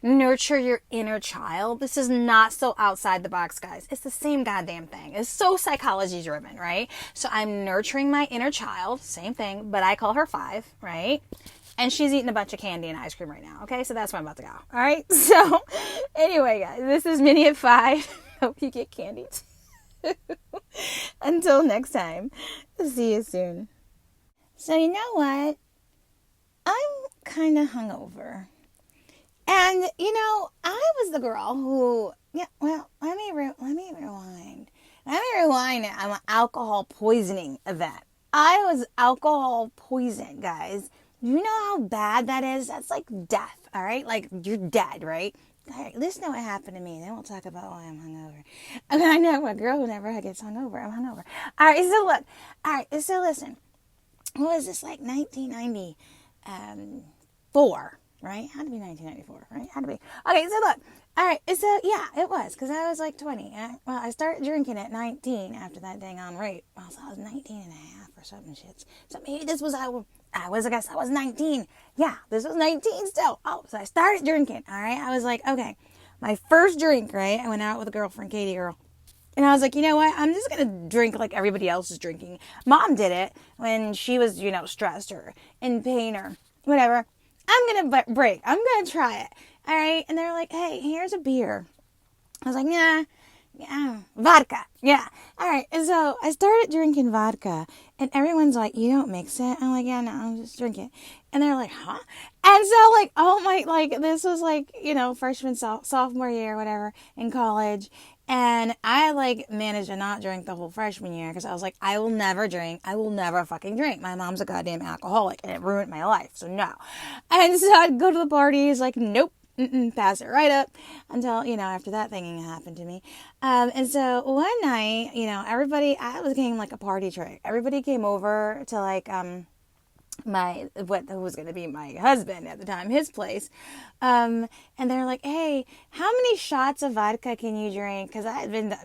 nurture your inner child. This is not so outside the box, guys. It's the same goddamn thing. It's so psychology driven, right? So I'm nurturing my inner child, same thing, but I call her 5, right? And she's eating a bunch of candy and ice cream right now. Okay, so that's where I'm about to go. All right. So anyway, guys, this is Minny at 5. Hope you get candy too. Until next time, see you soon. So you know what? I'm kind of hungover. And, I was the girl who, let me rewind. Let me rewind it. I'm an alcohol poisoning event. I was alcohol poisoned, guys. You know how bad that is? That's like death, all right? Like, you're dead, right? All right, listen to what happened to me. Then we'll talk about why I'm hungover. I mean, I know a girl who never gets hungover. I'm hungover. All right, so look. All right, so listen. What was this, like 1994, right? Had to be 1994, right? Had to be. Okay, so look. All right, so yeah, it was, because I was like 20. I started drinking at 19 after that dang on rape. Well, so I was 19 and a half or something shit. So maybe this was, I guess I was 19. Yeah, this was 19 still. Oh, so I started drinking, all right? I was like, okay, my first drink, right? I went out with a girlfriend, Katie girl. And I was like, you know what? I'm just going to drink like everybody else is drinking. Mom did it when she was, stressed or in pain or whatever. I'm going to break. I'm going to try it. All right. And they're like, hey, here's a beer. I was like, yeah, vodka. Yeah. All right. And so I started drinking vodka and everyone's like, you don't mix it. I'm like, yeah, no, I'm just drinking it. And they're like, huh? And so like, oh my, like this was like, freshman, sophomore year, whatever in college. And I like managed to not drink the whole freshman year because I was like, I will never drink. I will never fucking drink. My mom's a goddamn alcoholic and it ruined my life. So no. And so I'd go to the parties like, nope. Pass it right up until, after that thing happened to me. And so one night, everybody, I was getting like a party trick. Everybody came over to like, who was going to be my husband at the time, his place. And they're like, hey, how many shots of vodka can you drink? Because I had been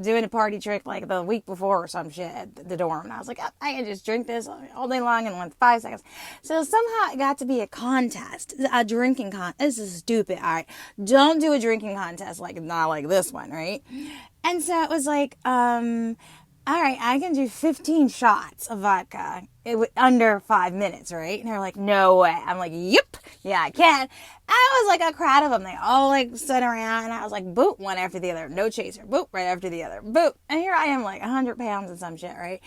doing a party trick like the week before or some shit at the dorm. And I was like, I can just drink this all day long in 5 seconds. So somehow it got to be a contest, a drinking contest. This is stupid. All right. Don't do a drinking contest not like this one, right? And so it was like, all right, I can do 15 shots of vodka under 5 minutes, right? And they're like, no way. I'm like, yep, yeah, I can. I was like a crowd of them. They all like stood around, and I was like, boop, one after the other. No chaser. Boop, right after the other. Boop. And here I am like 100 pounds and some shit, right?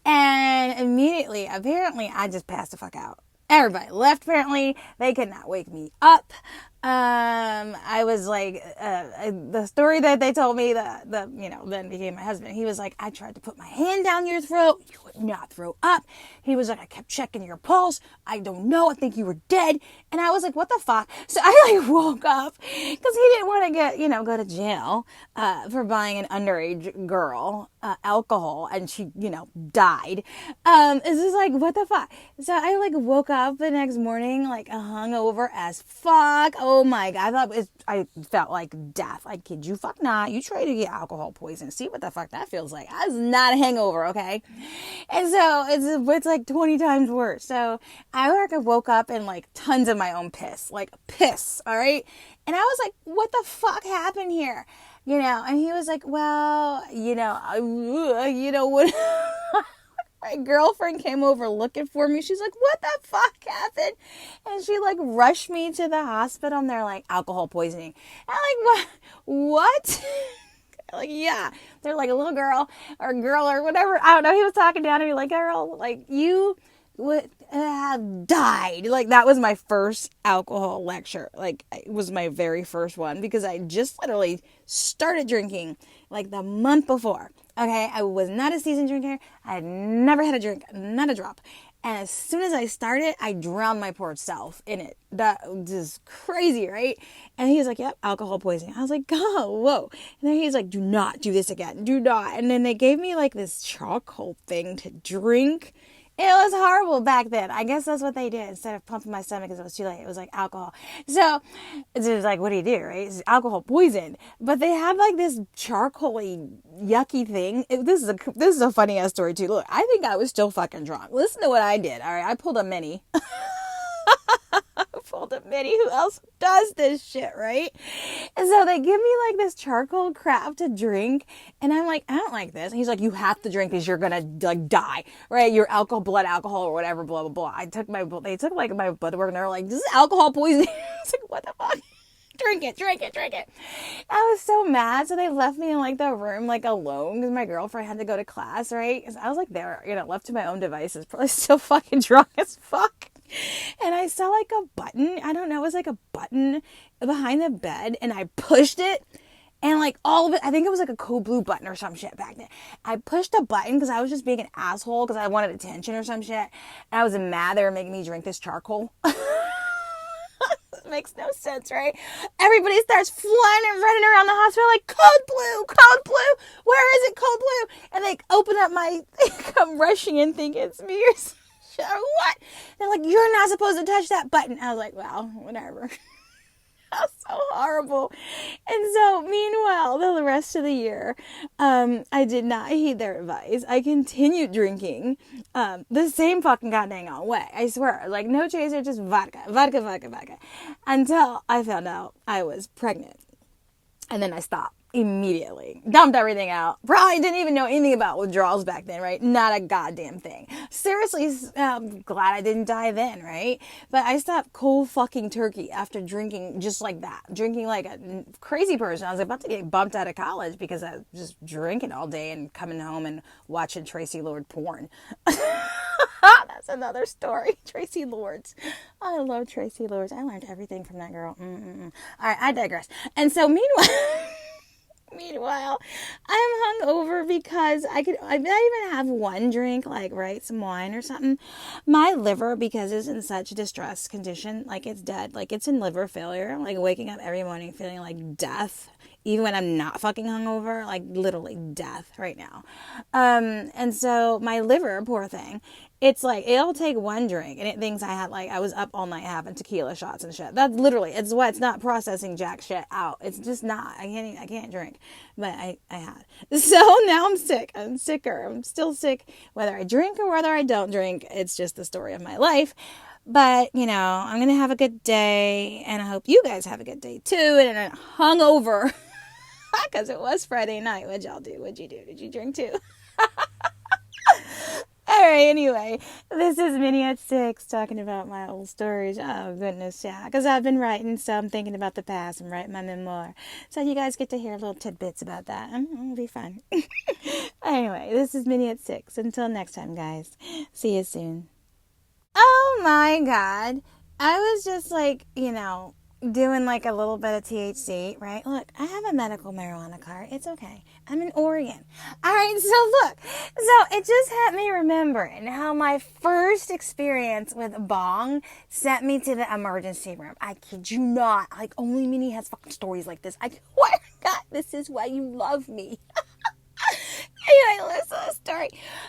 And immediately, apparently, I just passed the fuck out. Everybody left, apparently. They could not wake me up. I was like, the story that they told me, then became my husband. He was like, I tried to put my hand down your throat. You would not throw up. He was like, I kept checking your pulse. I don't know. I think you were dead. And I was like, what the fuck? So I like woke up because he didn't want to go to jail, for buying an underage girl, alcohol, and she, died. It's just like, what the fuck? So I like woke up the next morning, like hungover as fuck. Oh my God. I felt like death. I kid you fuck not. You try to get alcohol poisoning. See what the fuck that feels like. That's not a hangover, okay? And so it's like 20 times worse. So I woke up in like tons of my own piss. Like piss, all right? And I was like, what the fuck happened here? And he was like, well, what... My girlfriend came over looking for me. She's like, what the fuck happened? And she like rushed me to the hospital, and they're like, alcohol poisoning. And I'm like, what? Like, yeah. They're like, a little girl or whatever. I don't know. He was talking down to me like, girl, like you would have died. Like that was my first alcohol lecture. Like it was my very first one because I just literally started drinking like the month before. Okay, I was not a seasoned drinker. I had never had a drink, not a drop. And as soon as I started, I drowned my poor self in it. That was crazy, right? And he was like, yep, alcohol poisoning. I was like, oh, whoa. And then he's like, do not do this again. Do not. And then they gave me like this charcoal thing to drink. It was horrible back then. I guess that's what they did. Instead of pumping my stomach because it was too late, it was like alcohol. So it was like, what do you do, right? It's alcohol poison. But they had like this charcoaly, yucky thing. This is a funny ass story too. Look, I think I was still fucking drunk. Listen to what I did. All right, I pulled a Minny. Who else does this shit, right? And so they give me like this charcoal crap to drink, and I'm like, I don't like this. And he's like, you have to drink because you're gonna like die, right? Your blood alcohol or whatever, blah blah blah. They took like my blood work, and they were like, this is alcohol poisoning. I was like, what the fuck? Drink it. I was so mad. So they left me in like the room like alone because my girlfriend had to go to class, right? Because I was like there, left to my own devices, probably still fucking drunk as fuck. And I saw like a button. I don't know. It was like a button behind the bed, and I pushed it. And like all of it, I think it was like a code blue button or some shit back then. I pushed a button because I was just being an asshole because I wanted attention or some shit. And I was mad they were making me drink this charcoal. It makes no sense, right? Everybody starts flying and running around the hospital like, code blue, where is it, code blue? And they open up they come rushing in thinking it's me or some shit or what? They're like, you're not supposed to touch that button. I was like, well, whatever. That's so horrible. And so, meanwhile, the rest of the year, I did not heed their advice. I continued drinking the same fucking goddamn way. I swear. Like, no chaser, just vodka. Until I found out I was pregnant. And then I stopped immediately. Dumped everything out. Probably didn't even know anything about withdrawals back then, right? Not a goddamn thing. Seriously, glad I didn't die then, right? But I stopped cold fucking turkey after drinking just like that. Drinking like a crazy person. I was about to get bumped out of college because I was just drinking all day and coming home and watching Tracy Lord porn. That's another story. Tracy Lords. I love Tracy Lords. I learned everything from that girl. All right, I digress. And so meanwhile, I'm hungover because I even have one drink, like, right, some wine or something. My liver, because it's in such distress condition, like it's dead, like it's in liver failure, like waking up every morning feeling like death. Even when I'm not fucking hungover, like literally death right now. And so my liver, poor thing, It's like, it'll take one drink and it thinks I was up all night having tequila shots and shit. That's literally, it's why it's not processing jack shit out. It's just not. I can't drink. But I had. So now I'm sick. I'm sicker. I'm still sick. Whether I drink or whether I don't drink, it's just the story of my life. But, I'm going to have a good day. And I hope you guys have a good day too. And I'm hungover. Because it was Friday night. What'd y'all do? What'd you do? Did you drink too? All right, anyway, this is Minny at 6 talking about my old stories. Oh, goodness, yeah, because I've been writing, so I'm thinking about the past and writing my memoir. So you guys get to hear little tidbits about that. It'll be fun. Anyway, this is Minny at 6. Until next time, guys. See you soon. Oh, my God. I was just doing a little bit of THC, right? Look, I have a medical marijuana card. It's okay. I'm in Oregon. All right, so look. So it just had me remembering how my first experience with bong sent me to the emergency room. I kid you not. Only Minnie has fucking stories like this. Oh God, this is why you love me. Anyway, listen to the story.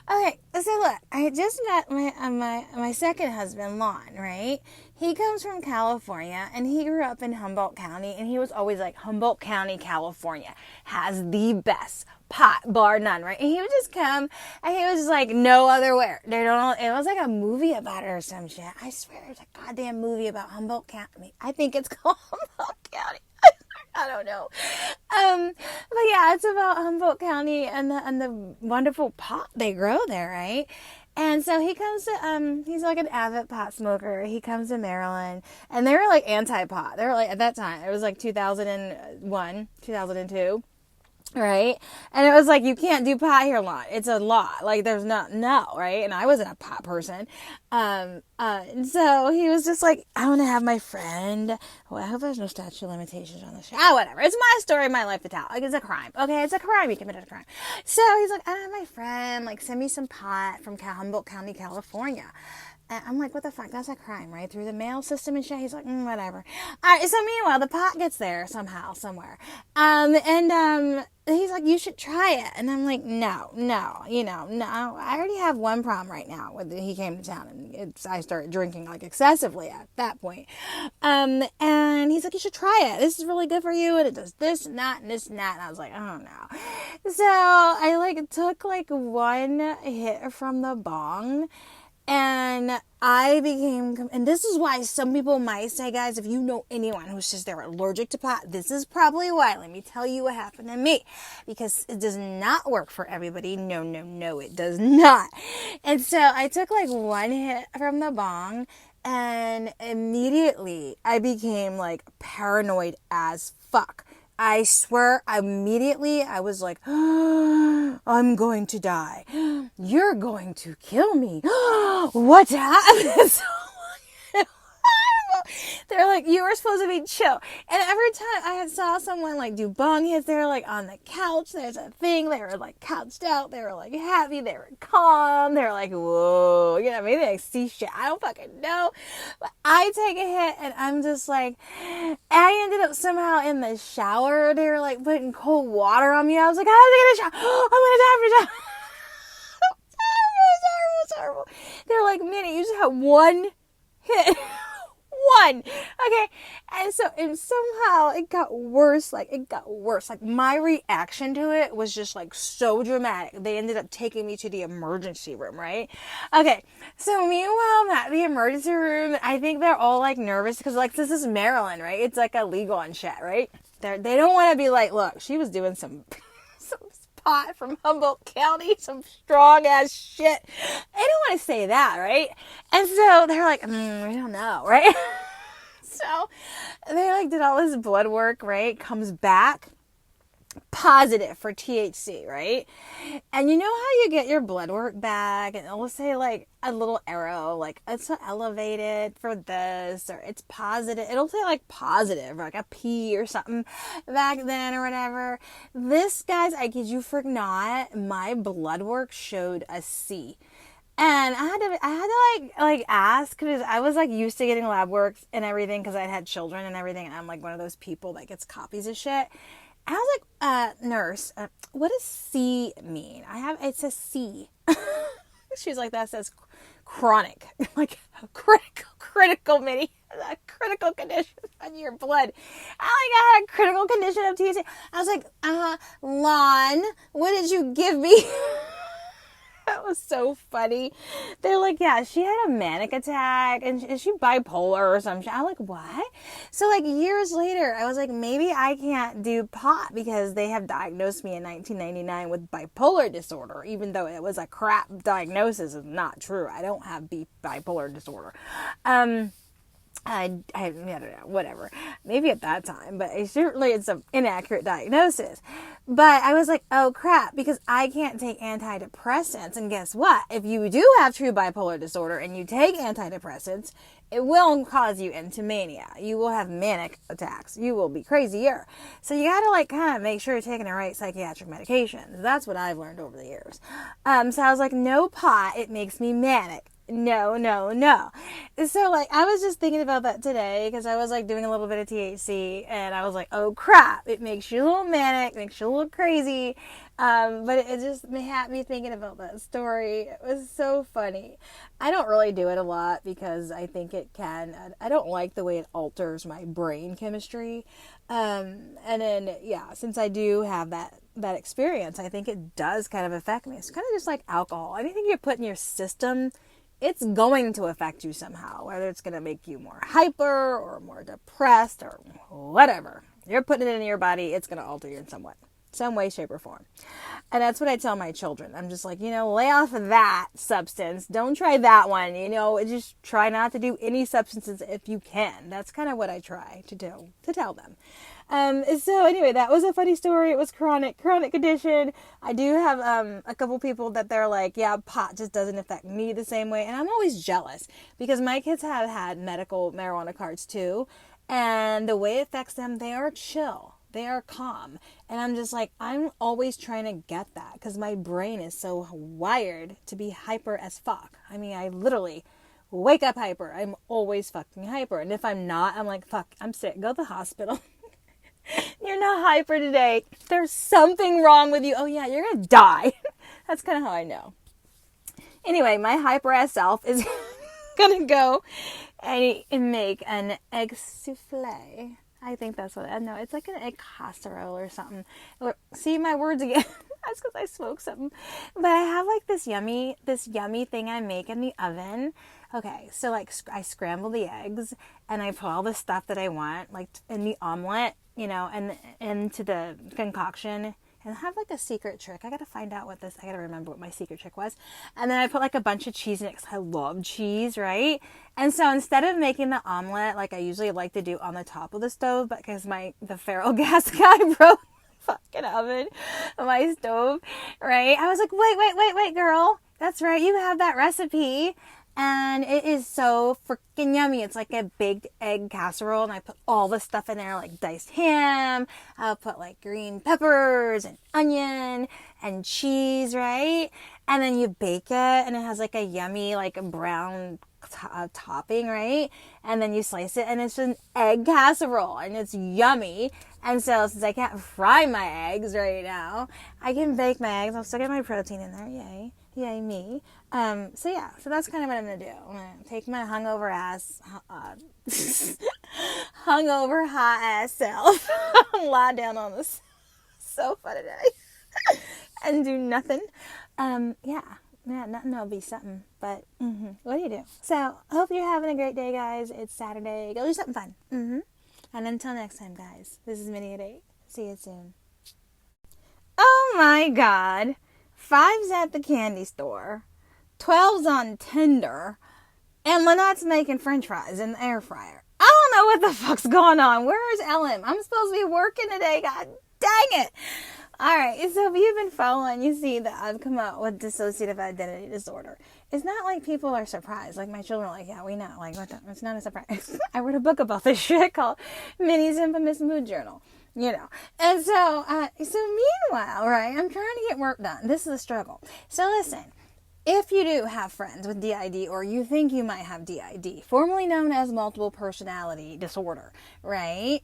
Okay, so look, I just met my second husband, Lon, right? He comes from California, and he grew up in Humboldt County, and he was always like, Humboldt County, California has the best pot, bar none, right? And he would just come, and he was just like, no other where. They don't. It was like a movie about it or some shit. I swear, it's a goddamn movie about Humboldt County. I think it's called Humboldt County. I don't know. But yeah, it's about Humboldt County and the wonderful pot they grow there, right? And so he comes to, he's like an avid pot smoker. He comes to Maryland, and they were like anti-pot. They were like, at that time, it was like 2001, 2002. Right? And it was like, you can't do pot here, Lon. It's a law. There's no, right? And I wasn't a pot person. And so he was just like, I want to have my friend. Well, I hope there's no statute of limitations on this shit. Whatever. It's my story, my life to tell. It's a crime. Okay? It's a crime. You committed a crime. So he's like, I have my friend. Send me some pot from Humboldt County, California. And I'm like, what the fuck? That's a crime, right? Through the mail system and shit. He's like, whatever. All right. So meanwhile, the pot gets there somehow, somewhere. He's like, you should try it. And I'm like, no. I already have one problem right now. He came to town, and I started drinking excessively at that point. And he's like, you should try it. This is really good for you. And it does this and that and this and that. And I was like, oh no. So I took one hit from the bong. And and this is why some people might say, guys, if you know anyone who's just, they're allergic to pot, this is probably why. Let me tell you what happened to me. Because it does not work for everybody. No, it does not. And so I took one hit from the bong, and immediately I became paranoid as fuck. I swear, immediately, I was like, I'm going to die. You're going to kill me. What happened? They're like, you were supposed to be chill. And every time I saw someone do bong hits, they were on the couch. There's a thing. They were couched out. They were happy. They were calm. They were whoa. Maybe they see shit. I don't fucking know. But I take a hit, and I'm just I ended up somehow in the shower. They were putting cold water on me. I was like, I have to get a shower. I'm going to die. It's horrible. They're Minnie, you just had one hit. One. Okay. And somehow it got worse. My reaction to it was just so dramatic. They ended up taking me to the emergency room, right? Okay. So meanwhile, I'm at the emergency room. I think they're all nervous because this is Maryland, right? It's illegal and shit, right? They don't want to be look, she was doing some pot from Humboldt County, some strong ass shit. They don't want to say that, right? And so they're we don't know, right? So they did all this blood work, right? Comes back positive for THC, right? And you know how you get your blood work back, and it'll say a little arrow, it's elevated for this, or it's positive. It'll say positive, or a P or something back then or whatever. This, guys, I kid you for not, my blood work showed a C. And I had to ask, because I was used to getting lab work and everything, because I had children and everything, and I'm one of those people that gets copies of shit. And I was nurse, what does C mean? It's a C. She's like, that says chronic. Like, critical, Minnie. A critical condition on your blood. I had a critical condition of THC. I was like, Lon, what did you give me? That was so funny. They're like, yeah, she had a manic attack and is she bipolar or something? I'm like, what? So like years later, I was like, maybe I can't do pot because they have diagnosed me in 1999 with bipolar disorder, even though it was a crap diagnosis. It's not true. I don't have bipolar disorder. I don't know, whatever. Maybe at that time, but certainly it's an inaccurate diagnosis. But I was like, oh crap, because I can't take antidepressants. And guess what? If you do have true bipolar disorder and you take antidepressants, it will cause you into mania. You will have manic attacks. You will be crazier. So you gotta like kind of make sure you're taking the right psychiatric medications. That's what I've learned over the years. So I was like, no pot, it makes me manic. No. So like I was just thinking about that today because I was like doing a little bit of THC and I was like, oh crap, it makes you a little manic, makes you a little crazy. But it just had me thinking about that story. It was so funny. I don't really do it a lot because I think it can. I don't like the way it alters my brain chemistry. And then, yeah, since I do have that experience, I think it does kind of affect me. It's kind of just like alcohol. Anything you put in your system, it's going to affect you somehow, whether it's going to make you more hyper or more depressed or whatever. You're putting it in your body, it's going to alter you in some way, shape, or form. And that's what I tell my children. I'm just like, lay off of that substance. Don't try that one. Just try not to do any substances if you can. That's kind of what I try to do, to tell them. So anyway, that was a funny story. It was chronic condition. I do have a couple people that they're like, yeah, pot just doesn't affect me the same way. And I'm always jealous because my kids have had medical marijuana cards too. And the way it affects them, they are chill. They are calm. And I'm just like, I'm always trying to get that because my brain is so wired to be hyper as fuck. I mean, I literally wake up hyper. I'm always fucking hyper. And if I'm not, I'm like, fuck, I'm sick. Go to the hospital. You're not hyper today. There's something wrong with you. Oh yeah, you're gonna die. That's kind of how I know. Anyway, my hyper ass self is gonna go and make an egg souffle. I think that's what, no, it's like an egg casserole or something. See my words again. That's because I smoked something. But I have like this yummy thing I make in the oven. Okay, so like I scramble the eggs and I put all the stuff that I want, like in the omelet, and into the concoction. And I have like a secret trick. I gotta find out I gotta remember what my secret trick was. And then I put like a bunch of cheese in it because I love cheese, right? And so instead of making the omelet like I usually like to do on the top of the stove, but because the feral gas guy broke the fucking oven, my stove, right? I was like, wait, girl. That's right. You have that recipe. And it is so freaking yummy. It's like a baked egg casserole. And I put all the stuff in there, like diced ham. I'll put like green peppers and onion and cheese, right? And then you bake it. And it has like a yummy, like a brown topping, right? And then you slice it. And it's just an egg casserole. And it's yummy. And so since I can't fry my eggs right now, I can bake my eggs. I'll still get my protein in there. Yay me. So that's kind of what I'm going to do. I'm going to take my hungover hot ass self, lie down on this sofa today and do nothing. Nothing will be something, but what do you do? So I hope you're having a great day, guys. It's Saturday. Go do something fun. And until next time, guys, this is Minny at 8. See you soon. Oh my God. 5's at the candy store, 12's on Tinder, and Lynette's making french fries in the air fryer. I don't know what the fuck's going on. Where's Ellen? I'm supposed to be working today. God dang it. All right, so if you've been following, you see that I've come out with dissociative identity disorder. It's not like people are surprised. Like my children are like, yeah, we know. Like, it's not a surprise. I wrote a book about this shit called Minnie's Infamous Mood Journal. And so meanwhile, right, I'm trying to get work done. This is a struggle. So listen, if you do have friends with DID, or you think you might have DID, formerly known as multiple personality disorder, right?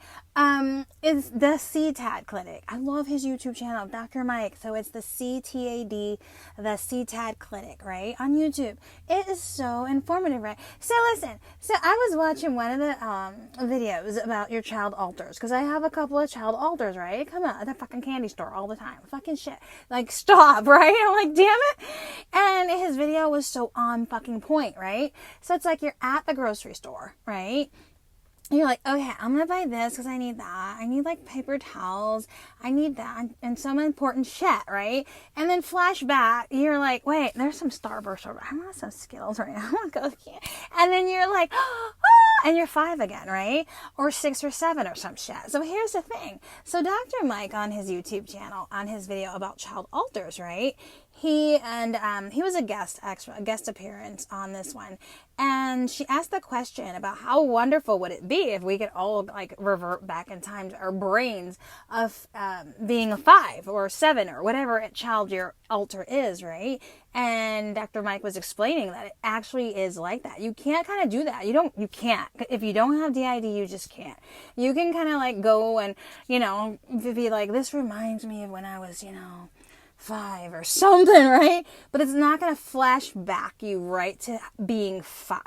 It's the CTAD clinic. I love his YouTube channel, Dr. Mike. So it's the CTAD, the CTAD clinic, right? On YouTube. It is so informative, right? So listen, so I was watching one of the videos about your child alters, because I have a couple of child alters, right? Come out at the fucking candy store all the time. Fucking shit. Like, stop, right? I'm like, damn it. And his video was so on fucking point, right? So it's like you're at the grocery store, right? You're like, okay, I'm going to buy this because I need that. I need like paper towels. I need that. And some important shit, right? And then flashback, you're like, wait, there's some Starburst over. I want some Skittles right now. I want to go. And then you're like, ah, and you're 5 again, right? Or 6 or 7 or some shit. So here's the thing. So Dr. Mike on his YouTube channel, on his video about child alters, right? He was a guest appearance on this one, and she asked the question about how wonderful would it be if we could all like revert back in time to our brains of being a 5 or 7 or whatever a child your alter is, right? And Dr. Mike was explaining that it actually is like that. You can't kind of do that. You can't. If you don't have DID, you just can't. You can kind of like go and, be like, this reminds me of when I was, 5 or something, right? But it's not going to flash back you right to being 5.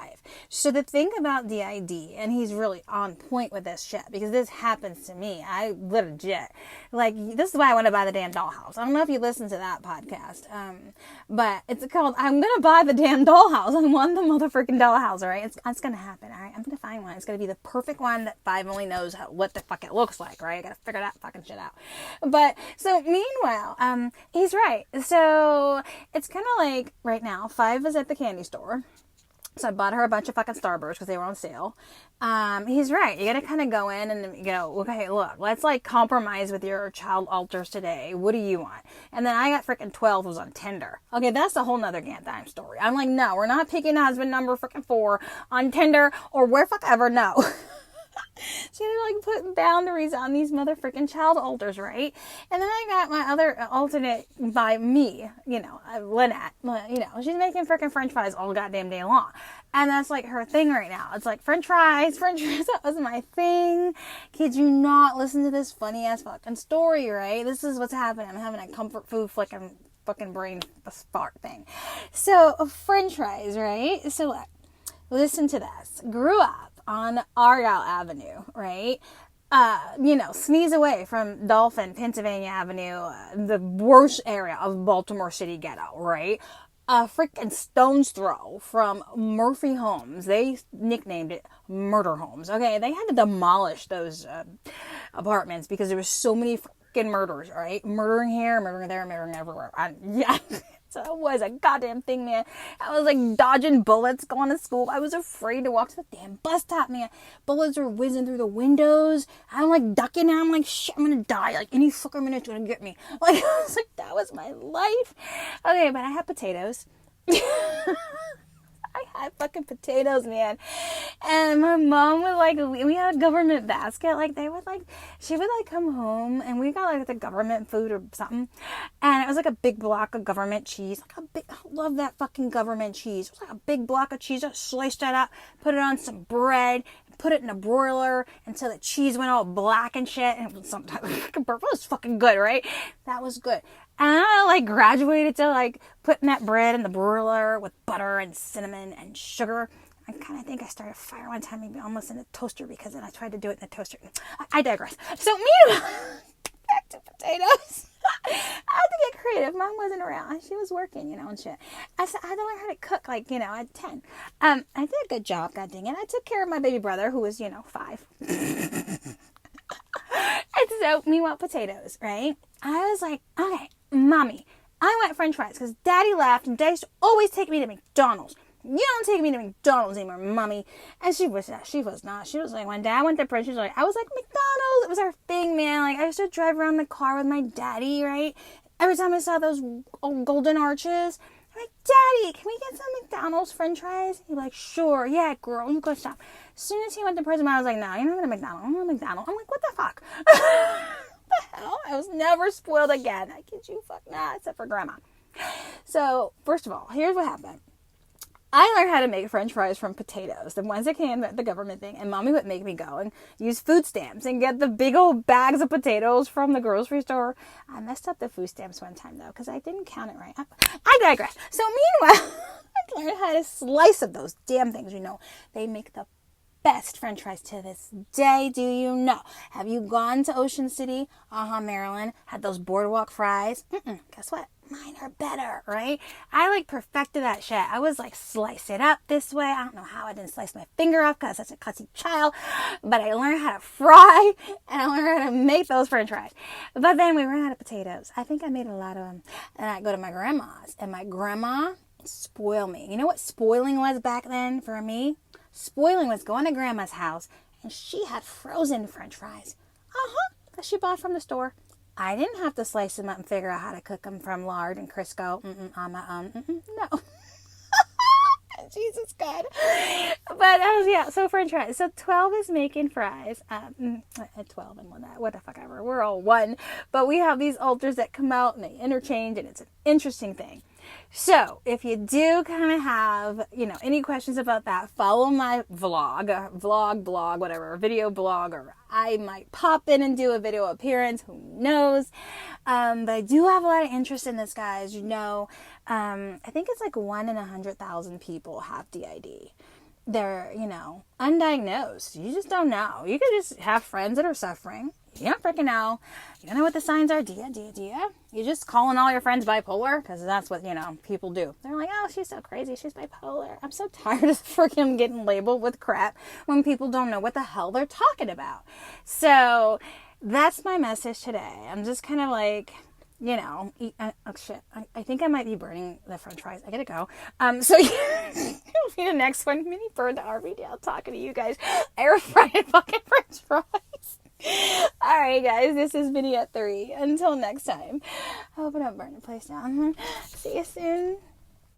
So the thing about DID, and he's really on point with this shit, because this happens to me. I legit, like, this is why I want to buy the damn dollhouse. I don't know if you listen to that podcast, but it's called, I'm going to buy the damn dollhouse. I want the motherfucking dollhouse, all right? It's going to happen, all right? I'm going to find one. It's going to be the perfect one that 5 only knows what the fuck it looks like, right? I got to figure that fucking shit out. But, so meanwhile, he's right. So it's kind of like right now, 5 is at the candy store. So I bought her a bunch of fucking Starburst because they were on sale. He's right. You got to kind of go in and go, okay, look, let's like compromise with your child alters today. What do you want? And then I got freaking 12 was on Tinder. Okay, that's a whole nother damn story. I'm like, no, we're not picking husband number freaking 4 on Tinder or where fuck ever. No. So you had to like put boundaries on these motherfucking child alters, right? And then I got my other alternate by me, Lynette. She's making freaking French fries all goddamn day long. And that's like her thing right now. It's like French fries. That was my thing. Kid you not, listen to this funny ass fucking story, right? This is what's happening. I'm having a comfort food fucking brain spark thing. So French fries, right? So listen to this. Grew up on Argyle Avenue, right? Sneeze away from Dolphin, Pennsylvania Avenue, the worst area of Baltimore City ghetto, right? A freaking stone's throw from Murphy Homes. They nicknamed it Murder Homes. Okay, they had to demolish those apartments because there were so many freaking murders, right? Murdering here, murdering there, murdering everywhere. So it was a goddamn thing, man. I was like dodging bullets going to school. I was afraid to walk to the damn bus stop, man. Bullets were whizzing through the windows. I'm like ducking and I'm like, shit, I'm gonna die. Like any fucking minute's gonna get me. Like, I was like, that was my life. Okay, but I had potatoes. I had fucking potatoes, man. And my mom would like, we had a government basket. Like she would like come home and we got like the government food or something. And it was like a big block of government cheese. I love that fucking government cheese. It was like a big block of cheese. I sliced that up, put it on some bread, put it in a broiler until the cheese went all black and shit. And it was sometimes it was fucking good, right? That was good. And I like graduated to like putting that bread in the broiler with butter and cinnamon and sugar. I kind of think I started a fire one time, maybe almost in a toaster, because then I tried to do it in the toaster. I digress. So meanwhile, back to potatoes. I had to get creative. Mom wasn't around. She was working, and shit. I said, I had to learn how to cook, at 10. I did a good job, god dang it. I took care of my baby brother, who was, 5. And so, meanwhile, potatoes, right? I was like, okay, mommy, I want French fries because daddy left and daddy used to always take me to McDonald's. You don't take me to McDonald's anymore, mommy. And she was not. She was like, when dad went to Prince, she was like, I was like, McDonald's. It was our thing, man. Like, I used to drive around the car with my daddy, right? Every time I saw those old golden arches, I'm like, Daddy, can we get some McDonald's French fries? He'd be like, sure. Yeah, girl, you go stop. As soon as he went to prison, I was like, no, you're not going to McDonald's. I'm going to McDonald's. I'm like, what the fuck? What the hell? I was never spoiled again. I kid you, fuck nah, except for grandma. So, first of all, here's what happened. I learned how to make french fries from potatoes, the ones that came at the government thing, and mommy would make me go and use food stamps and get the big old bags of potatoes from the grocery store. I messed up the food stamps one time, though, because I didn't count it right. I digress. So meanwhile, I learned how to slice up those damn things. They make the best french fries to this day. Do you know? Have you gone to Ocean City, Maryland, had those boardwalk fries? Guess what? Mine are better, right? I perfected that shit. I was slice it up this way. I don't know how I didn't slice my finger off because I'm such a cussy child, but I learned how to fry and I learned how to make those french fries. But then we ran out of potatoes. I think I made a lot of them. And I go to my grandma's, and my grandma spoiled me. You know what spoiling was back then for me? Spoiling was going to grandma's house and she had frozen french fries. That she bought from the store. I didn't have to slice them up and figure out how to cook them from lard and Crisco on my own. No. Jesus God. But so french fries. So 12 is making fries. 12 and what the fuck ever. We're all one. But we have these altars that come out and they interchange, and it's an interesting thing. So if you do kind of have, any questions about that, follow my blog, whatever, video blog, or I might pop in and do a video appearance. Who knows? But I do have a lot of interest in this, guys. I think it's 1 in 100,000 people have DID. They're, undiagnosed. You just don't know. You could just have friends that are suffering. You don't freaking know. You don't know what the signs are. Do you? You just calling all your friends bipolar? Because that's what, people do. They're like, oh, she's so crazy. She's bipolar. I'm so tired of freaking getting labeled with crap when people don't know what the hell they're talking about. So that's my message today. I'm just kind of oh shit, I think I might be burning the french fries. I gotta go. So it'll be the next one. Minnie burned the RVD. I'll talking to you guys. Air fried fucking french fries. Alright guys, this is Minnie at 3. Until next time. I hope I don't burn the place down. See you soon.